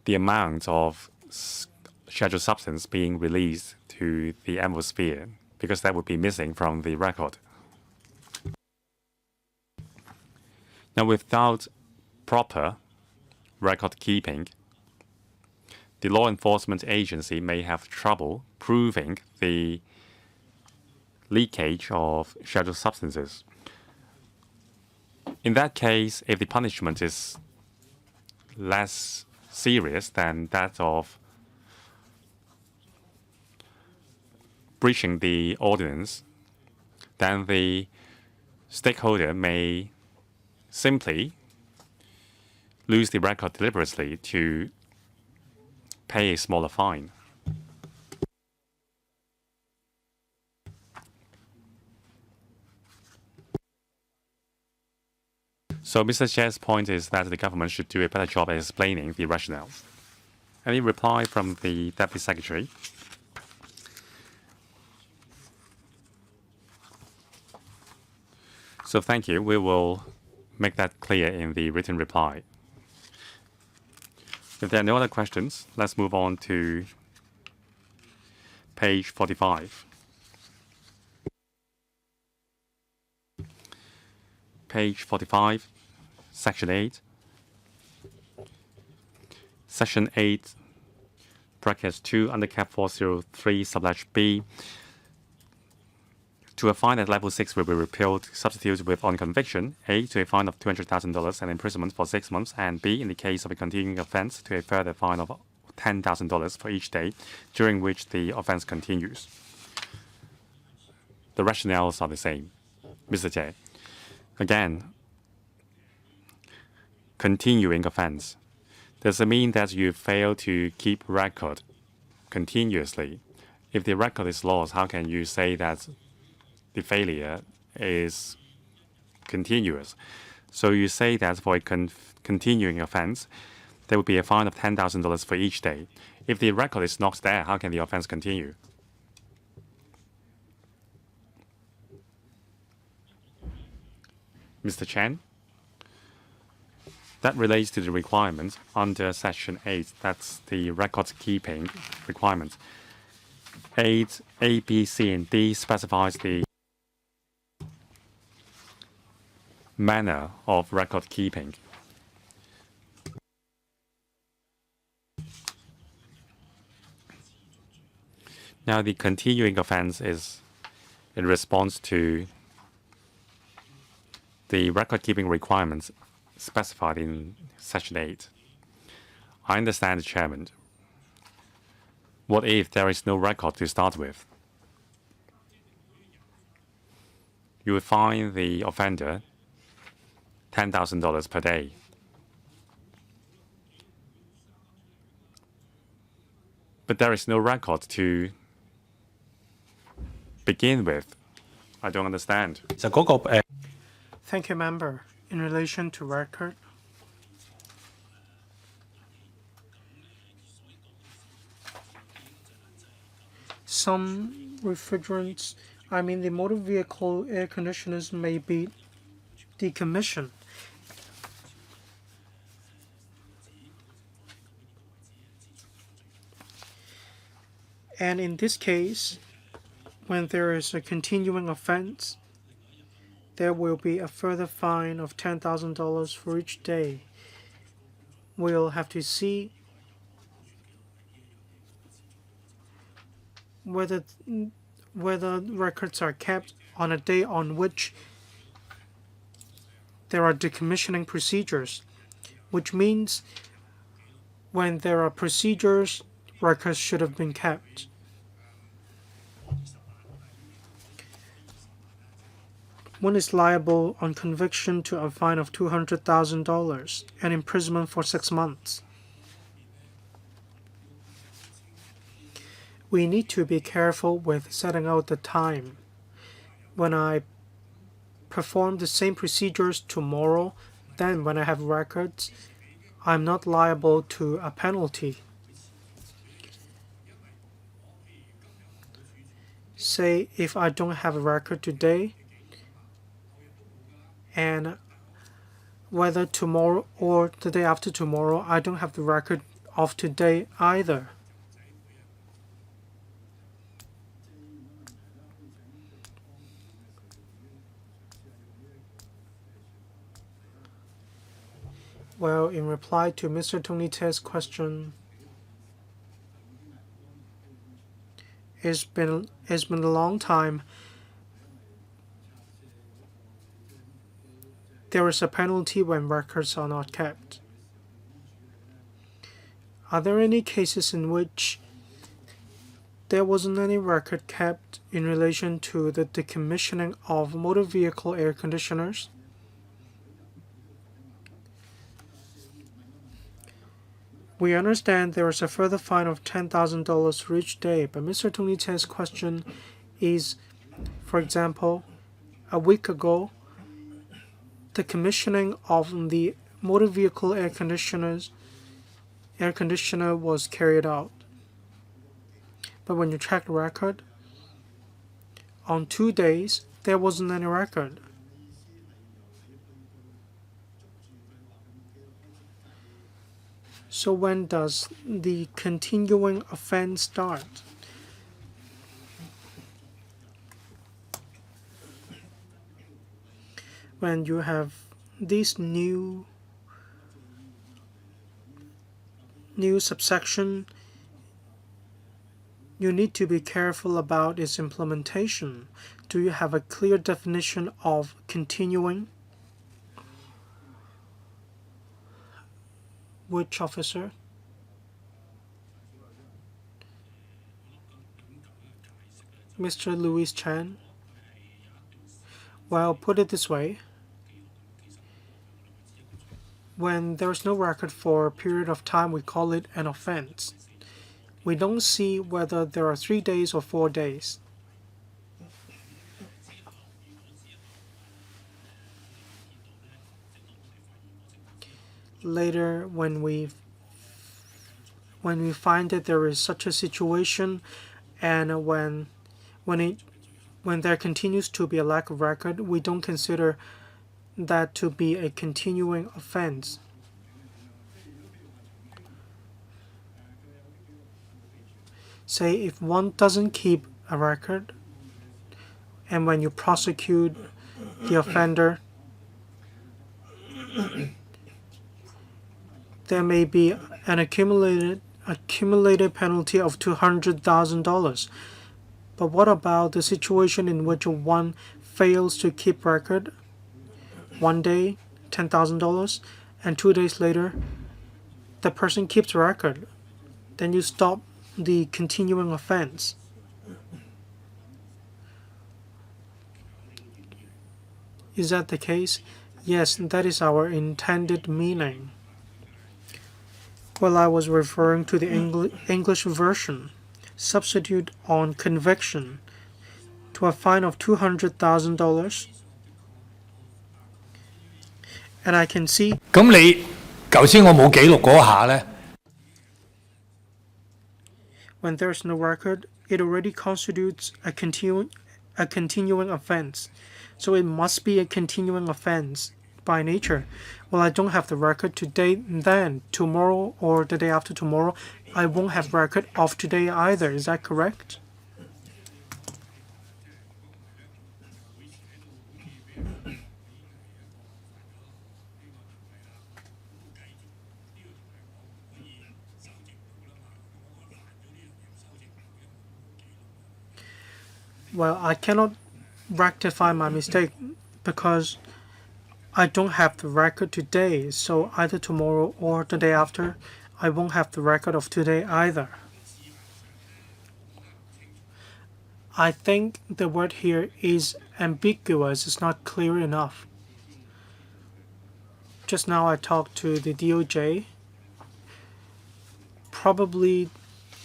the amount of scheduled substance being released to the atmosphere, because that would be missing from the record. Now, without proper record keeping, the law enforcement agency may have trouble proving the leakage of scheduled substances. In that case, if the punishment is less serious than that of breaching the ordinance, then the stakeholder may simply lose the record deliberately to pay a smaller fine. So Mr. Chair's point is that the government should do a better job at explaining the rationale. Any reply from the Deputy Secretary? So thank you. We will make that clear in the written reply. If there are no other questions, let's move on to page 45. Page 45, Section 8. Section 8, brackets 2, under cap 403, subletch B. To a fine at level 6 will be repealed, substituted with on conviction, A, to a fine of $200,000 and imprisonment for 6 months, and B, in the case of a continuing offense, to a further fine of $10,000 for each day during which the offense continues. The rationales are the same. Mr. Chair, again, continuing offense. Does it mean that you fail to keep record continuously? If the record is lost, how can you say that the failure is continuous? So you say that for a continuing offense, there would be a fine of $10,000 for each day. If the record is not there, how can the offense continue? Mr. Chen? That relates to the requirement under Section 8. That's the record keeping requirement. 8, A, B, C, and D specifies the manner of record keeping. Now, the continuing offense is in response to the record-keeping requirements specified in Section 8. I understand, the Chairman. What if there is no record to start with? You would fine the offender $10,000 per day. but there is no record to begin with. I don't understand. 其實嗰個 Thank you, member. In relation to record, some refrigerants, the motor vehicle air conditioners may be decommissioned. And in this case, when there is a continuing offense, there will be a further fine of $10,000 for each day. We'll have to see whether records are kept on a day on which there are decommissioning procedures, which means when there are procedures, records should have been kept. One is liable on conviction to a fine of $200,000 and imprisonment for 6 months. We need to be careful with setting out the time. When I perform the same procedures tomorrow, then when I have records, I'm not liable to a penalty. Say if I don't have a record today, and whether tomorrow or the day after tomorrow, I don't have the record of today either. Well, in reply to Mr. Tony Te's question, it's been a long time. There is a penalty when records are not kept. Are there any cases in which there wasn't any record kept in relation to the decommissioning of motor vehicle air conditioners? We understand there is a further fine of $10,000 for each day, but Mr. Tony Te's question is, for example, a week ago, the commissioning of the motor vehicle air conditioner was carried out. But when you check the record, on 2 days, there wasn't any record. So when does the continuing offense start? When you have this new subsection, you need to be careful about its implementation. Do you have a clear definition of continuing? Which officer? Mr. Louis Chan? Well, put it this way. When there is no record for a period of time, we call it an offense. We don't see whether there are 3 days or 4 days. Later, when we find that there is such a situation, and when there continues to be a lack of record, we don't consider that to be a continuing offense. Say if one doesn't keep a record, and when you prosecute the offender, there may be an accumulated penalty of $200,000. But what about the situation in which one fails to keep record? 1 day, $10,000, and 2 days later, the person keeps record. Then you stop the continuing offense. Is that the case? Yes, that is our intended meaning. Well, I was referring to the English version. Substitute on conviction to a fine of $200,000. And I can see 咁你頭先我冇記錄嗰下呢， when there is no record, it already constitutes a continuing offense. So it must be a continuing offense by nature. Well, I don't have the record today, then tomorrow or the day after tomorrow, I won't have record of today either. Is that correct? Well, I cannot rectify my mistake because I don't have the record today, so either tomorrow or the day after, I won't have the record of today either. I think the word here is ambiguous. It's not clear enough. Just now I talked to the DOJ. Probably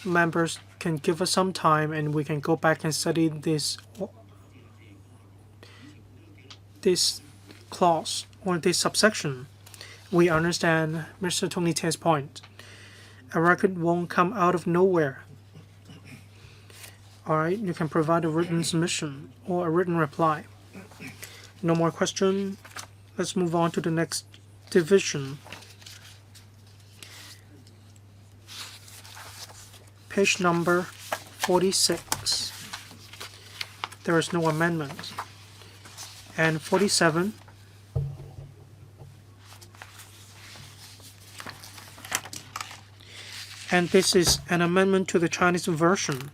members can give us some time and we can go back and study this clause or this subsection. We understand Mr. Tony Tan's point. A record won't come out of nowhere. All right, you can provide a written submission or a written reply. No more question. Let's move on to the next division. Page number 46. There is no amendment. And 47. And this is an amendment to the Chinese version.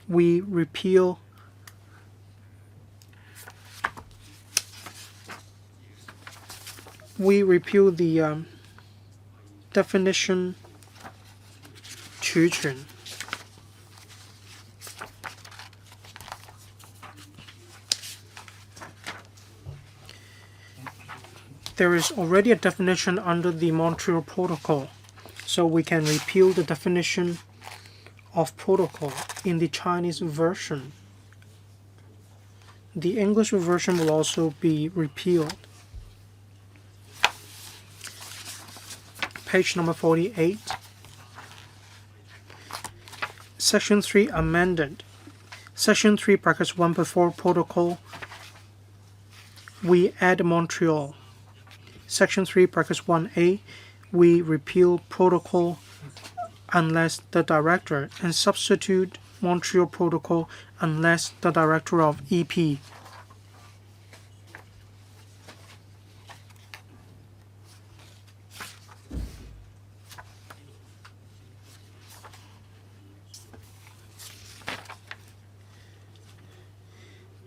We repeal the definition 取权. There is already a definition under the Montreal Protocol, so we can repeal the definition of protocol in the Chinese version. The English version will also be repealed. Page number 48. Section 3 amended. Section 3 brackets 1 before protocol, we add Montreal. Section 3 brackets 1a, we repeal protocol unless the director and substitute Montreal Protocol unless the director of EP.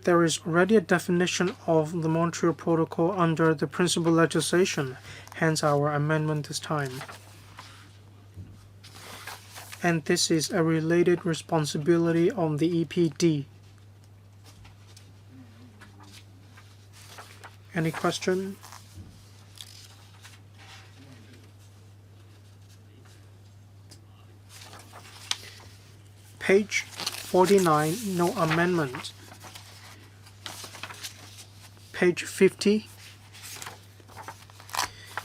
There is already a definition of the Montreal Protocol under the principal legislation, hence our amendment this time. And this is a related responsibility on the EPD. Any question? Page 49, no amendment. Page 50.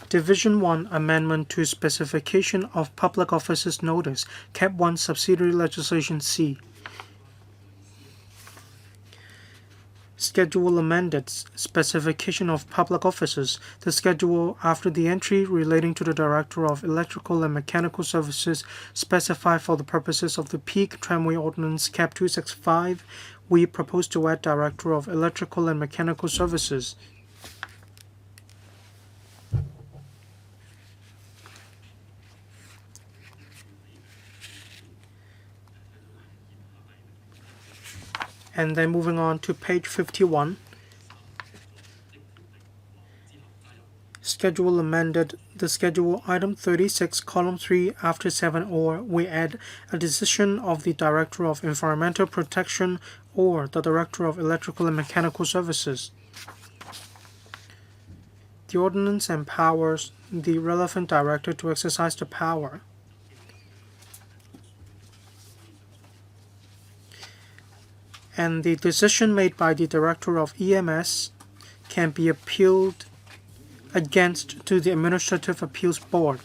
Division 1 Amendment to Specification of Public Officers Notice, Cap 1 Subsidiary Legislation C. Schedule amended. Specification of Public Officers. The schedule after the entry relating to the Director of Electrical and Mechanical Services specified for the purposes of the Peak Tramway Ordinance Cap 265. We propose to add Director of Electrical and Mechanical Services. And then moving on to page 51. Schedule amended. The schedule item 36, column 3, after 7 or we add a decision of the Director of Environmental Protection or the Director of Electrical and Mechanical Services. The ordinance empowers the relevant director to exercise the power. And the decision made by the director of EMS can be appealed against to the Administrative Appeals Board.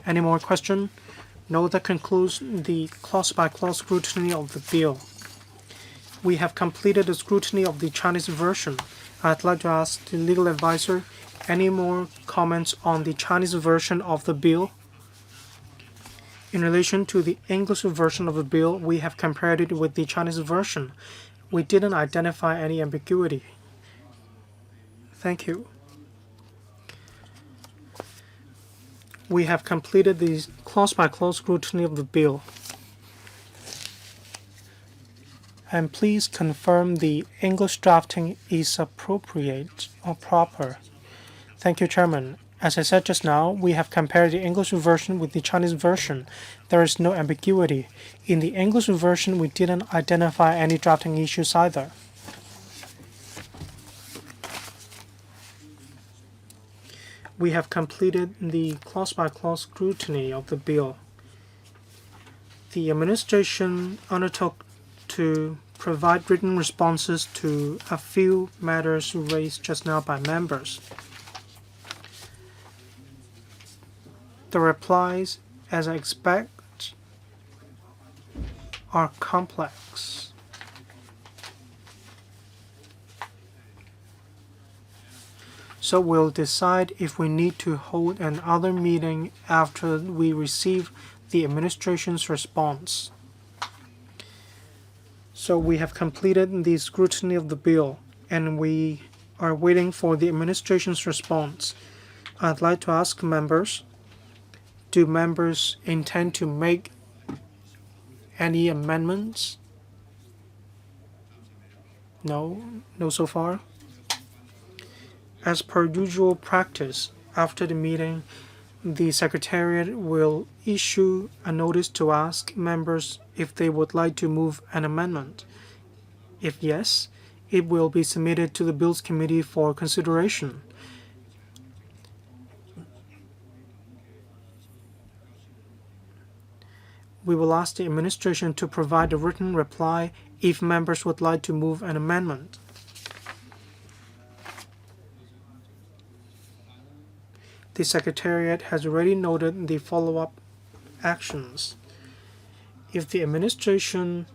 Any more questions? No, that concludes the clause-by-clause scrutiny of the bill. We have completed the scrutiny of the Chinese version. I'd like to ask the legal advisor any more comments on the Chinese version of the bill. In relation to the English version of the bill, we have compared it with the Chinese version. We didn't identify any ambiguity. Thank you. We have completed the clause-by-clause scrutiny of the bill. And please confirm the English drafting is appropriate or proper. Thank you, Chairman. As I said just now, we have compared the English version with the Chinese version. There is no ambiguity. In the English version, we didn't identify any drafting issues either. We have completed the clause-by-clause scrutiny of the bill. The administration undertook to provide written responses to a few matters raised just now by members. The replies, as I expect, are complex. So we'll decide if we need to hold another meeting after we receive the administration's response. So we have completed the scrutiny of the bill, and we are waiting for the administration's response. I'd like to ask members, do members intend to make any amendments? No so far. As per usual practice, after the meeting, the Secretariat will issue a notice to ask members if they would like to move an amendment. If yes, it will be submitted to the Bills Committee for consideration. We will ask the administration to provide a written reply if members would like to move an amendment. The Secretariat has already noted the follow-up actions. If the administration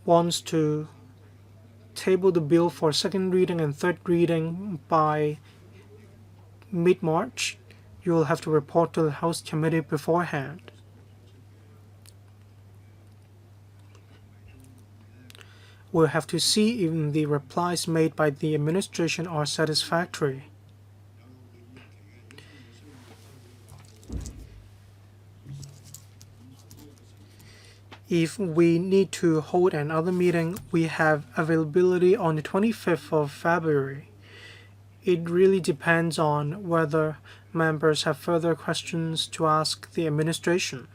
wants to table the bill for second reading and third reading by mid-March, you will have to report to the House Committee beforehand. We'll have to see if the replies made by the administration are satisfactory. If we need to hold another meeting, we have availability on the 25th of February. It really depends on whether members have further questions to ask the administration.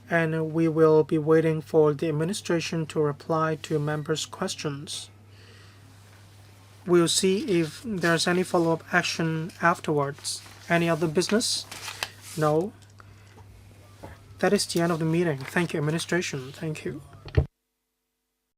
And we will be waiting for the administration to reply to members' questions. We'll see if there's any follow-up action afterwards. Any other business? No. That is the end of the meeting. Thank you, administration. Thank you.